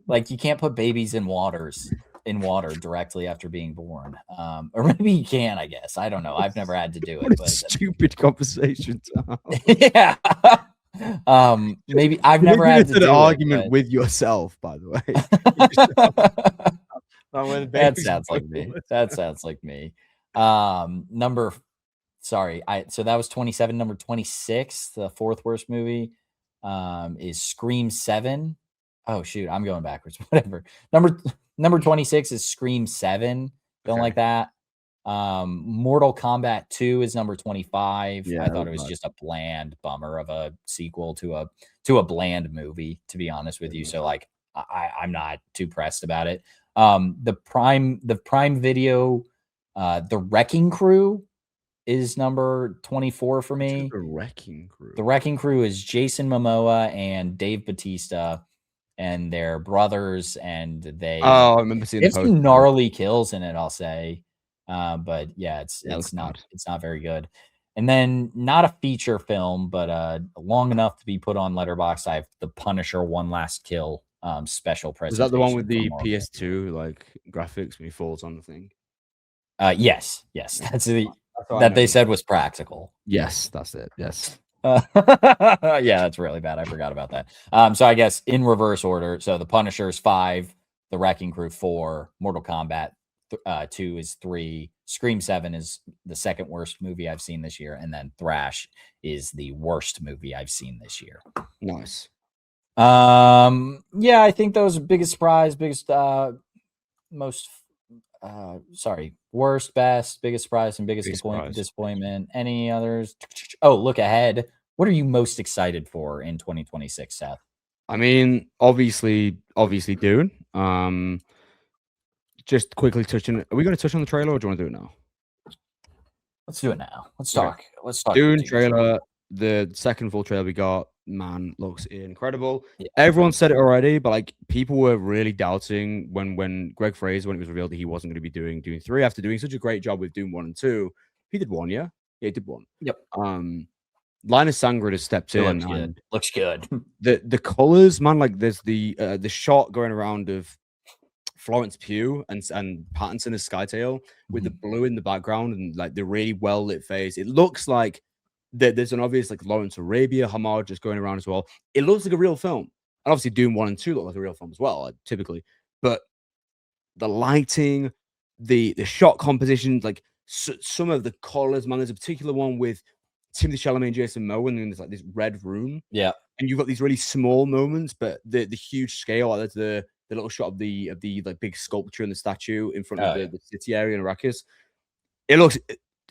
like you can't put babies in waters. in water directly after being born. Or maybe you can, I guess. I don't know. I've never had to do What it. a But stupid conversation. yeah. Maybe I've never had to an do argument it. with yourself, by the way. That sounds like me. That sounds like me. So that was 27. Number 26, the fourth worst movie, is Scream 7. Oh shoot, I'm going backwards. Whatever. Number 26 is Scream 7. Don't like that. Mortal Kombat 2 is number 25. Yeah, I thought it was just a bland bummer of a sequel to a bland movie, to be honest with you. So like I'm not too pressed about it. The Prime Video, The Wrecking Crew is number 24 for me. The Wrecking Crew. The Wrecking Crew is Jason Momoa and Dave Bautista, and they're brothers, and they I remember seeing have some gnarly kills in it, I'll say. But yeah, it's not very good. And then not a feature film, but long enough to be put on Letterboxd. I have The Punisher: One Last Kill special presentation. Was that the one with the PS2 like graphics when he falls on the thing? Yes. That's that they said was practical. Yes, that's it. Yes. Yeah, that's really bad. I forgot about that. So I guess in reverse order. So The Punisher is 5, The Wrecking Crew 4, Mortal Kombat 2 is 3, Scream 7 is the second worst movie I've seen this year, and then Thrash is the worst movie I've seen this year. Nice. Yeah, I think those are biggest surprise, worst, best, biggest surprise, and biggest disappointment. Any others? Oh, look ahead. What are you most excited for in 2026, Seth? I mean, obviously Dune. Just quickly touching. Are we going to touch on the trailer, or do you want to do it now? Let's do it now. Let's talk. Dune trailer. The second full trailer we got, man, looks incredible. Yeah. Everyone said it already, but like people were really doubting when Greg Fraser, when it was revealed that he wasn't going to be doing Dune 3 after doing such a great job with Dune 1 and 2. He did 1, yeah? Yeah, he did 1. Yep. Linus Sangrid has stepped in. Looks good. The colors, man, like there's the shot going around of Florence Pugh and Pattinson as Skytail with the blue in the background and like the really well lit face. It looks like there's an obvious like Lawrence Arabia homage just going around as well. It looks like a real film. And obviously Dune 1 and 2 look like a real film as well, typically. But the lighting, the shot composition, like some of the colors, man. There's a particular one with Timothée Chalamet and Jason Momoa, and there's like this red room. Yeah. And you've got these really small moments, but the huge scale, like there's the little shot of the like big sculpture and the statue in front of the city area in Arrakis. It looks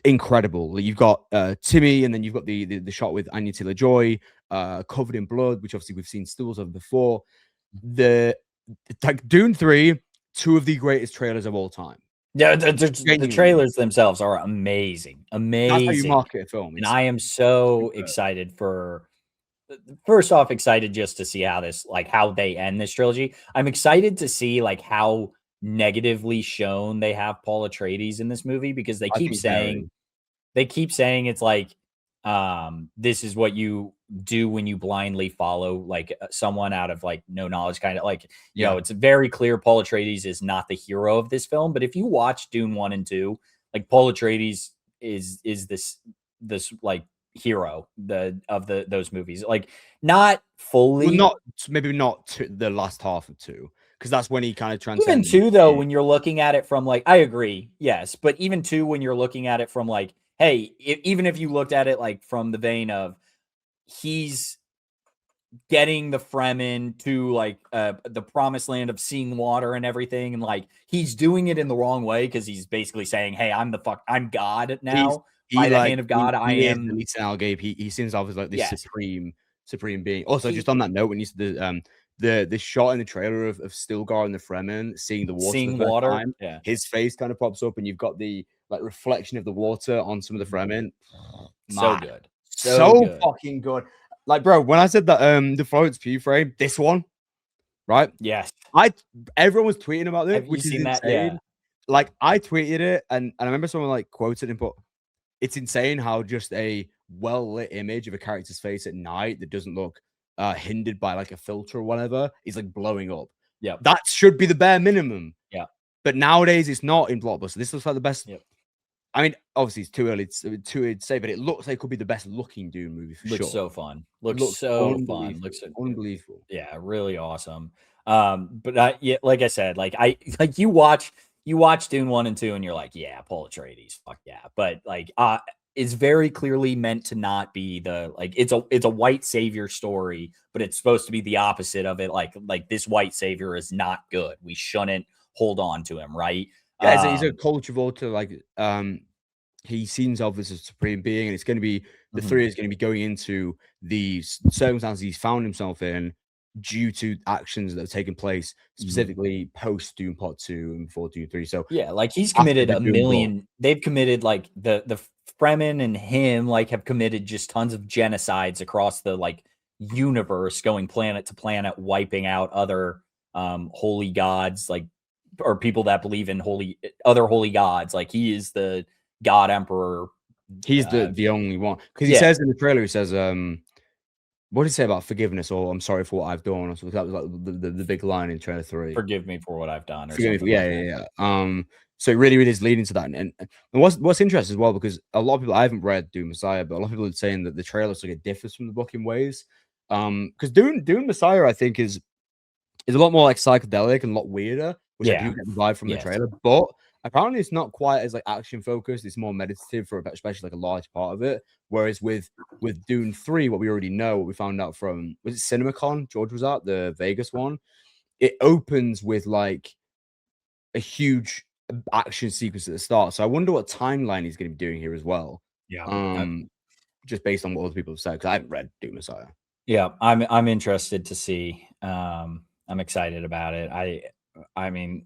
incredible. You've got Timmy, and then you've got the shot with Anya Taylor-Joy covered in blood, which obviously we've seen stills of before. Like Dune 3, 2 of the greatest trailers of all time. Yeah, the trailers themselves are amazing. That's how you market a film. And I am so excited first off, excited just to see how they end this trilogy. I'm excited to see like how negatively shown they have Paul Atreides in this movie, because they keep saying it's like this is what you do when you blindly follow like someone out of like no knowledge, kind of like you know, it's very clear Paul Atreides is not the hero of this film. But if you watch Dune 1 and 2, like Paul Atreides is this like hero those movies, like not fully, maybe not to the last half of 2, because that's when he kind of transcends. Even 2 though, when you're looking at it from like, I agree, yes, but even 2 when you're looking at it from like, hey, even if you looked at it like from the vein of he's getting the Fremen to like the promised land of seeing water and everything, and like he's doing it in the wrong way because he's basically saying, hey, I'm God now. By the hand of God, I am. He seems obviously like this supreme being. Also, just on that note, when you said the shot in the trailer of Stilgar and the Fremen seeing the water, time, his face kind of pops up, and you've got the like reflection of the water on some of the Fremen. So good, so good. Fucking good. Like, bro, when I said that the Florence Pugh frame, this one, right? Yes, everyone was tweeting about it, which is insane. That? Yeah. Like, I tweeted it, and I remember someone like quoted him, but it's insane how just a well-lit image of a character's face at night that doesn't look hindered by like a filter or whatever is like blowing up. Yeah, that should be the bare minimum. Yeah, But nowadays it's not in blockbuster. This looks like the best. Yep. I mean, obviously it's too early to say, but it looks like it could be the best looking Dune movie for Looks sure. so fun. Looks so fun. Looks unbelievable. Yeah, really awesome. But yeah, like I said, like you watch Dune 1 and 2 and you're like, yeah, Paul Atreides, fuck yeah. But like it's very clearly meant to not be the like it's a white savior story, but it's supposed to be the opposite of it. Like this white savior is not good. We shouldn't hold on to him, right? Yeah, he's a culture vulture. Like he seems of as a supreme being, and it's going to be the three is going to be going into the circumstances he's found himself in due to actions that have taken place specifically post Dune Part 2 and before Dune 3. So yeah, like he's committed a million. They've committed like the Fremen and him like have committed just tons of genocides across the like universe, going planet to planet, wiping out other holy gods, like or people that believe in other holy gods. Like he is the God Emperor. He's the only one, because he says in the trailer, he says, what did he say about forgiveness, or I'm sorry for what I've done? So that was like the big line in trailer 3. Forgive me for what I've done. Yeah. So it really is leading to that. And what's interesting as well, because a lot of people, I haven't read Dune Messiah, but a lot of people are saying that the trailer looks like it differs from the book in ways. Because Dune Messiah, I think, is a lot more like psychedelic and a lot weirder, which I do get the vibe from the trailer. But apparently it's not quite as like action focused. It's more meditative for especially like a large part of it. Whereas with Dune 3, what we already know, what we found out from, was it CinemaCon George was at, the Vegas one? It opens with like a huge action sequence at the start. So I wonder what timeline he's going to be doing here as well. Yeah. Just based on what other people have said, because I haven't read Dune Messiah. Yeah, I'm interested to see. I'm excited about it. I mean,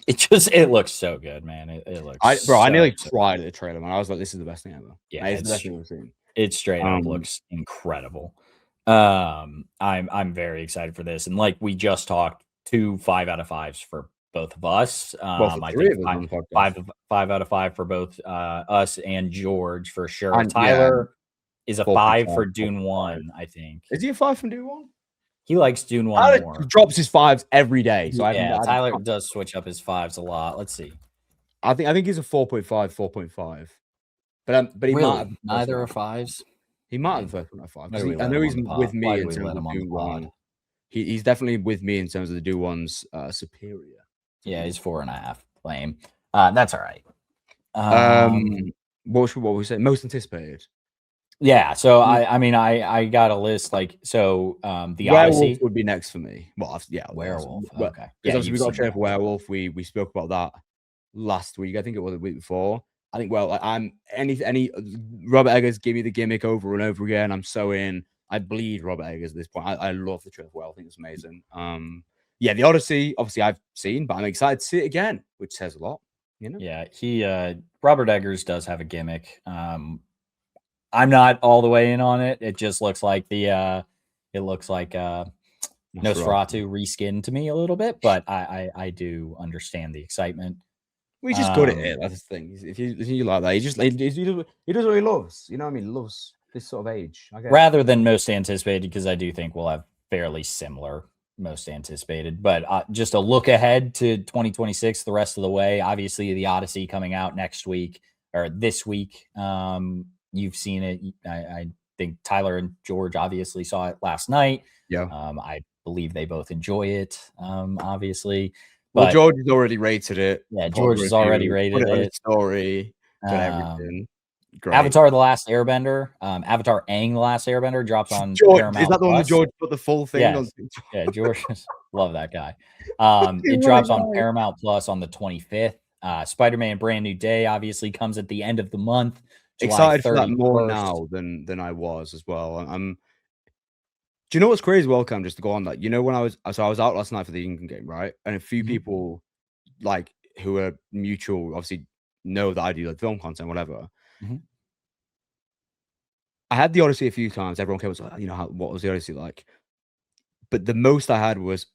it looks so good, man. It looks. I nearly cried at the trailer, man. I was like, this is the best thing ever. Yeah, it's the best thing I've seen. It straight up looks incredible. I'm very excited for this, and like we just talked, 2 5 out of 5s for both of us. I think 5 out of 5 for both us and George for sure. And Tyler is a 5 for Dune 1, I think. Is he a 5 from Dune 1? He likes Dune 1 more. He drops his 5s every day. So Tyler does switch up his 5s a lot. Let's see. I think he's a 4.5, 4.5. But he really? might have neither are 5s. He might have the first one at 5. I know he's with me in terms of Dune 1. He's definitely with me in terms of the Dune 1's superior. Yeah, he's 4.5. Lame. That's all right. What we say? Most anticipated. Yeah, so I mean I got a list like so the Werewolf Odyssey would be next for me. Well, yeah, Werewolf. But, okay. Yeah, we got a trailer for Werewolf. We spoke about that last week. I think it was the week before. I think I'm any Robert Eggers, give me the gimmick over and over again. I'm so in. I bleed Robert Eggers at this point. I love the trailer for Werewolf. I think it's amazing. Yeah, the Odyssey, obviously I've seen, but I'm excited to see it again, which says a lot. You know? Yeah, Robert Eggers does have a gimmick. I'm not all the way in on it. It just looks like Nosferatu reskinned to me a little bit, but I do understand the excitement. He's just good at it. That's the thing. If you like that, he does what he loves. You know what I mean? He loves this sort of age. Rather than most anticipated, because I do think we'll have fairly similar most anticipated. But just a look ahead to 2026, the rest of the way. Obviously, the Odyssey coming out next week or this week. You've seen it. I think Tyler and George obviously saw it last night. Yeah. I believe they both enjoy it. Obviously. Well, George has already rated it. Yeah, George has already rated it. Story, everything. Great. Avatar: The Last Airbender. Avatar: Aang: The Last Airbender drops on George, Paramount. Is that the one that George put the full thing on? Yeah, George. Love that guy. It drops on Paramount Plus on the 25th. Spider-Man: Brand New Day obviously comes at the end of the month. Excited for that more now than I was as well. Do you know what's crazy? Welcome, just to go on that. You know, when I was out last night for the England game, right? And a few people like who are mutual, obviously know that I do like film content, whatever. I had the Odyssey a few times. Everyone came and was like, you know, what was the Odyssey like? But the most I had was,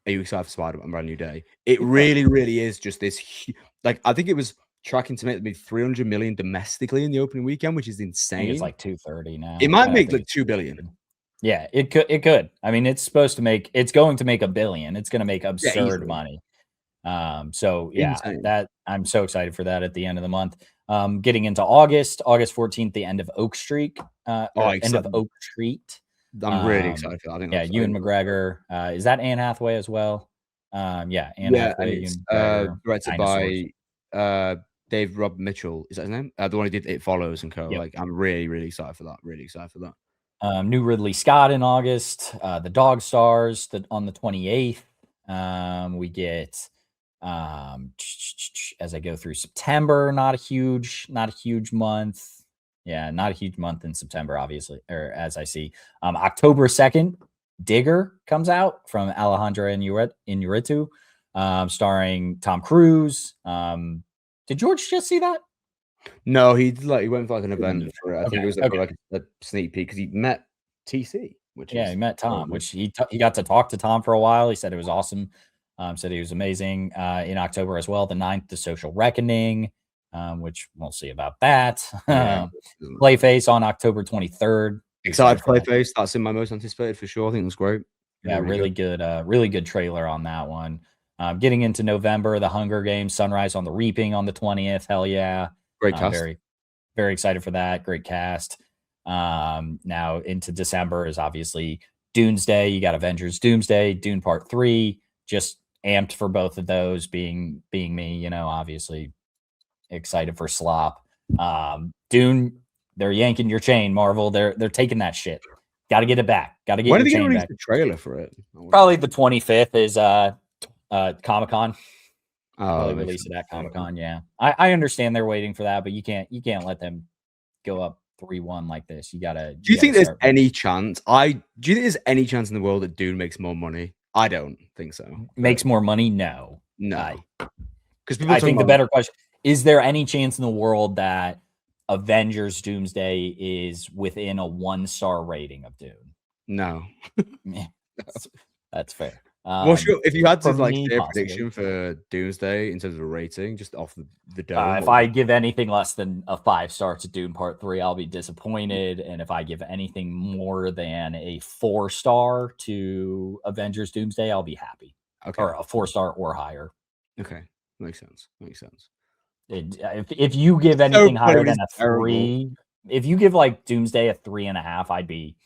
are you excited for Spider-Man: Brand New Day? It really is just this. Like, I think it was tracking to make maybe 300 million domestically in the opening weekend, which is insane. I think it's like 230 now. It might make like 2 billion. Yeah, it could. I mean, it's going to make $1 billion. It's going to make absurd money. So yeah, Insane. that I'm so excited for that at the end of the month. Getting into August 14th, the end of Oak Street, or end of excited. Oak Street. I'm really excited for that. I think Yeah, that's Ewan McGregor. Is that Anne Hathaway as well? Yeah, Anne yeah, and Hathaway, it's Ewan McGregor, directed dinosaurs. by Dave Rob Mitchell. Is that his name? The one who did It Follows and co. Yep. Like, I'm really, really excited for that. Really excited for that. New Ridley Scott in August. The Dog Stars on the 28th. We get as I go through September, not a huge month. Yeah, not a huge month in September, obviously, or as I see. October 2nd, Digger comes out from Alejandra Inarritu, starring Tom Cruise. Did George just see that? No, he went for like an event for it. I think Okay, it was like a sneak peek because he met TC, which Yeah, is he met Tom, which he got to talk to Tom for a while. He said it was awesome. Said he was amazing. In October as well, the 9th, The Social Reckoning, which we'll see about that. Yeah. Clayface on October 23rd. Excited for Clayface. That's in my most anticipated for sure. I think it was great. Yeah, really good trailer on that one. Getting into November, The Hunger Games, Sunrise on the Reaping on the 20th. Hell yeah. Great cast. Very, very excited for that. Great cast. Now into December is obviously Doomsday. You got Avengers Doomsday, Dune Part 3. Just amped for both of those. Being me, obviously excited for Slop. Dune, they're yanking your chain, Marvel. They're taking that shit. Got to get it back. Got to get your chain back. The trailer for it? Probably the 25th is Comic-Con. Oh, Probably release it at Comic-Con. Yeah, I understand they're waiting for that, but you can't let them go up 3-1 like this. You gotta. Do you think there's any chance? Do you think there's any chance in the world that Dune makes more money? I don't think so. Makes more money? No. Because I think the better question is: there any chance in the world that Avengers Doomsday is within a 1-star rating of Dune? No. That's fair. Well, sure. If you had to say a possibly. prediction for Doomsday in terms of a rating, just off the dome, if I give anything less than a 5-star to Dune Part 3, I'll be disappointed. And if I give anything more than a 4-star to Avengers Doomsday, I'll be happy. Okay. Or a 4-star or higher. Okay, makes sense. If you give anything higher than a 3, if you give like Doomsday a 3.5, I'd be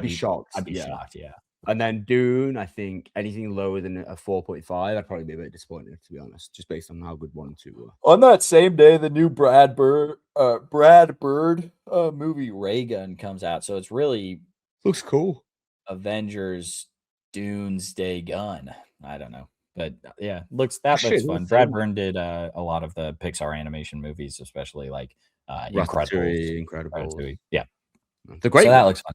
shocked. I'd be shocked. Yeah. And then Dune, I think anything lower than a 4.5, I'd probably be a bit disappointed, to be honest, just based on how good 1 and 2 were. On that same day, the new Brad Bird movie Ray Gun comes out, so it's really looks cool. Avengers Doomsday Gun. I don't know, but yeah, looks fun. Brad Bird did a lot of the Pixar animation movies, especially like Incredible. Yeah, they're great. So that looks fun.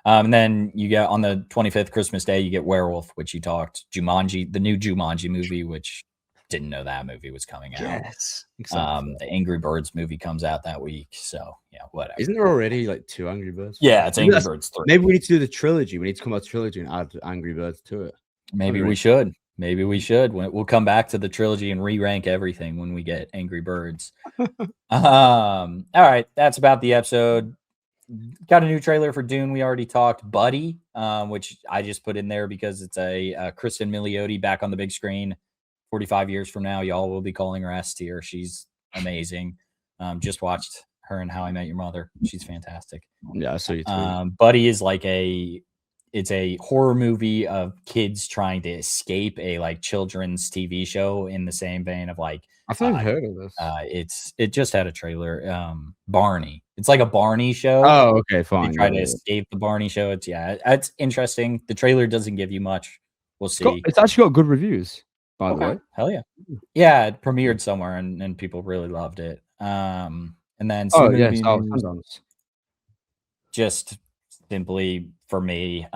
And then you get on the 25th, Christmas Day, you get Werewolf, which you talked, Jumanji, the new Jumanji movie, which didn't know that movie was coming out. Yes. The Angry Birds movie comes out that week. So yeah, whatever. Isn't there already like 2 Angry Birds? Yeah, it's Angry Birds 3. Maybe we need to do the trilogy. We need to come out with trilogy and add Angry Birds to it. Maybe we should. We'll come back to the trilogy and re-rank everything when we get Angry Birds. All right, that's about the episode. Got a new trailer for Dune. We already talked. Buddy, which I just put in there because it's a Kristen Milioti back on the big screen. 45 years from now, y'all will be calling her S tier. She's amazing. Just watched her in How I Met Your Mother. She's fantastic. Yeah, I saw you too. Buddy is like it's a horror movie of kids trying to escape a like children's TV show in the same vein of like I've never heard of this. It just had a trailer. Barney. It's like a Barney show. Oh, okay, fine. They try to escape the Barney show. It's interesting. The trailer doesn't give you much. We'll see. It's actually got good reviews, by the way. Hell yeah. Yeah, it premiered somewhere and people really loved it. And then just simply for me,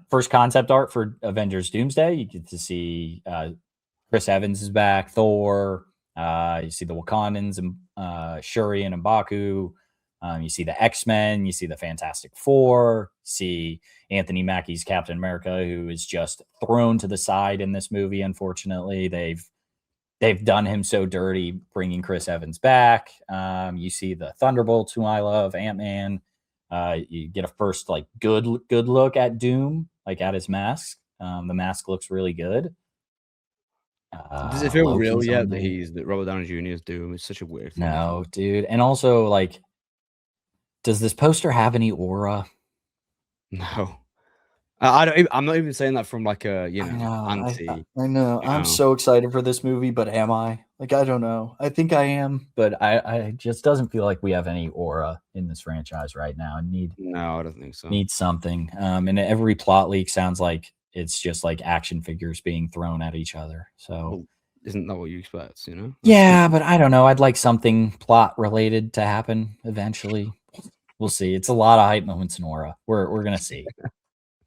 first concept art for Avengers Doomsday. You get to see Chris Evans is back, Thor. You see the Wakandans and Shuri and M'Baku. You see the X-Men. You see the Fantastic Four. You see Anthony Mackie's Captain America, who is just thrown to the side in this movie. Unfortunately, they've done him so dirty bringing Chris Evans back. You see the Thunderbolts, who I love, Ant-Man. You get a first like good look at Doom, like at his mask. The mask looks really good. Does it feel real Loki's yet on there. that Robert Downey Jr. is Doom? It's such a weird thing. No, dude. And also, like, does this poster have any aura? No. I don't. I'm not even saying that from like a anti. I know. I'm so excited for this movie, but am I? Like, I don't know. I think I am, but I just doesn't feel like we have any aura in this franchise right now. No, I don't think so. Need something. And every plot leak sounds like it's just like action figures being thrown at each other. So well, isn't that what you expect? Yeah, but I don't know. I'd like something plot related to happen eventually. We'll see. It's a lot of hype moments in aura. We're gonna see.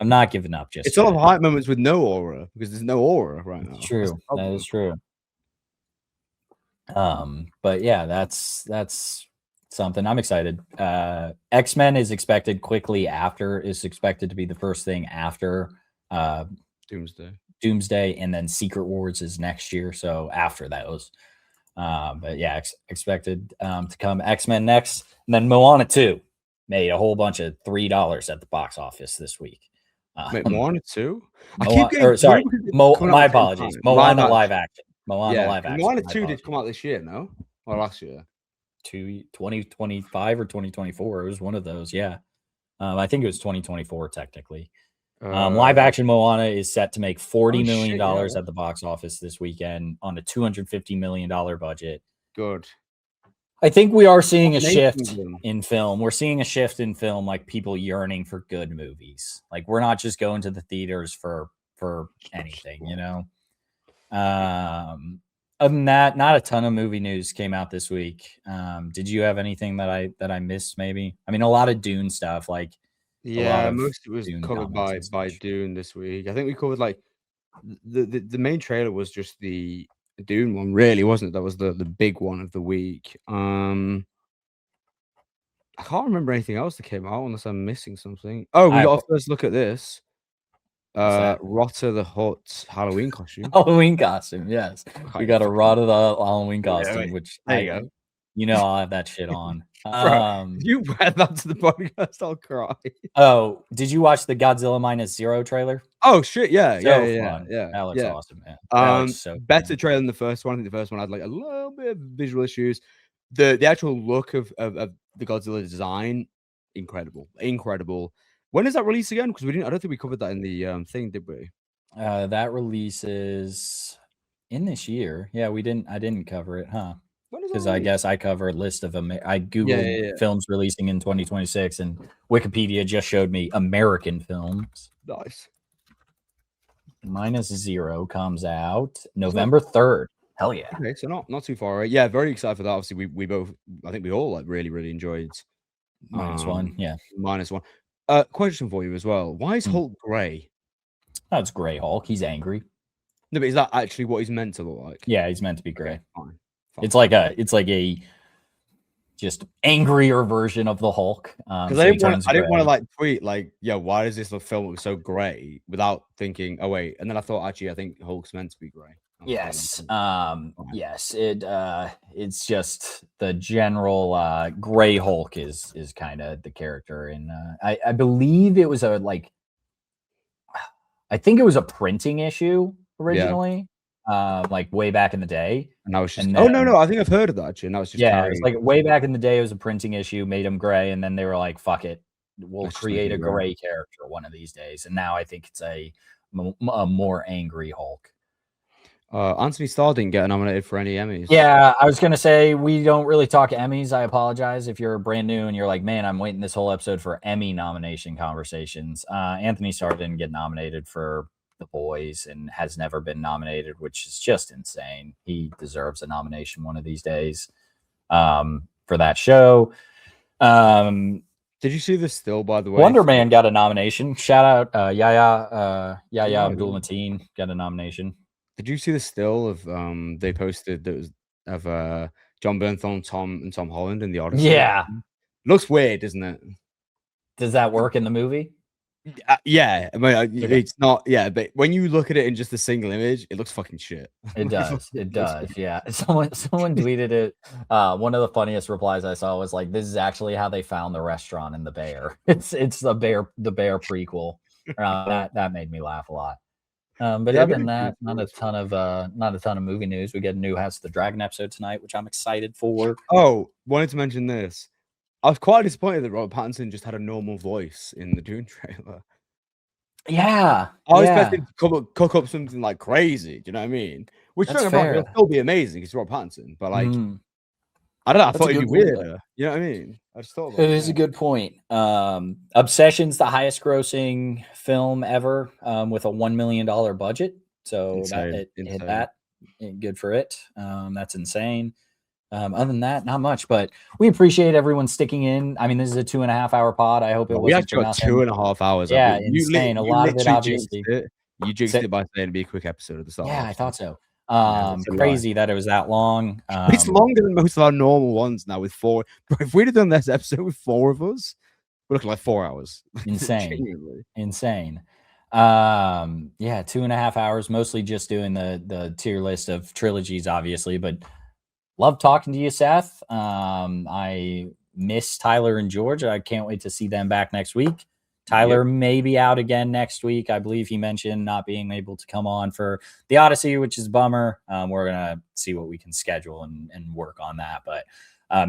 I'm not giving up just it's all of hype moments with no aura because there's no aura right now. It's true. That is true. But yeah, that's something. I'm excited. X-Men is expected to be the first thing after Doomsday, and then Secret Wars is next year. So after those. But yeah, expected to come X-Men next, and then Moana 2 made a whole bunch of $3 at the box office this week. Wait, Moana 2? My apologies. Moana live action. Moana 2 did come out this year, no? Or last year? 2025 or 2024. It was one of those, yeah. I think it was 2024 technically. Live action Moana is set to make $40 million at the box office this weekend on a $250 million budget. Good. I think we are seeing a shift in film. We're seeing a shift in film, like people yearning for good movies. Like we're not just going to the theaters for anything, Other than that, not a ton of movie news came out this week. Did you have anything that I missed? Maybe. I mean, a lot of Dune stuff. Like, most of it was covered by Dune this week. I think we covered like the main trailer was just the Dune one, really, wasn't it? That was the big one of the week. I can't remember anything else that came out unless I'm missing something. Oh, we got a first look at this. Rotter the Hutt Halloween costume. Halloween costume, yes. We got a Rotter the Halloween costume, which there you go. I'll have that shit on. You wear that to the podcast, I'll cry. Oh, did you watch the Godzilla -0 trailer? Oh shit, yeah. That looks awesome, man. Better trailer than the first one. I think the first one had like a little bit of visual issues. The actual look of the Godzilla design, incredible. When does that release again? Because I don't think we covered that in the thing, did we? That releases in this year. Yeah, I didn't cover it, huh? Because I guess I cover a list of I googled films releasing in 2026, and Wikipedia just showed me American films. Nice. -0 comes out November 3rd. Hell yeah. Okay, so not too far away. Yeah, very excited for that. Obviously, we both, I think we all like really enjoyed -1. Yeah. -1. Question for you as well. Why is Hulk grey? Oh, it's Grey Hulk. He's angry. No, but is that actually what he's meant to look like? Yeah, he's meant to be gray. Okay, fine. It's like a just angrier version of the Hulk. Because I didn't want to like tweet like, yeah, why does this film look so gray without thinking, oh wait, and then I thought actually I think Hulk's meant to be gray. Yes. Yes. It's just the general Gray Hulk is kind of the character, and I believe it was I think it was a printing issue originally. Like way back in the day. And I was just no, I think I've heard of that actually. And that was just it's like way back in the day, it was a printing issue, made him gray, and then they were like, fuck it, we'll create a gray character one of these days. And now I think it's a more angry Hulk. Anthony Starr didn't get nominated for any Emmys. Yeah, I was gonna say we don't really talk Emmys. I apologize if you're brand new and you're like, man, I'm waiting this whole episode for Emmy nomination conversations. Anthony Starr didn't get nominated for The Boys and has never been nominated, which is just insane. He deserves a nomination one of these days for that show. Did you see this still, by the way? Wonder Man got a nomination. Shout out Yahya Abdul-Mateen got a nomination. Did you see the still of they posted that was of John Bernthal and Tom Holland in the Odyssey? Yeah. Looks weird, doesn't it? Does that work in the movie? Yeah, I mean, it's not. Yeah, but when you look at it in just a single image, it looks fucking shit. It does. It does. Yeah. Someone tweeted it. One of the funniest replies I saw was like, "This is actually how they found the restaurant in The Bear." It's the Bear prequel. That made me laugh a lot. But Yeah, other very than that, beautiful, that's not a ton of movie news. We get a new House of the Dragon episode tonight, which I'm excited for. Oh, wanted to mention this. I was quite disappointed that Robert Pattinson just had a normal voice in the Dune trailer. Yeah, I was yeah, expecting to cook up something like crazy. Do you know what I mean? Which that's don't get me wrong, fair. he'll still be amazing. It's Robert Pattinson, but like, Mhm. I don't know. I That's a thought it'd be good point, though. weirder. You know what I mean? I just thought about It it. is a Yeah. good point. Obsession's the highest grossing film ever, with a $1 million budget. So that Insane, it hit insane. that. Good for it. That's insane. Other than that, not much, but we appreciate everyone sticking in. I mean, this is a 2.5 hour pod. I hope it Well, we wasn't for actually got nothing. 2.5 hours. Yeah, You, insane. A you lot of it, literally jinxed obviously. it. You jinxed Sa- it by saying it'd be a quick episode at the start. Yeah, I thought so. Yeah, that's a lie. Crazy that it was that long. It's longer than most of our normal ones now with 4. Bro, if we'd have done this episode with 4 of us, we're looking like 4 hours. Insane. Genuinely. Insane. Yeah, 2.5 hours, mostly just doing the tier list of trilogies, obviously, but love talking to you, Seth. I miss Tyler and George. I can't wait to see them back next week. Tyler may be out again next week. I believe he mentioned not being able to come on for the Odyssey, which is a bummer. We're gonna see what we can schedule and work on that. But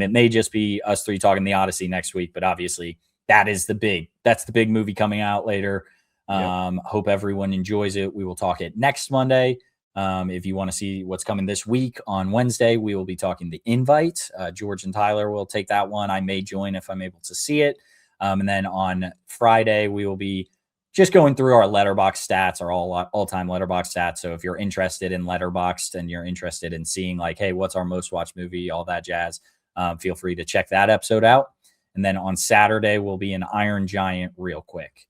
it may just be us 3 talking the Odyssey next week. But obviously, that's the big movie coming out later. Hope everyone enjoys it. We will talk it next Monday. If you want to see what's coming this week, on Wednesday, we will be talking The Invite. George and Tyler will take that one. I may join if I'm able to see it. And then on Friday, we will be just going through our Letterboxd stats, our all-time Letterboxd stats. So if you're interested in Letterboxd and you're interested in seeing like, hey, what's our most watched movie, all that jazz, feel free to check that episode out. And then on Saturday, we'll be in Iron Giant real quick.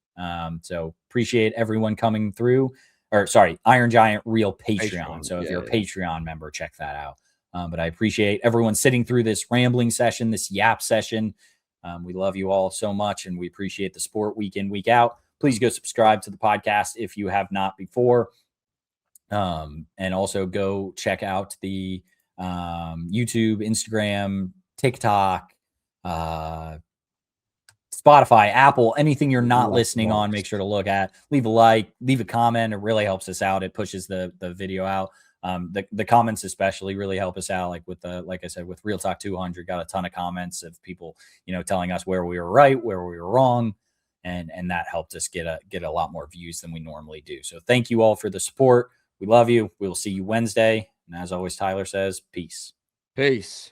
So appreciate everyone coming through. Or sorry, Iron Giant Real Patreon. So if you're a Patreon member, check that out. But I appreciate everyone sitting through this rambling session, this yap session. We love you all so much, and we appreciate the support week in, week out. Please go subscribe to the podcast if you have not before. And also go check out the YouTube, Instagram, TikTok, Spotify, Apple, anything you're not listening on, make sure to look at. Leave a like, leave a comment. It really helps us out. It pushes the video out. The comments especially really help us out. Like I said, with ReelTok 200, got a ton of comments of people, telling us where we were right, where we were wrong. And that helped us get a lot more views than we normally do. So thank you all for the support. We love you. We will see you Wednesday. And as always, Tyler says, peace. Peace.